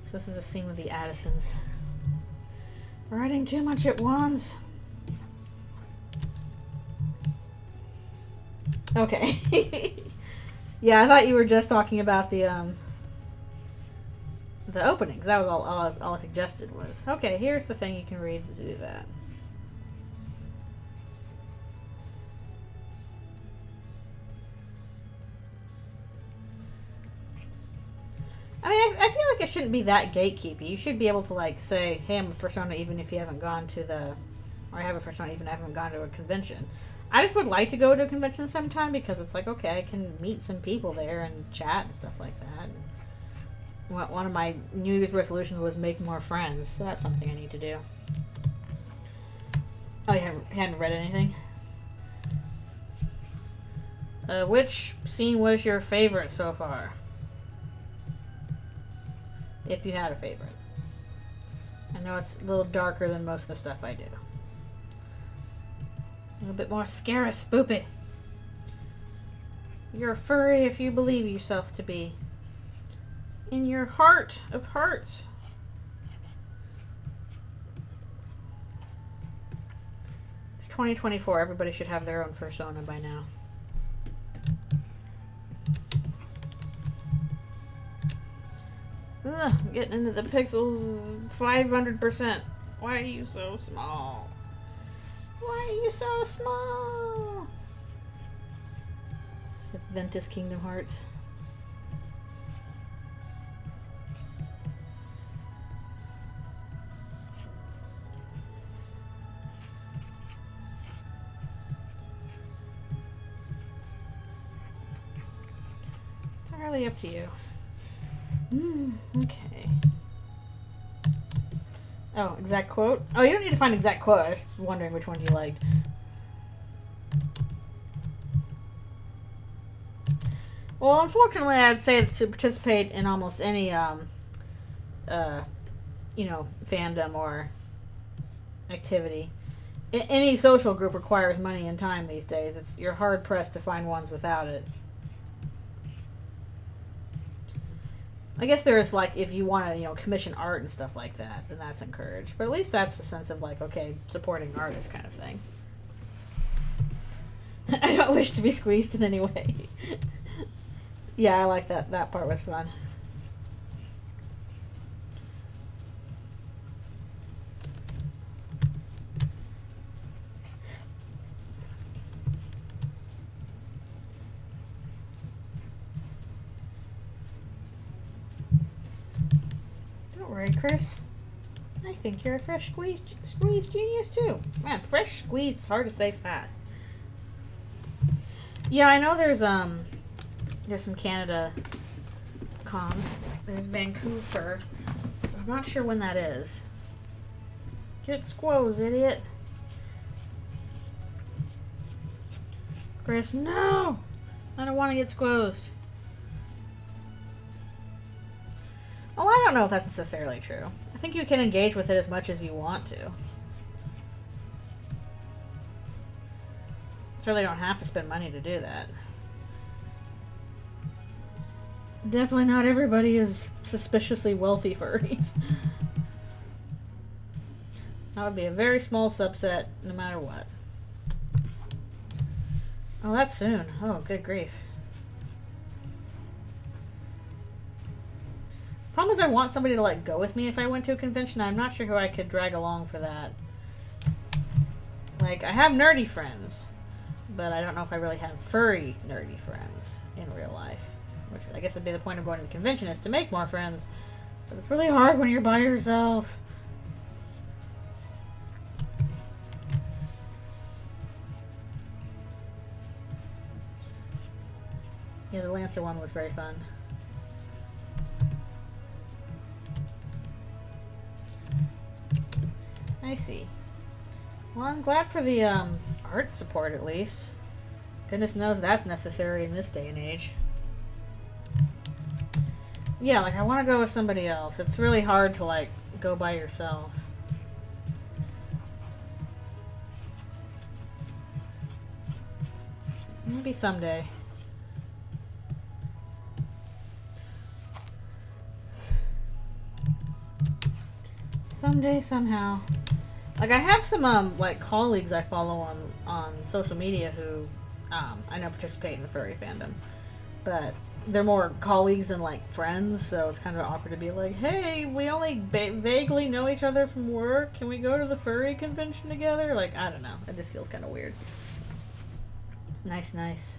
So this is a scene with the Addisons. Writing too much at once. Okay. Yeah, I thought you were just talking about the the openings. That was all I suggested was, okay, here's the thing you can read to do that. I mean, I feel like it shouldn't be that gatekeepy. You should be able to, like, say, hey, I'm a persona even if you haven't gone to or I have a persona even if I haven't gone to a convention. I just would like to go to a convention sometime because it's like, okay, I can meet some people there and chat and stuff like that. And one of my New Year's resolutions was make more friends, so that's something I need to do. Oh, you hadn't read anything? Which scene was your favorite so far? If you had a favorite. I know it's a little darker than most of the stuff I do. A little bit more scary, spoopy. You're a furry if you believe yourself to be. In your heart of hearts. It's 2024. Everybody should have their own persona by now. Ugh, I'm getting into the pixels 500%. Why are you so small? Why are you so small? Ventus Kingdom Hearts. Entirely up to you. Okay. Oh, exact quote? Oh, you don't need to find exact quote. I was wondering which one you liked. Well, unfortunately, I'd say to participate in almost any, fandom or activity, any social group requires money and time these days. You're hard pressed to find ones without it. I guess there's, like, if you want to, commission art and stuff like that, then that's encouraged. But at least that's the sense of, like, okay, supporting artists kind of thing. I don't wish to be squeezed in any way. Yeah, I like that. That part was fun. Chris, I think you're a fresh squeeze genius too. Man, fresh squeeze is hard to say fast. Yeah, I know there's some Canada cons. There's Vancouver. I'm not sure when that is. Get squoze, idiot. Chris, no! I don't want to get squozed. Well, I don't know if that's necessarily true. I think you can engage with it as much as you want to. You really don't have to spend money to do that. Definitely not everybody is suspiciously wealthy furries. That would be a very small subset, no matter what. Oh, that's soon. Oh, good grief. Problem is I want somebody to, like, go with me if I went to a convention. I'm not sure who I could drag along for that. Like, I have nerdy friends, but I don't know if I really have furry nerdy friends in real life. Which I guess would be the point of going to the convention, is to make more friends. But it's really hard when you're by yourself. Yeah, the Lancer one was very fun. I see. Well, I'm glad for the art support, at least. Goodness knows that's necessary in this day and age. Yeah, like, I want to go with somebody else. It's really hard to, like, go by yourself. Maybe someday. Someday, somehow. Like, I have some, like, colleagues I follow on social media who, I know participate in the furry fandom. but they're more colleagues than like friends, so it's kind of awkward to be like, hey, we only vaguely know each other from work. Can we go to the furry convention together? Like, I don't know. It just feels kind of weird. Nice, nice.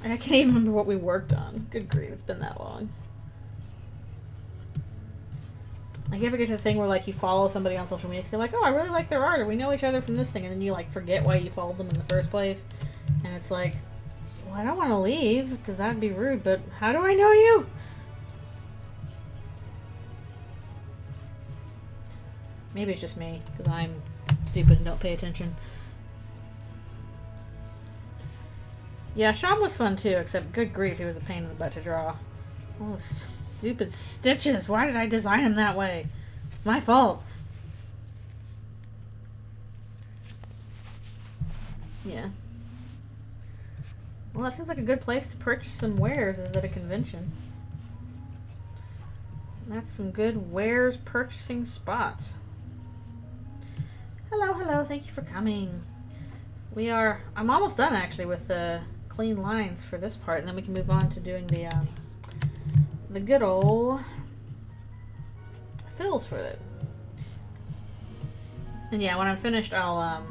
I can't even remember what we worked on. Good grief, it's been that long. Like, you ever get to the thing where, like, you follow somebody on social media because you're like, oh, I really like their art, or we know each other from this thing, and then you, like, forget why you followed them in the first place. And it's like, well, I don't want to leave because that would be rude, but how do I know you? Maybe it's just me because I'm stupid and don't pay attention. Yeah, Sean was fun too, except good grief, he was a pain in the butt to draw. Oh, stupid stitches. Why did I design him that way? It's my fault. Yeah. Well, that seems like a good place to purchase some wares is at a convention. That's some good wares purchasing spots. Hello, hello. Thank you for coming. I'm almost done actually with the clean lines for this part, and then we can move on to doing the good old fills for it. And yeah, when I'm finished, I'll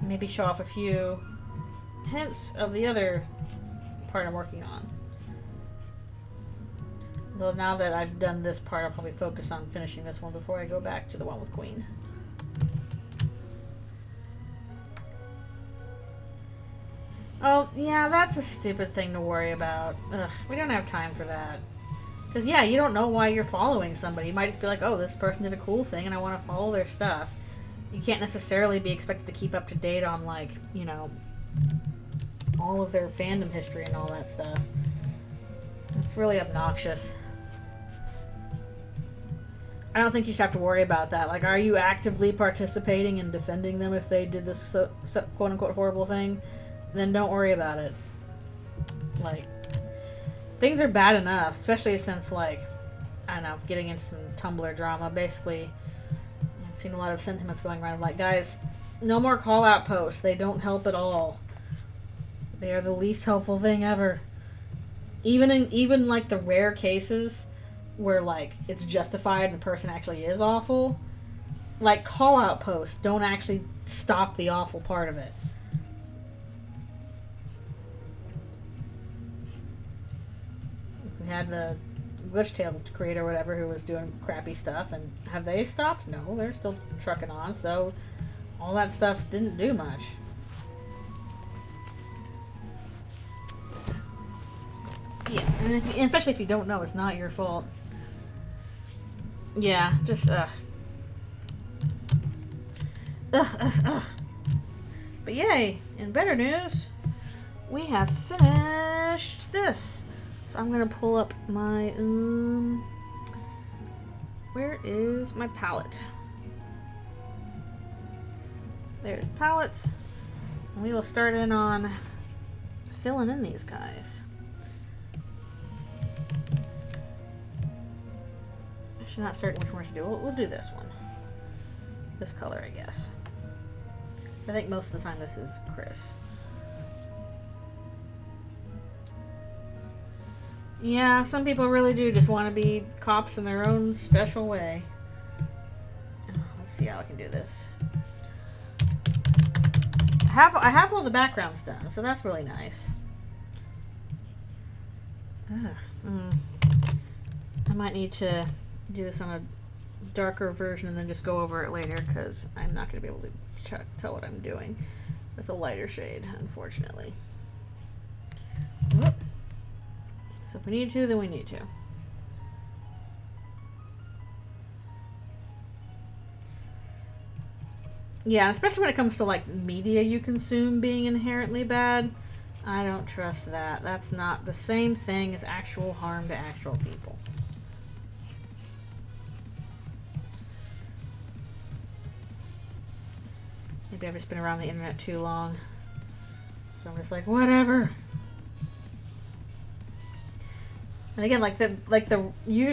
maybe show off a few hints of the other part I'm working on. Though now that I've done this part, I'll probably focus on finishing this one before I go back to the one with Queen. Oh, yeah, that's a stupid thing to worry about. Ugh, we don't have time for that. Because, yeah, you don't know why you're following somebody. You might just be like, oh, this person did a cool thing and I want to follow their stuff. You can't necessarily be expected to keep up to date on, like, you know, all of their fandom history and all that stuff. It's really obnoxious. I don't think you should have to worry about that. Like, are you actively participating in defending them if they did this quote-unquote horrible thing? Then don't worry about it. Like, things are bad enough, especially since, like, I don't know, getting into some Tumblr drama. Basically, I've seen a lot of sentiments going around like, guys, no more call-out posts. They don't help at all. They are the least helpful thing ever. Even like the rare cases where like it's justified and the person actually is awful, like call-out posts don't actually stop the awful part of it. We had the Glitchtail creator or whatever who was doing crappy stuff, and have they stopped? No, they're still trucking on, so all that stuff didn't do much. Yeah, and especially if you don't know, it's not your fault. Yeah, just, But yay, in better news, we have finished this. So I'm gonna pull up my, where is my palette? There's palettes. And we will start in on filling in these guys. Actually, not certain which one we should do. We'll do this one. This color, I guess. I think most of the time this is Chris. Yeah, some people really do just want to be cops in their own special way. Let's see how I can do this. I have all the backgrounds done, so that's really nice. I might need to do this on a darker version and then just go over it later, because I'm not going to be able to tell what I'm doing with a lighter shade, unfortunately. Whoop. So if we need to, then we need to. Yeah, especially when it comes to like media you consume being inherently bad. I don't trust that. That's not the same thing as actual harm to actual people. Maybe I've just been around the internet too long. So I'm just like, whatever. And again,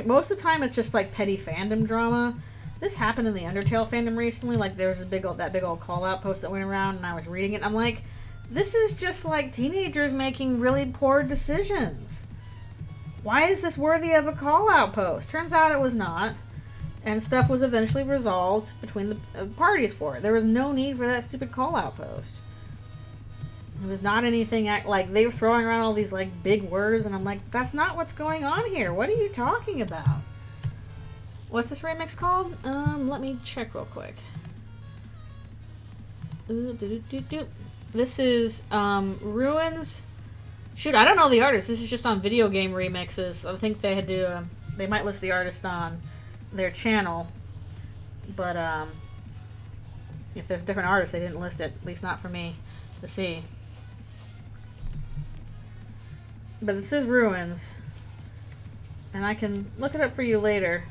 most of the time it's just like petty fandom drama. This happened in the Undertale fandom recently. Like, there was that big old call-out post that went around, and I was reading it, and I'm like, this is just like teenagers making really poor decisions. Why is this worthy of a call-out post? Turns out it was not. And stuff was eventually resolved between the parties for it. There was no need for that stupid call-out post. It was not anything like they were throwing around all these like big words, and I'm like, that's not what's going on here. What are you talking about? What's this remix called? Let me check real quick. This is Ruins. Shoot, I don't know the artist. This is just on video game remixes. I think they had to. They might list the artist on their channel, but if there's different artists, they didn't list it. At least not for me to see. But this is Ruins, and I can look it up for you later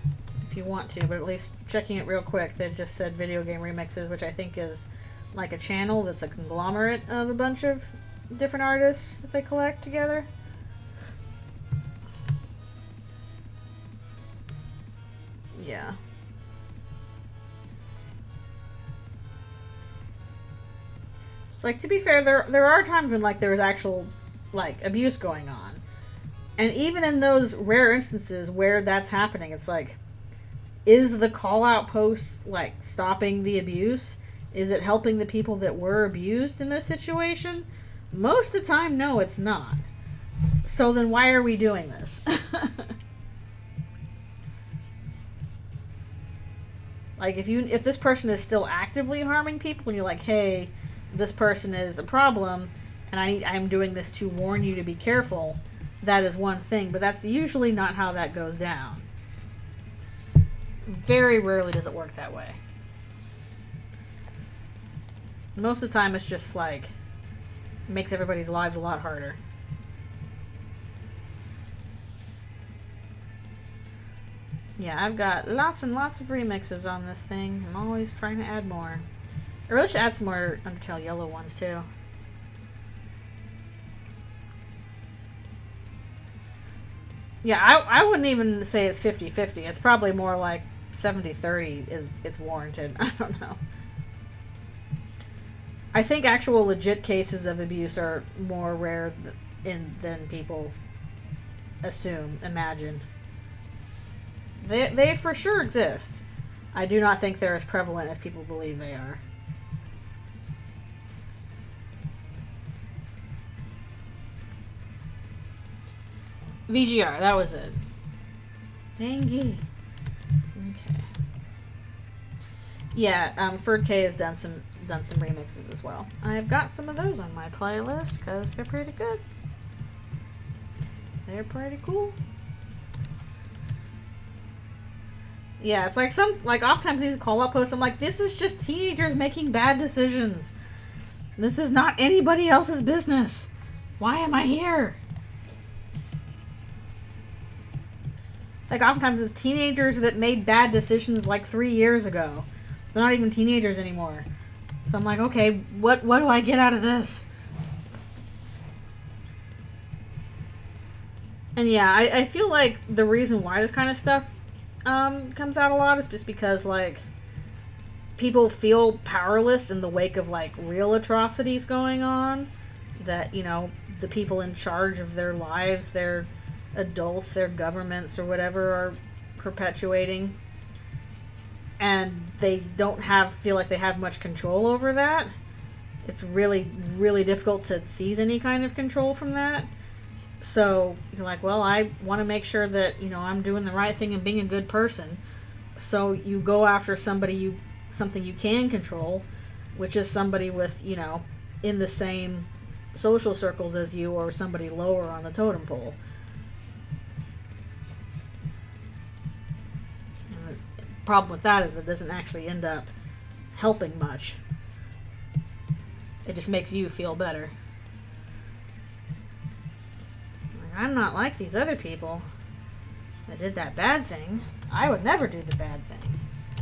if you want to. But at least checking it real quick, they just said video game remixes, which I think is like a channel that's a conglomerate of a bunch of different artists that they collect together. Yeah. It's like, to be fair, there are times when like there was actual like abuse going on. And even in those rare instances where that's happening, it's like, is the call out post like stopping the abuse? Is it helping the people that were abused in this situation? Most of the time, no, it's not. So then why are we doing this? Like, if this person is still actively harming people, and you're like, hey, this person is a problem, and I'm doing this to warn you to be careful, that is one thing. But that's usually not how that goes down. Very rarely does it work that way. Most of the time, it's just like, makes everybody's lives a lot harder. Yeah, I've got lots and lots of remixes on this thing. I'm always trying to add more. I really should add some more Undertale Yellow ones, too. Yeah, I wouldn't even say it's 50-50. It's probably more like 70-30 it's warranted. I don't know. I think actual legit cases of abuse are more rare than people imagine. They for sure exist. I do not think they're as prevalent as people believe they are. VGR, that was it. Dangy. Okay. Yeah, Ferd K has done some remixes as well. I've got some of those on my playlist because they're pretty good. They're pretty cool. Yeah, it's like oftentimes these call-out posts, I'm like, this is just teenagers making bad decisions. This is not anybody else's business. Why am I here? Like, oftentimes it's teenagers that made bad decisions like 3 years ago. They're not even teenagers anymore. So I'm like, okay, what do I get out of this? And yeah, I feel like the reason why this kind of stuff comes out a lot is just because, like, people feel powerless in the wake of, like, real atrocities going on. That, you know, the people in charge of their lives, their adults, their governments, or whatever, are perpetuating. And they don't feel like they have much control over that. It's really, really difficult to seize any kind of control from that. So you're like, well, I want to make sure that, you know, I'm doing the right thing and being a good person. So you go after something you can control, which is somebody with, you know, in the same social circles as you, or somebody lower on the totem pole. And the problem with that is it doesn't actually end up helping much. It just makes you feel better. I'm not like these other people that did that bad thing. I would never do the bad thing.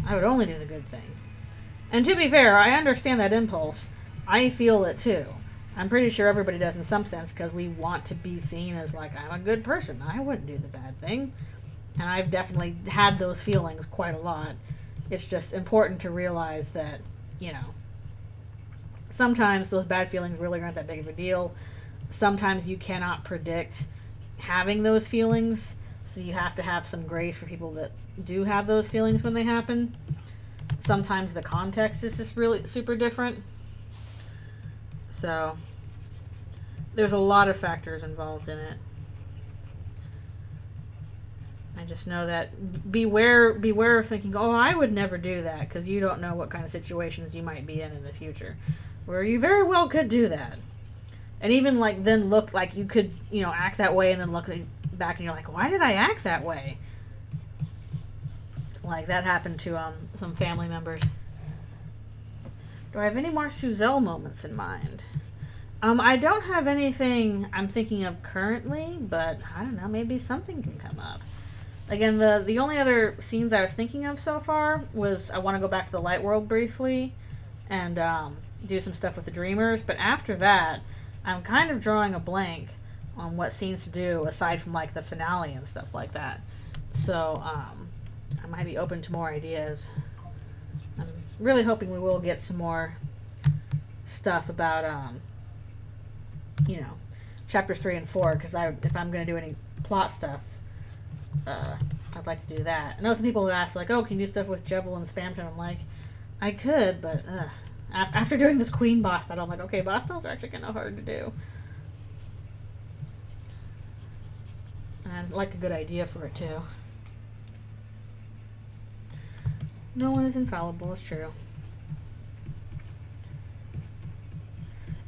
I would only do the good thing. And to be fair, I understand that impulse. I feel it too. I'm pretty sure everybody does in some sense, because we want to be seen as like, I'm a good person. I wouldn't do the bad thing. And I've definitely had those feelings quite a lot. It's just important to realize that, sometimes those bad feelings really aren't that big of a deal. Sometimes you cannot predict having those feelings, so you have to have some grace for people that do have those feelings when they happen. Sometimes the context is just really super different. So there's a lot of factors involved in it. I just know that beware of thinking, oh, I would never do that, because you don't know what kind of situations you might be in the future, where you very well could do that. And even like then look like you could, act that way, and then look back and you're like, why did I act that way? Like that happened to some family members. Do I have any more Suzelle moments in mind? I don't have anything I'm thinking of currently, but I don't know, maybe something can come up. Again, the only other scenes I was thinking of so far was I want to go back to the light world briefly and do some stuff with the Dreamers, but after that, I'm kind of drawing a blank on what scenes to do aside from like the finale and stuff like that. So I might be open to more ideas. I'm really hoping we will get some more stuff about chapters 3 and 4, because if I'm going to do any plot stuff, I'd like to do that. I know some people have asked, like, oh, can you do stuff with Jebel and Spamton? I'm like, I could, but after doing this Queen boss battle, I'm like, okay, boss battles are actually kind of hard to do. And I'd like a good idea for it, too. No one is infallible, it's true.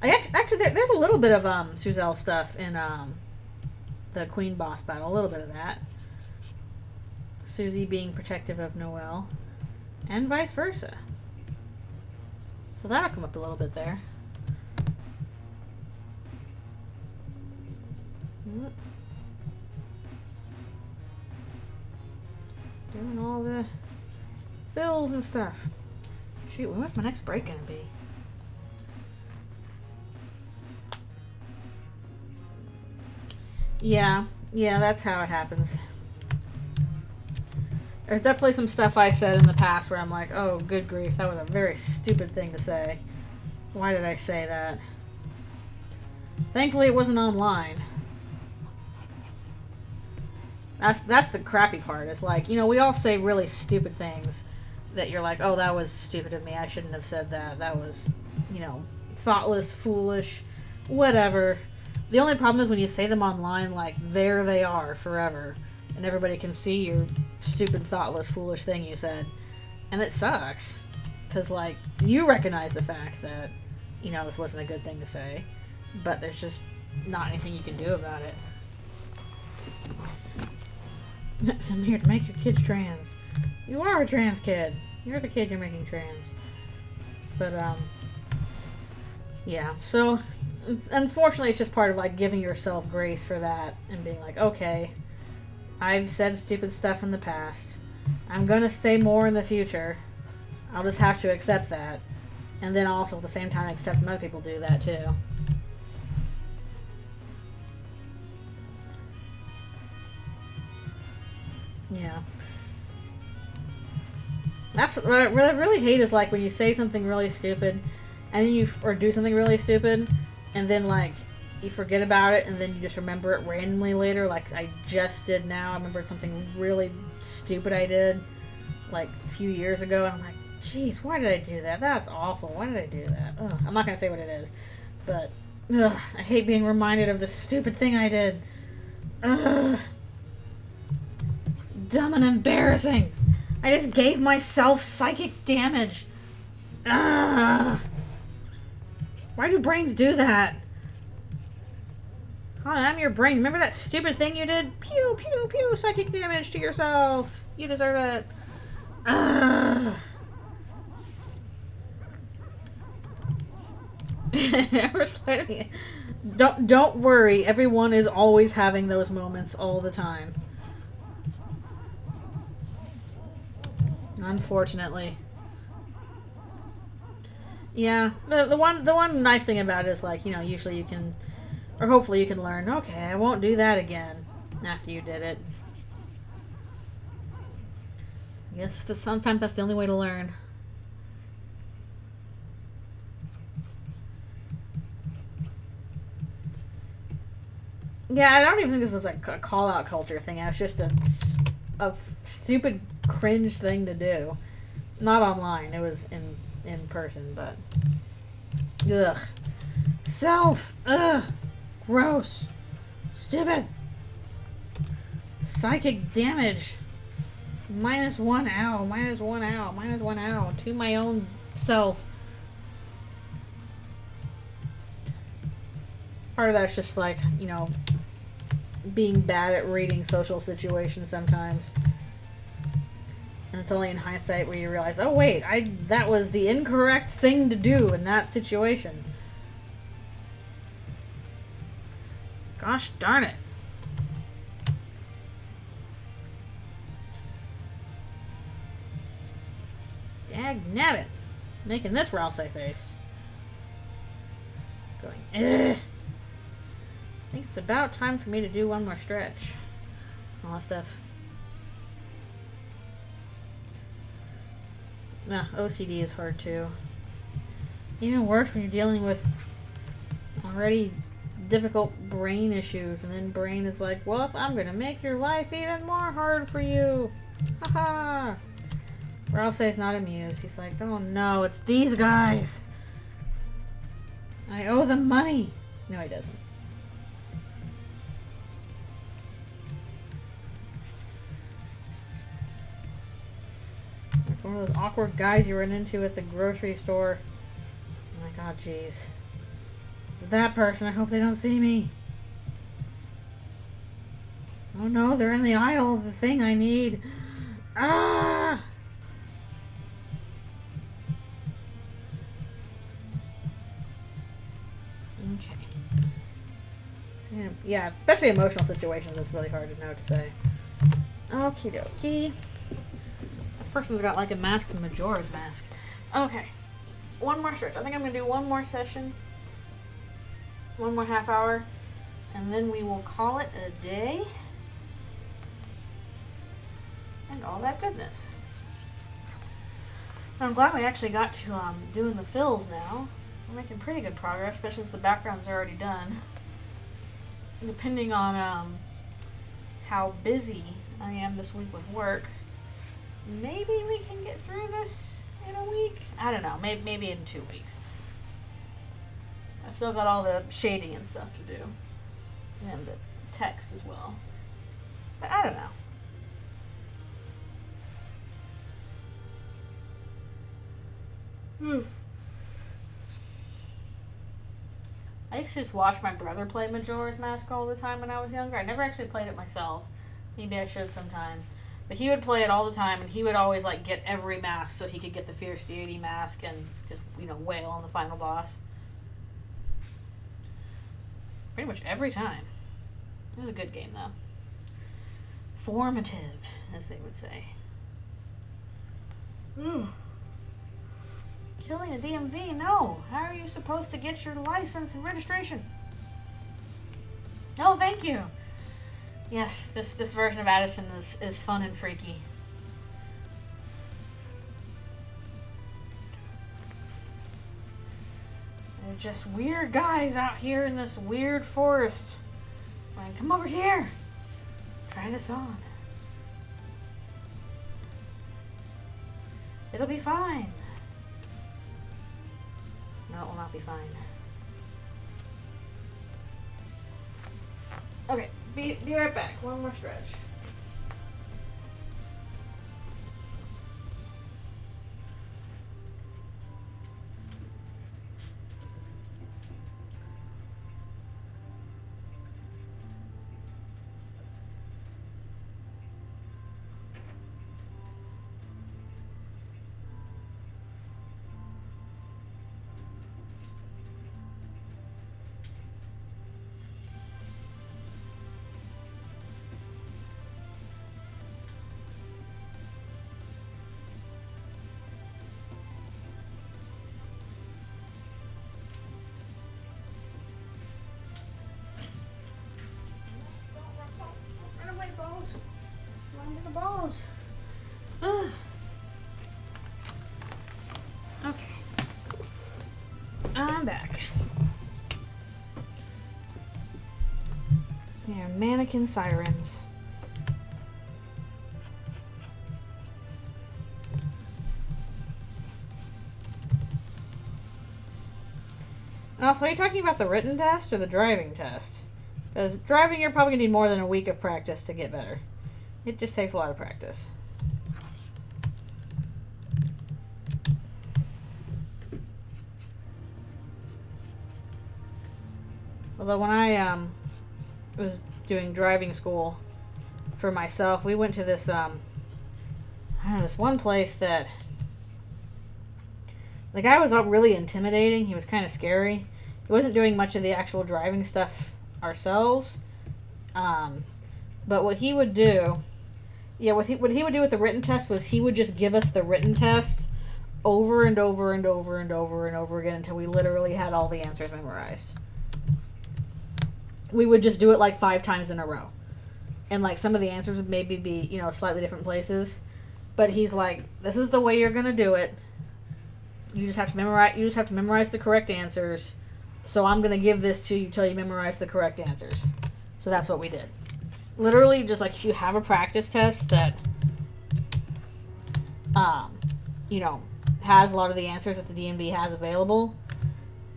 Actually, there's a little bit of Suzelle stuff in the Queen boss battle, a little bit of that. Susie being protective of Noelle, and vice versa. So that'll come up a little bit there. Doing all the fills and stuff. Shoot, when's my next break gonna be? Yeah, that's how it happens. There's definitely some stuff I said in the past where I'm like, oh, good grief, that was a very stupid thing to say. Why did I say that? Thankfully, it wasn't online. That's the crappy part. It's like, we all say really stupid things that you're like, oh, that was stupid of me. I shouldn't have said that. That was, thoughtless, foolish, whatever. The only problem is when you say them online, like, there they are forever. And everybody can see your stupid, thoughtless, foolish thing you said. And it sucks. Because, like, you recognize the fact that, this wasn't a good thing to say. But there's just not anything you can do about it. I'm here to make your kids trans. You are a trans kid. You're the kid you're making trans. But, yeah. So, unfortunately, it's just part of, like, giving yourself grace for that. And being like, okay, I've said stupid stuff in the past. I'm gonna say more in the future. I'll just have to accept that. And then also, at the same time, accept when other people do that, too. Yeah. That's what I really hate is, like, when you say something really stupid, and then or do something really stupid, and then, like, you forget about it, and then you just remember it randomly later, like I just did now. I remembered something really stupid I did, like, a few years ago, and I'm like, jeez, why did I do that? That's awful. Why did I do that? Ugh. I'm not going to say what it is, but I hate being reminded of the stupid thing I did. Ugh. Dumb and embarrassing. I just gave myself psychic damage. Ugh. Why do brains do that? Hi, I'm your brain. Remember that stupid thing you did? Pew, pew, pew, psychic damage to yourself. You deserve it. Ugh. Don't worry. Everyone is always having those moments all the time. Unfortunately. Yeah. The one nice thing about it is, like, usually you can, or hopefully you can learn, okay, I won't do that again after you did it. guess sometimes that's the only way to learn. Yeah, I don't even think this was like a call-out culture thing. It was just a stupid cringe thing to do. Not online. It was in person, but... Ugh. Self! Ugh! Gross! Stupid! Psychic damage! -1 ow, -1 ow, -1 ow to my own self. Part of that's just like, you know, being bad at reading social situations sometimes. And it's only in hindsight where you realize, oh wait, that was the incorrect thing to do in that situation. Gosh darn it. Dagnabbit. Making this Rousey face. Going, I think it's about time for me to do one more stretch. All that stuff. Nah, OCD is hard too. Even worse when you're dealing with already difficult brain issues, and then brain is like, well, I'm gonna make your life even more hard for you. Haha. Rousey's not amused. He's like, oh no, it's these guys. I owe them money. No, he doesn't. Like one of those awkward guys you run into at the grocery store. I'm like, oh jeez. It's that person. I hope they don't see me. Oh no, they're in the aisle of the thing I need. Ah! Okay. Yeah, especially emotional situations, it's really hard to know to say. Okie dokie. This person's got like a mask from Majora's Mask. Okay. One more stretch. I think I'm going to do one more session. One more half hour. And then we will call it a day. And all that goodness. I'm glad we actually got to doing the fills now. We're making pretty good progress, especially since the backgrounds are already done. Depending on how busy I am this week with work, maybe we can get through this in a week. I don't know, maybe in 2 weeks. I've still got all the shading and stuff to do, and the text as well. But I don't know. I used to just watch my brother play Majora's Mask all the time when I was younger. I never actually played it myself. Maybe I should sometime. But he would play it all the time, and he would always like get every mask so he could get the Fierce Deity mask and just, you know, wail on the final boss. Pretty much every time. It was a good game, though. Formative, as they would say. Killing a DMV? No. How are you supposed to get your license and registration? Oh, thank you. Yes, this version of Addison is fun and freaky. They're just weird guys out here in this weird forest. Like, come over here. Try this on. It'll be fine. No, it will not be fine. Okay, be right back. One more stretch. back. Yeah, mannequin sirens. And also, are you talking about the written test or the driving test? Because driving, you're probably going to need more than a week of practice to get better. It just takes a lot of practice. Although when I was doing driving school for myself, we went to this I don't know, this one place that the guy was really intimidating. He was kind of scary. He wasn't doing much of the actual driving stuff ourselves. But what he would do, what he would do with the written test was he would just give us the written test over and over and over and over and over again until we literally had all the answers memorized. We would just do it like 5 times in a row. And like some of the answers would maybe be, slightly different places. But he's like, this is the way you're going to do it. You just have to memorize the correct answers. So I'm going to give this to you till you memorize the correct answers. So that's what we did. Literally, just like if you have a practice test that, has a lot of the answers that the DMV has available,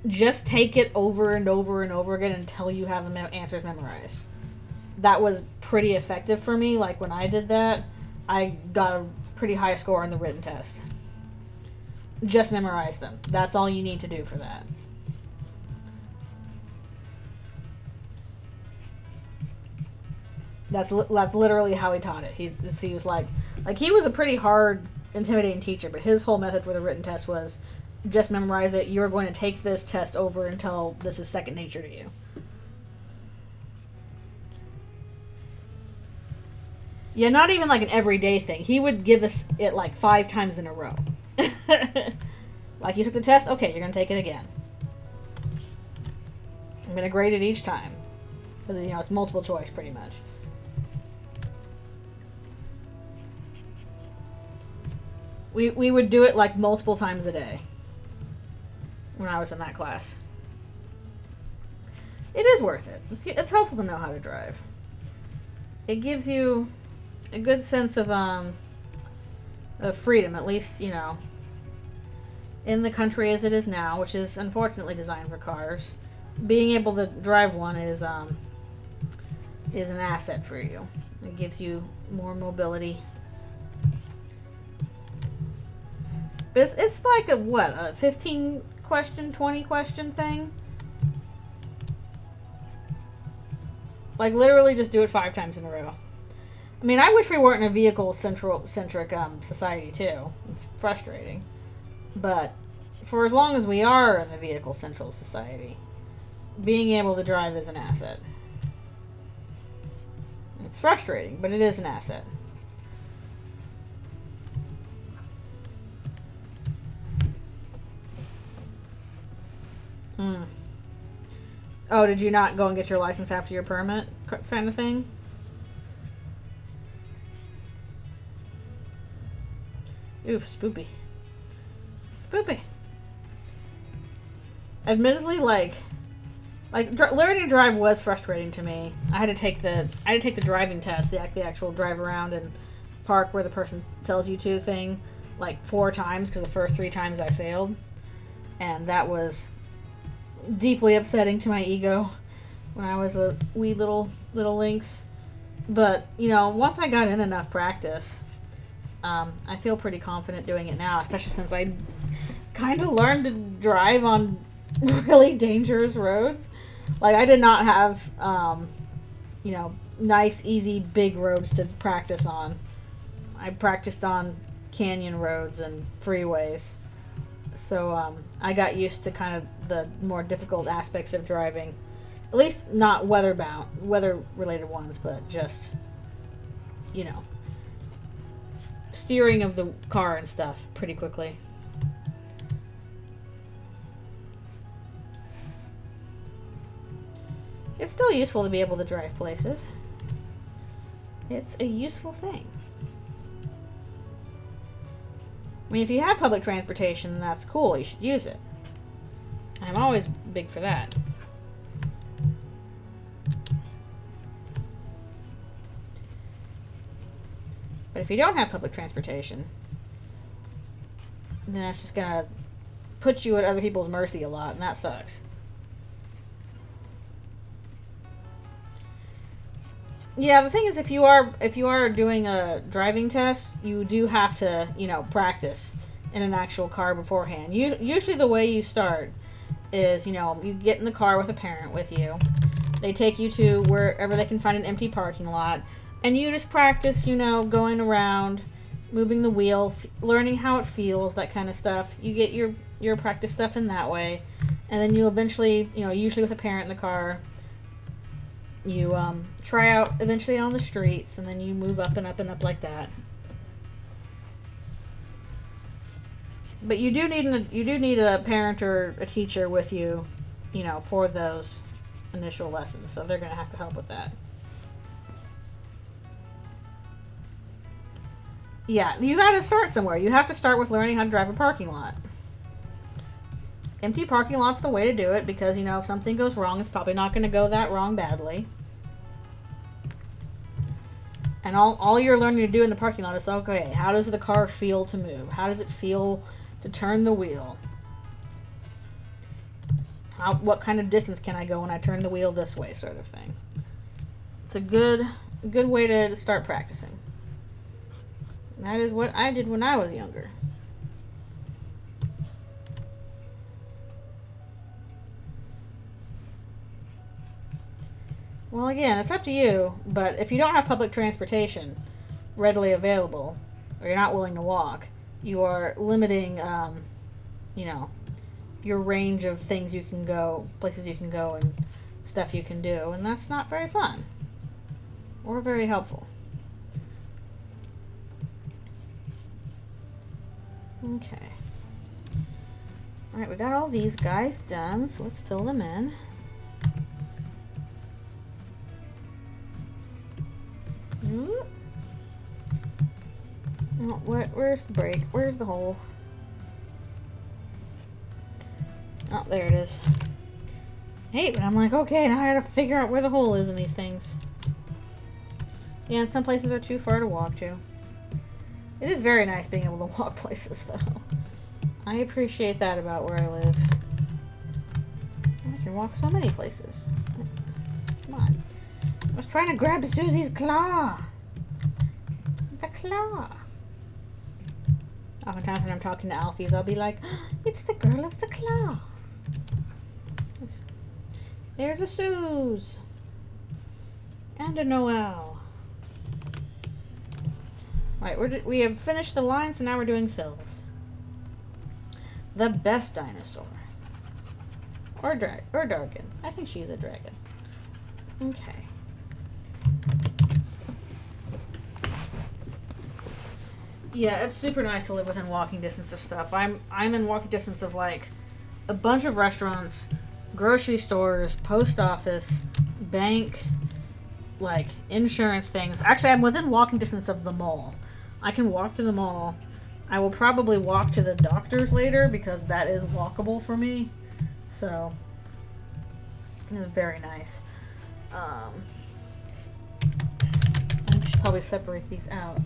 just take it over and over and over again until you have the answers memorized. That was pretty effective for me. Like when I did that, I got a pretty high score on the written test. Just memorize them. That's all you need to do for that. That's literally how he taught it. He was like he was a pretty hard, intimidating teacher, but his whole method for the written test was just memorize it. You're going to take this test over until this is second nature to you. Yeah, not even like an everyday thing. He would give us it like 5 times in a row. Like, you took the test? Okay, you're going to take it again. I'm going to grade it each time. Because, it's multiple choice pretty much. We would do it like multiple times a day when I was in that class. It is worth it. It's helpful to know how to drive. It gives you a good sense of freedom, at least, in the country as it is now, which is unfortunately designed for cars. Being able to drive one is an asset for you. It gives you more mobility. But it's like a 15 question, 20 question thing? Like, literally just do it 5 times in a row. I mean, I wish we weren't in a vehicle-centric society, too. It's frustrating. But for as long as we are in the vehicle-central society, being able to drive is an asset. It's frustrating, but it is an asset. Oh, did you not go and get your license after your permit kind of thing? Oof, spoopy. Spoopy. Admittedly, learning to drive was frustrating to me. I had to take the driving test, the actual drive around and park where the person tells you to thing, like 4 times, because the first 3 times I failed. And that was deeply upsetting to my ego when I was a wee little Lynx. But, once I got in enough practice, I feel pretty confident doing it now, especially since I kind of learned to drive on really dangerous roads. Like, I did not have, nice, easy, big roads to practice on. I practiced on canyon roads and freeways. So, I got used to kind of the more difficult aspects of driving. At least not weather-related ones, but just, steering of the car and stuff pretty quickly. It's still useful to be able to drive places. It's a useful thing. I mean, if you have public transportation, that's cool. You should use it. I'm always big for that. But if you don't have public transportation, then that's just gonna put you at other people's mercy a lot, and that sucks. Yeah, the thing is, if you are doing a driving test, you do have to, you know, practice in an actual car beforehand. Usually the way you start is, you know, you get in the car with a parent with you. They take you to wherever they can find an empty parking lot, and you just practice, you know, going around, moving the wheel, learning how it feels, that kind of stuff. You get your practice stuff in that way, and then you eventually, you know, usually with a parent in the car, you try out eventually on the streets, and then you move up and up and up like that. But you do need a parent or a teacher with you, you know, for those initial lessons. So they're going to have to help with that. Yeah, you got to start somewhere. You have to start with learning how to drive a parking lot. Empty parking lot's the way to do it because, you know, if something goes wrong, it's probably not going to go that wrong badly. And all you're learning to do in the parking lot is, okay, how does the car feel to move? How does it feel to turn the wheel? What kind of distance can I go when I turn the wheel this way, sort of thing. It's a good way to start practicing. That is what I did when I was younger. Well, again, it's up to you, but if you don't have public transportation readily available, or you're not willing to walk, you are limiting, you know, your range of things you can go, places you can go, and stuff you can do, and that's not very fun or very helpful. Okay. Alright, we got all these guys done, so let's fill them in. Oh, where's the break? Where's the hole? Oh, there it is. Hey, but I'm like, okay, now I gotta figure out where the hole is in these things. Yeah, and some places are too far to walk to. It is very nice being able to walk places, though. I appreciate that about where I live. I can walk so many places. Come on. I was trying to grab Susie's claw. The claw. Oftentimes when I'm talking to Alfies, I'll be like, it's the girl of the claw. There's a Suze. And a Noelle. Right, we have finished the line, so now we're doing fills. The best dinosaur. Or dragon. I think she's a dragon. Okay. Yeah, it's super nice to live within walking distance of stuff. I'm in walking distance of like a bunch of restaurants, grocery stores, post office, bank, like insurance things. Actually, I'm within walking distance of the mall. I can walk to the mall. I will probably walk to the doctor's later because that is walkable for me. So, it's very nice. I should probably separate these out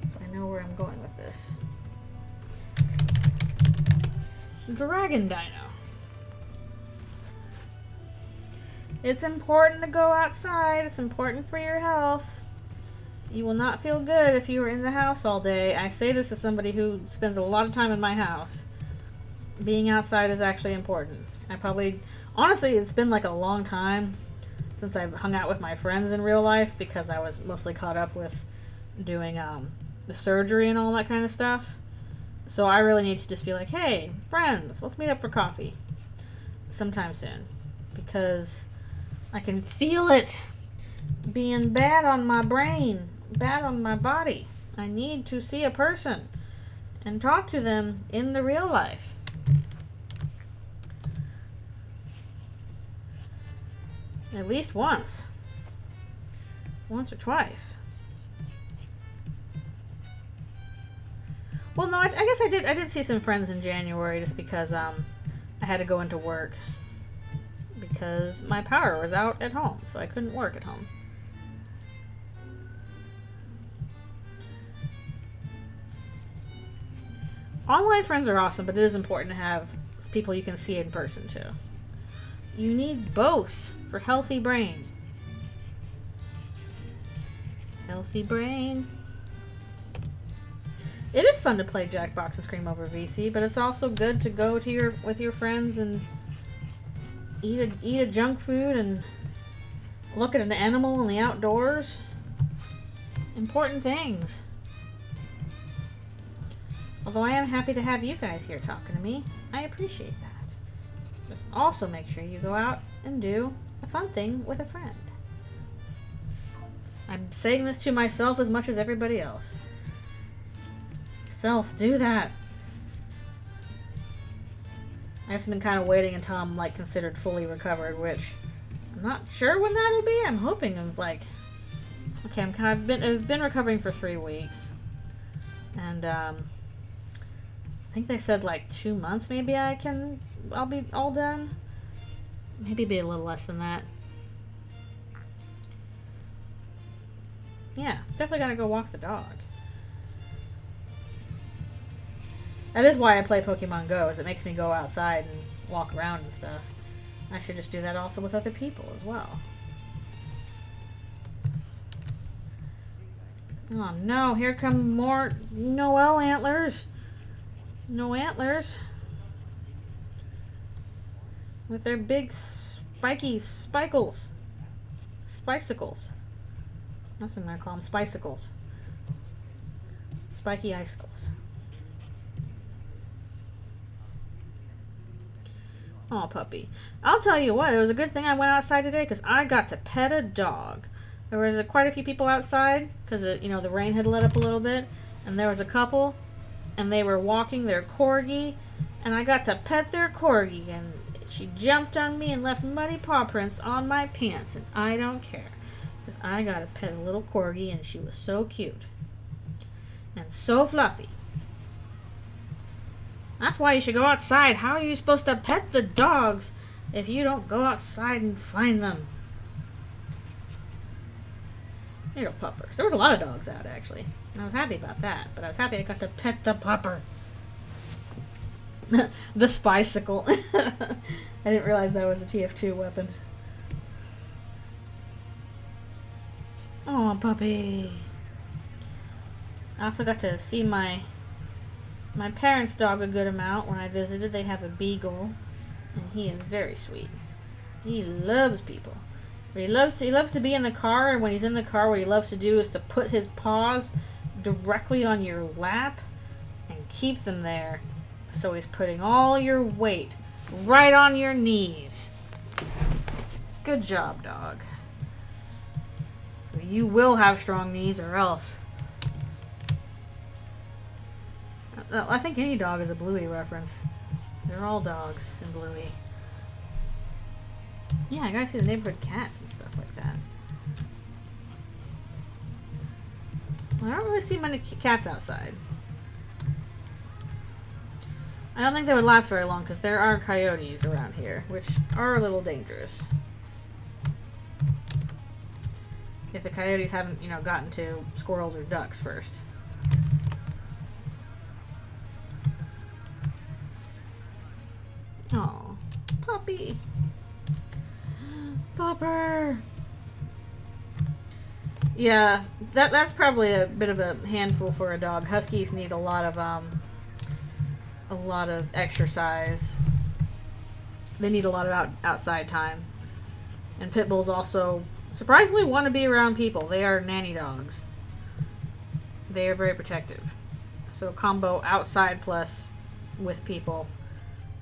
so I know where I'm going with this. Dragon Dino. It's important to go outside. It's important for your health. You will not feel good if you are in the house all day. I say this as somebody who spends a lot of time in my house. Being outside is actually important. Honestly, it's been like a long time since I've hung out with my friends in real life because I was mostly caught up with doing the surgery and all that kind of stuff. So I really need to just be like, hey, friends, let's meet up for coffee sometime soon. Because I can feel it being bad on my brain, bad on my body. I need to see a person and talk to them in the real life. At least once. Once or twice. Well, no, I guess I did see some friends in January just because I had to go into work because my power was out at home, so I couldn't work at home. Online friends are awesome, but it is important to have people you can see in person too. You need both for healthy brain. Healthy brain. It is fun to play Jackbox and Scream over VC, but it's also good to go to with your friends and eat a junk food and look at an animal in the outdoors. Important things. Although I am happy to have you guys here talking to me, I appreciate that. Just also make sure you go out and do a fun thing with a friend. I'm saying this to myself as much as everybody else. Self, do that. I just been kind of waiting until I'm like considered fully recovered, which I'm not sure when that'll be. I'm hoping I'm like, okay, I've been recovering for 3 weeks, and I think they said like 2 months maybe I'll be all done. Maybe be a little less than that. Yeah, definitely gotta go walk the dog. That is why I play Pokemon Go, is it makes me go outside and walk around and stuff. I should just do that also with other people as well. Oh no, here come more Noel antlers. No antlers. With their big spiky spikles. Spicicles. That's what I'm going to call them, spicicles. Spiky icicles. Oh, puppy. I'll tell you what, it was a good thing I went outside today because I got to pet a dog. There was quite a few people outside because the rain had let up a little bit, and there was a couple, and they were walking their corgi, and I got to pet their corgi, and she jumped on me and left muddy paw prints on my pants, and I don't care because I got to pet a little corgi, and she was so cute and so fluffy. That's why you should go outside. How are you supposed to pet the dogs if you don't go outside and find them? Little puppers. There was a lot of dogs out, actually. I was happy about that, but I was happy I got to pet the pupper. The spicicle. I didn't realize that was a TF2 weapon. Oh, puppy. I also got to see my parents' dog a good amount when I visited. They have a beagle, and he is very sweet. He loves people. But he loves to be in the car, and when he's in the car, what he loves to do is to put his paws directly on your lap and keep them there. So he's putting all your weight right on your knees. Good job, dog. So you will have strong knees or else. I think any dog is a Bluey reference. They're all dogs in Bluey. Yeah, I gotta see the neighborhood cats and stuff like that. I don't really see many cats outside. I don't think they would last very long because there are coyotes around here, which are a little dangerous. If the coyotes haven't, gotten to squirrels or ducks first. Oh, puppy. Popper. Yeah, that's probably a bit of a handful for a dog. Huskies need a lot of exercise. They need a lot of outside time. And pit bulls also surprisingly want to be around people. They are nanny dogs. They are very protective. So combo outside plus with people.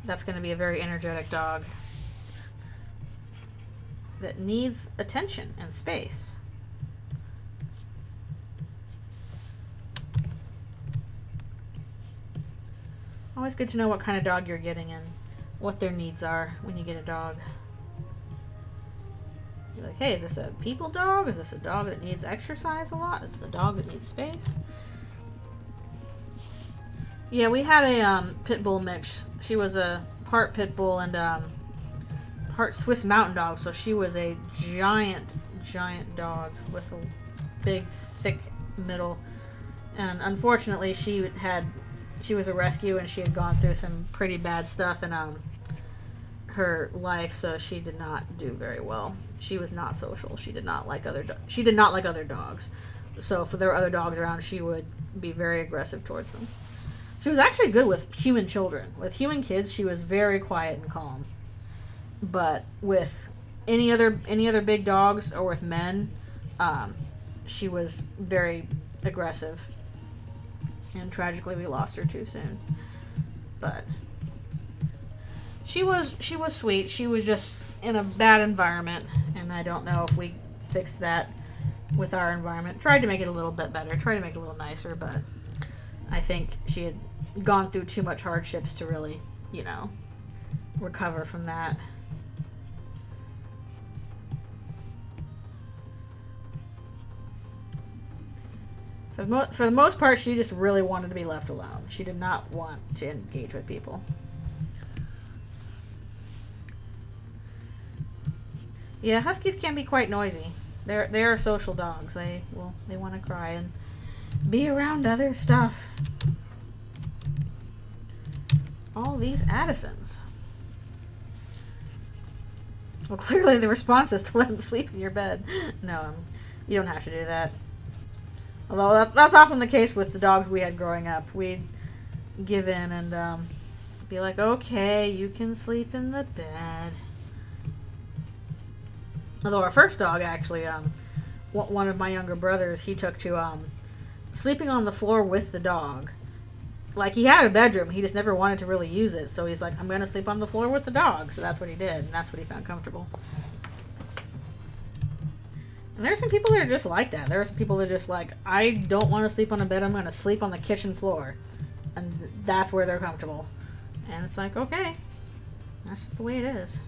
That's going to be a very energetic dog that needs attention and space. Always good to know what kind of dog you're getting and what their needs are when you get a dog. You're like, hey, is this a people dog? Is this a dog that needs exercise a lot? Is this a dog that needs space? Yeah, we had a pit bull mix. She was a part pit bull and part Swiss Mountain Dog, so she was a giant dog with a big, thick middle. And unfortunately, she was a rescue, and she had gone through some pretty bad stuff in her life, so she did not do very well. She was not social. She did not like other dogs. So if there were other dogs around, she would be very aggressive towards them. She was actually good with human children. With human kids, she was very quiet and calm. But with any other big dogs or with men, she was very aggressive. And tragically, we lost her too soon. But she was sweet. She was just in a bad environment, and I don't know if we fixed that with our environment. Tried to make it a little bit better. Tried to make it a little nicer, but I think she had gone through too much hardships to really, recover from that. For the most part, she just really wanted to be left alone. She did not want to engage with people. Yeah, huskies can be quite noisy. They are social dogs. They want to cry and be around other stuff. All these Addisons. Well, clearly the response is to let them sleep in your bed. No, you don't have to do that. Although that's often the case with the dogs we had growing up. We'd give in and be like, okay, you can sleep in the bed. Although our first dog, actually, one of my younger brothers, he took to sleeping on the floor with the dog. Like, he had a bedroom, he just never wanted to really use it. So he's like, I'm going to sleep on the floor with the dog. So that's what he did, and that's what he found comfortable. And there's some people that are just like that. There are some people that are just like, I don't want to sleep on a bed, I'm going to sleep on the kitchen floor. And that's where they're comfortable. And it's like, okay, that's just the way it is.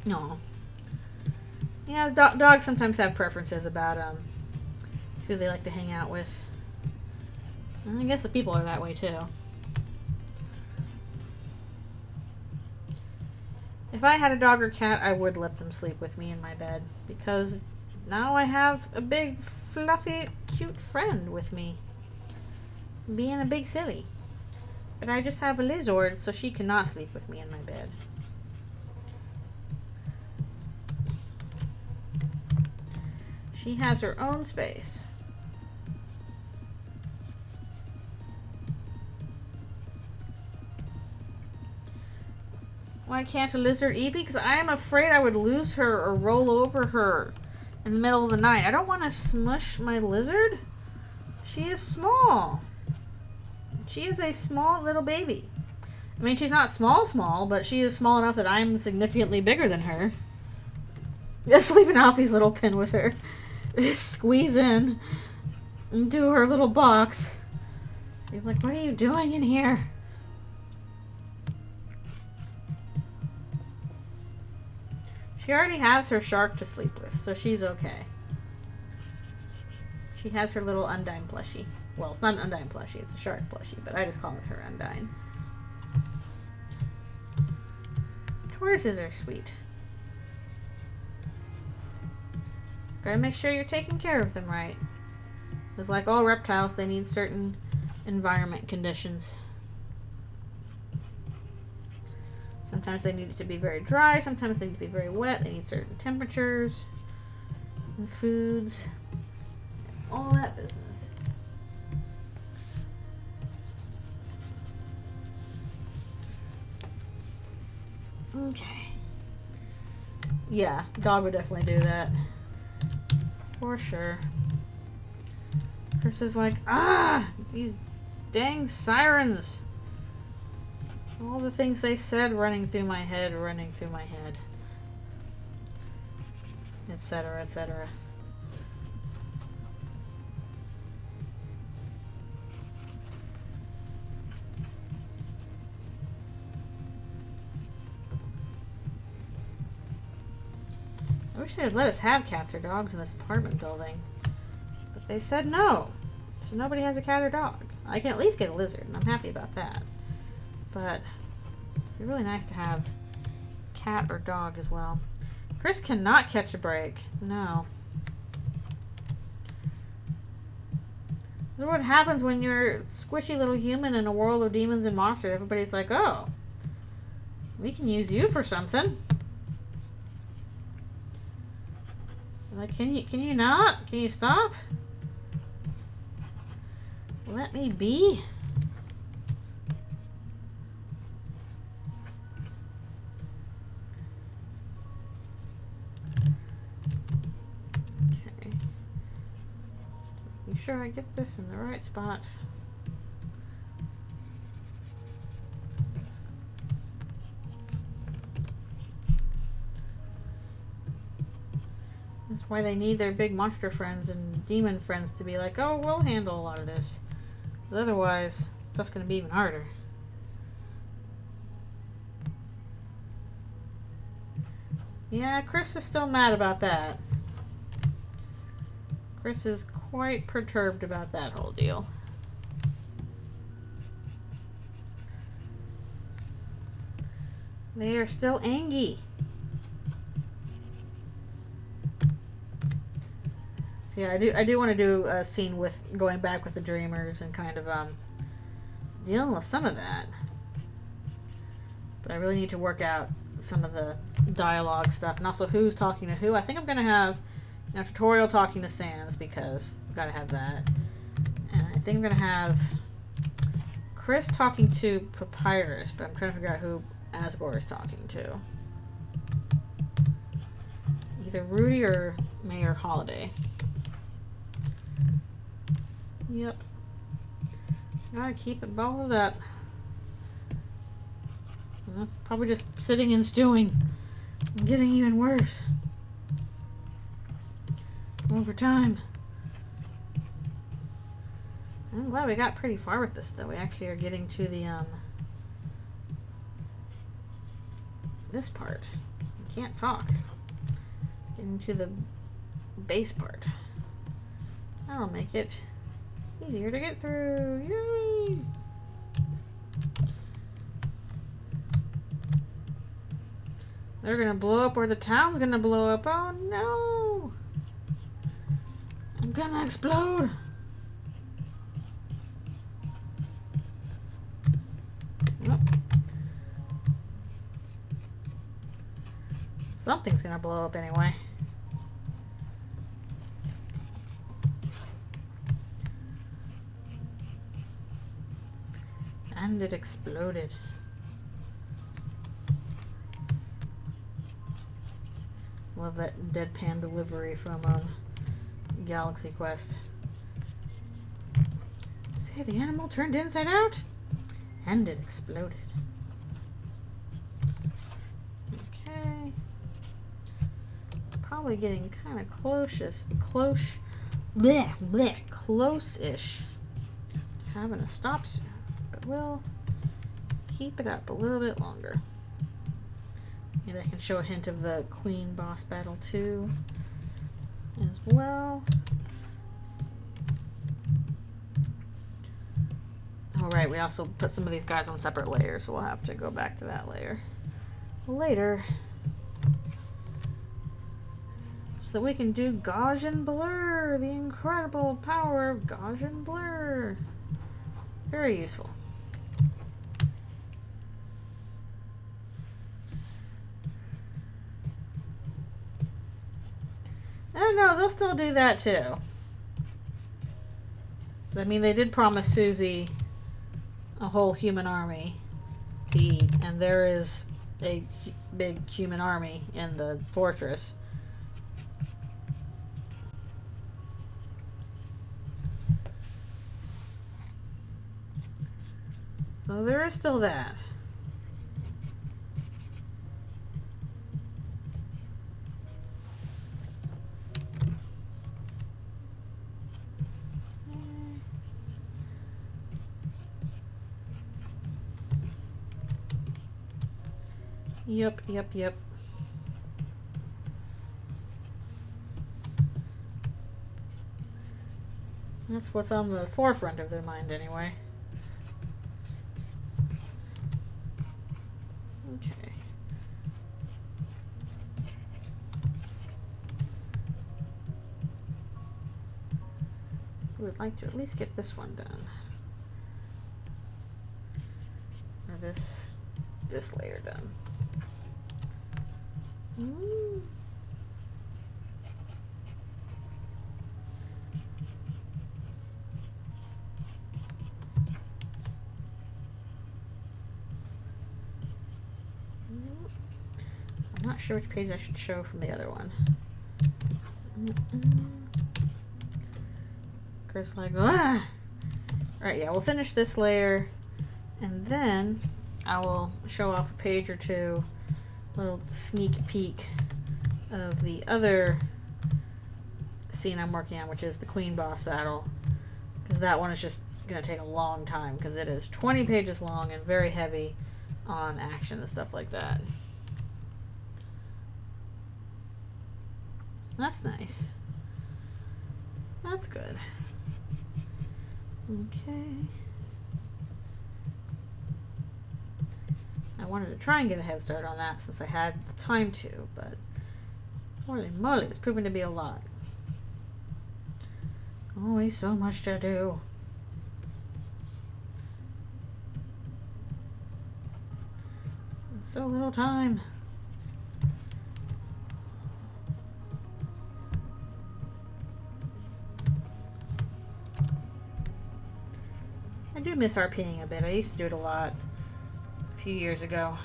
No. Yeah, dogs sometimes have preferences about who they like to hang out with. And I guess the people are that way too. If I had a dog or cat, I would let them sleep with me in my bed, because now I have a big, fluffy, cute friend with me, being a big silly. But I just have a lizard, so she cannot sleep with me in my bed. She has her own space. Why can't a lizard eat? Because I am afraid I would lose her or roll over her in the middle of the night. I don't want to smush my lizard. She is small. She is a small little baby. I mean, she's not small, but she is small enough that I'm significantly bigger than her. Just sleeping Alfie's little pin with her. Just squeeze in into her little box. He's like, what are you doing in here? She already has her shark to sleep with, so she's okay. She has her little Undine plushie. Well, it's not an Undine plushie, it's a shark plushie, but I just call it her Undine. Tortoises are sweet. Gotta make sure you're taking care of them right. Because like all reptiles, they need certain environment conditions. Sometimes they need it to be very dry, sometimes they need to be very wet, they need certain temperatures and foods, all that business. Okay. Yeah, dog would definitely do that. For sure. Chris is like, these dang sirens. All the things they said running through my head, etc., etc. I wish they'd let us have cats or dogs in this apartment building, but they said no. So nobody has a cat or dog. I can at least get a lizard, and I'm happy about that. But it'd be really nice to have cat or dog as well. Chris cannot catch a break. No. This is what happens when you're a squishy little human in a world of demons and monsters. Everybody's like, oh, we can use you for something. Like, can you not? Can you stop? Let me be. Okay. You sure I get this in the right spot? That's why they need their big monster friends and demon friends to be like, oh, we'll handle a lot of this. But otherwise, stuff's going to be even harder. Yeah, Chris is still mad about that. Chris is quite perturbed about that whole deal. They are still angry. So yeah, I do want to do a scene with going back with the Dreamers and kind of dealing with some of that. But I really need to work out some of the dialogue stuff, and also who's talking to who. I think I'm gonna have tutorial talking to Sans, because I've got to have that, and I think I'm gonna have Chris talking to Papyrus, but I'm trying to figure out who Asgore is talking to. Either Rudy or Mayor Holiday. Yep. Gotta keep it balled up. And that's probably just sitting and stewing and getting even worse over time. I'm glad we got pretty far with this, though. We actually are getting to the this part. I can't talk. Getting to the base part. That'll make it easier to get through. Yay! They're gonna blow up, or the town's gonna blow up. Oh no! I'm gonna explode! Nope. Something's gonna blow up anyway. And it exploded. Love that deadpan delivery from Galaxy Quest. See, the animal turned inside out, and it exploded. Okay. Probably getting kind of close-ish having to stop soon, but we'll keep it up a little bit longer. Maybe I can show a hint of the Queen boss battle too, as well. Alright, we also put some of these guys on separate layers, so we'll have to go back to that layer later. So that we can do Gaussian Blur, the incredible power of Gaussian Blur. Very useful. Oh no, they'll still do that too. I mean, they did promise Susie a whole human army to eat, and there is a big human army in the fortress. So there is still that. Yep. That's what's on the forefront of their mind anyway. Okay. We would like to at least get this one done. Or this layer done. I'm not sure which page I should show from the other one. Chris like, ah! Alright, yeah, we'll finish this layer, and then I will show off a page or two, a little sneak peek of the other scene I'm working on, which is the Queen boss battle, because that one is just going to take a long time, because it is 20 pages long and very heavy on action and stuff like that. That's nice. That's good. Okay. I wanted to try and get a head start on that since I had the time to, but holy moly, it's proven to be a lot. Always so much to do. So little time. I do miss RPing a bit. I used to do it a lot a few years ago.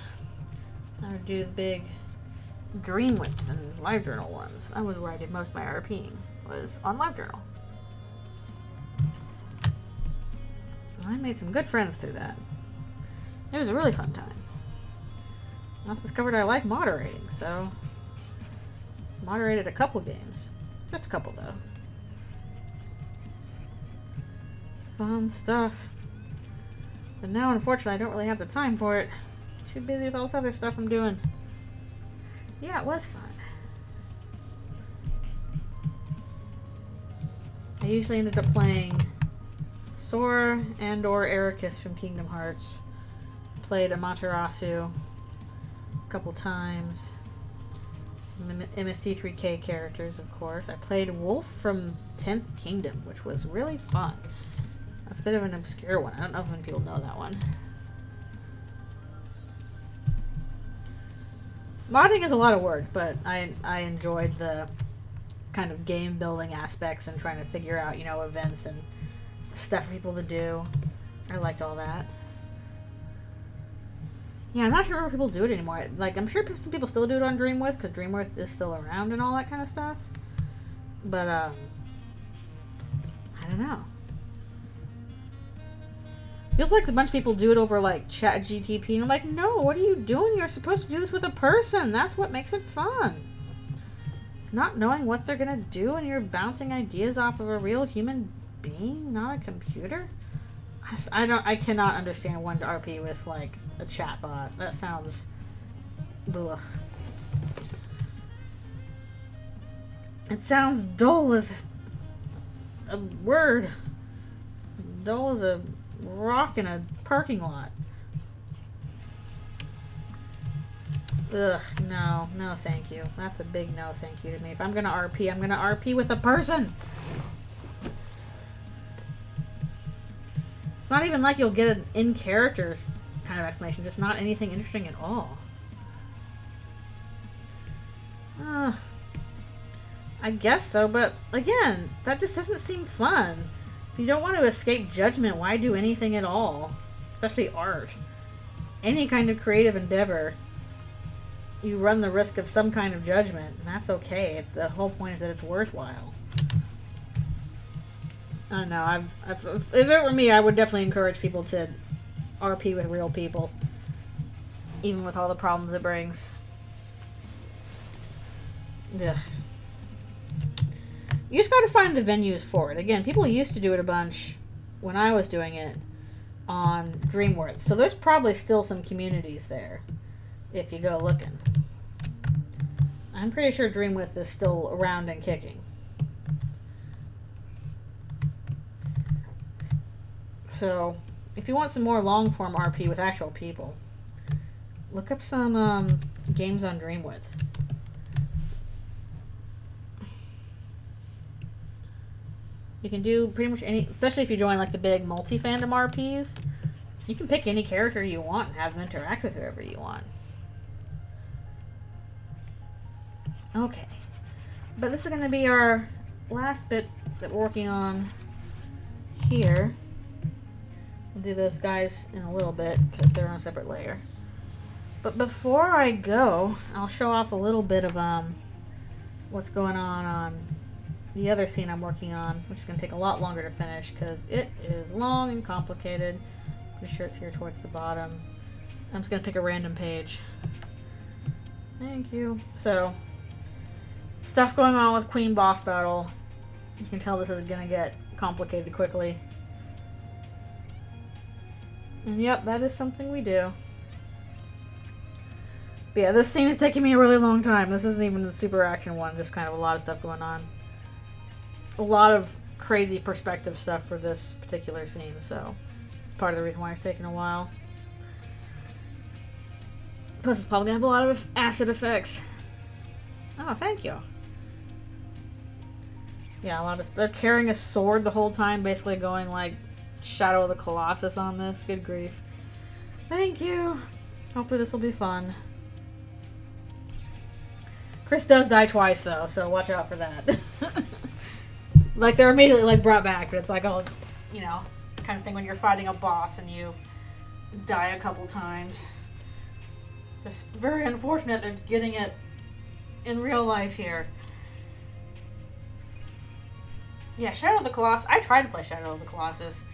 I would do the big Dreamwidth and LiveJournal ones. That was where I did most of my RPing, was on LiveJournal. I made some good friends through that. It was a really fun time. I also discovered I like moderating, so moderated a couple games. Just a couple, though. Fun stuff. But now, unfortunately, I don't really have the time for it. Too busy with all this other stuff I'm doing. Yeah, it was fun. I usually ended up playing Sora and or Ericus from Kingdom Hearts. Played Amaterasu a couple times. Some MST3K characters, of course. I played Wolf from 10th Kingdom, which was really fun. That's a bit of an obscure one. I don't know if many people know that one. Modding is a lot of work, but I enjoyed the kind of game building aspects and trying to figure out, you know, events and stuff for people to do. I liked all that. Yeah, I'm not sure where people do it anymore. Like, I'm sure some people still do it on Dreamwidth, because Dreamwidth is still around and all that kind of stuff. But, I don't know. Feels like a bunch of people do it over, like, ChatGTP, and I'm like, no, what are you doing? You're supposed to do this with a person. That's what makes it fun. It's not knowing what they're gonna do, and you're bouncing ideas off of a real human being, not a computer. I cannot understand one to RP with, like, a chatbot. That sounds... ugh. It sounds dull as a word. Dull as a rock in a parking lot. Ugh, no thank you. That's a big no thank you to me. If I'm gonna RP, I'm gonna RP with a person. It's not even like you'll get an in-character kind of explanation, just not anything interesting at all. I guess so, but again, that just doesn't seem fun. If you don't want to escape judgment, why do anything at all? Especially art. Any kind of creative endeavor, you run the risk of some kind of judgment, and that's okay. The whole point is that it's worthwhile. I don't know. If it were me, I would definitely encourage people to RP with real people, even with all the problems it brings. Ugh. You just gotta find the venues for it. Again, people used to do it a bunch when I was doing it on Dreamwidth, so there's probably still some communities there if you go looking. I'm pretty sure Dreamwidth is still around and kicking. So, if you want some more long-form RP with actual people, look up some games on Dreamwidth. You can do pretty much any, especially if you join like the big multi-fandom RPs, you can pick any character you want and have them interact with whoever you want. Okay. But this is going to be our last bit that we're working on here. We'll do those guys in a little bit because they're on a separate layer. But before I go, I'll show off a little bit of what's going on the other scene I'm working on, which is going to take a lot longer to finish because it is long and complicated. Pretty sure it's here towards the bottom. I'm just going to pick a random page. Thank you. So, stuff going on with Queen boss battle. You can tell this is going to get complicated quickly. And yep, that is something we do. But yeah, this scene is taking me a really long time. This isn't even the super action one, just kind of a lot of stuff going on. A lot of crazy perspective stuff for this particular scene, so it's part of the reason why it's taking a while. Plus, it's probably gonna have a lot of acid effects. Oh, thank you. Yeah, a lot of. They're carrying a sword the whole time, basically going like Shadow of the Colossus on this. Good grief. Thank you. Hopefully, this will be fun. Chris does die twice, though, so watch out for that. Like, they're immediately, like, brought back, but it's like, oh, you know, kind of thing when you're fighting a boss and you die a couple times. Just very unfortunate they're getting it in real life here. Yeah, Shadow of the Colossus. I tried to play Shadow of the Colossus,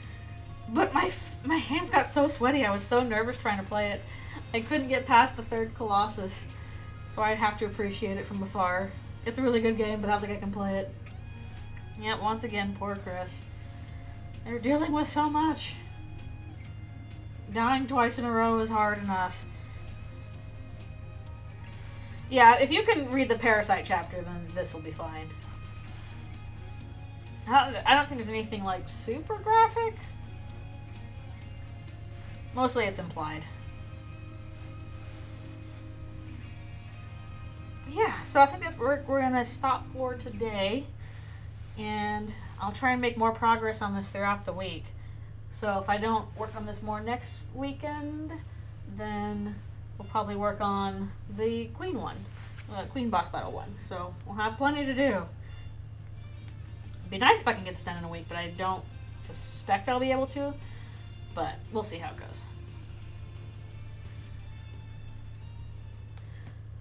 but my hands got so sweaty. I was so nervous trying to play it. I couldn't get past the third Colossus, so I have to appreciate it from afar. It's a really good game, but I don't think I can play it. Yeah, once again, poor Chris. They're dealing with so much. Dying twice in a row is hard enough. Yeah, if you can read the Parasite chapter, then this will be fine. I don't think there's anything, like, super graphic. Mostly it's implied. But yeah, so I think that's where we're going to stop for today. And I'll try and make more progress on this throughout the week. So if I don't work on this more next weekend, then we'll probably work on the Queen one. Queen boss battle one. So we'll have plenty to do. It'd be nice if I can get this done in a week, but I don't suspect I'll be able to. But we'll see how it goes.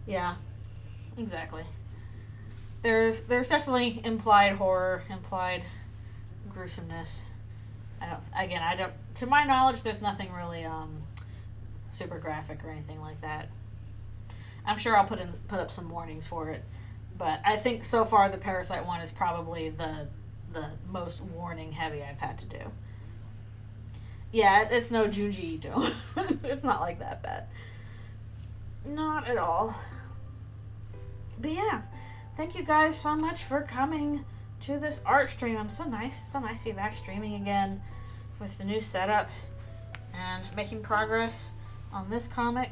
Yeah, exactly. There's definitely implied horror, implied gruesomeness. I don't, to my knowledge, there's nothing really super graphic or anything like that. I'm sure I'll put up some warnings for it, but I think so far the Parasite one is probably the most warning heavy I've had to do. Yeah, it's no Junji Ito. It's not like that bad. Not at all. But yeah. Thank you guys so much for coming to this art stream. I'm so nice to be back streaming again with the new setup and making progress on this comic,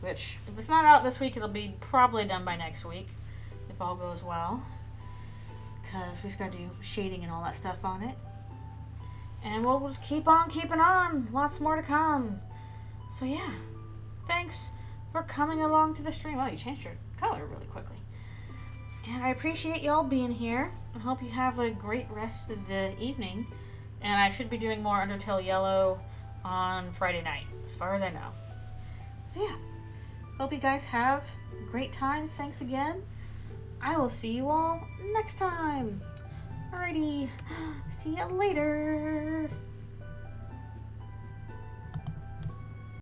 which if it's not out this week, it'll be probably done by next week if all goes well, because we just gotta do shading and all that stuff on it, and we'll just keep on keeping on. Lots more to come. So yeah, thanks for coming along to the stream. Oh, you changed your color really quickly. And I appreciate y'all being here. I hope you have a great rest of the evening. And I should be doing more Undertale Yellow on Friday night, as far as I know. So yeah, hope you guys have a great time. Thanks again. I will see you all next time. Alrighty, see ya later.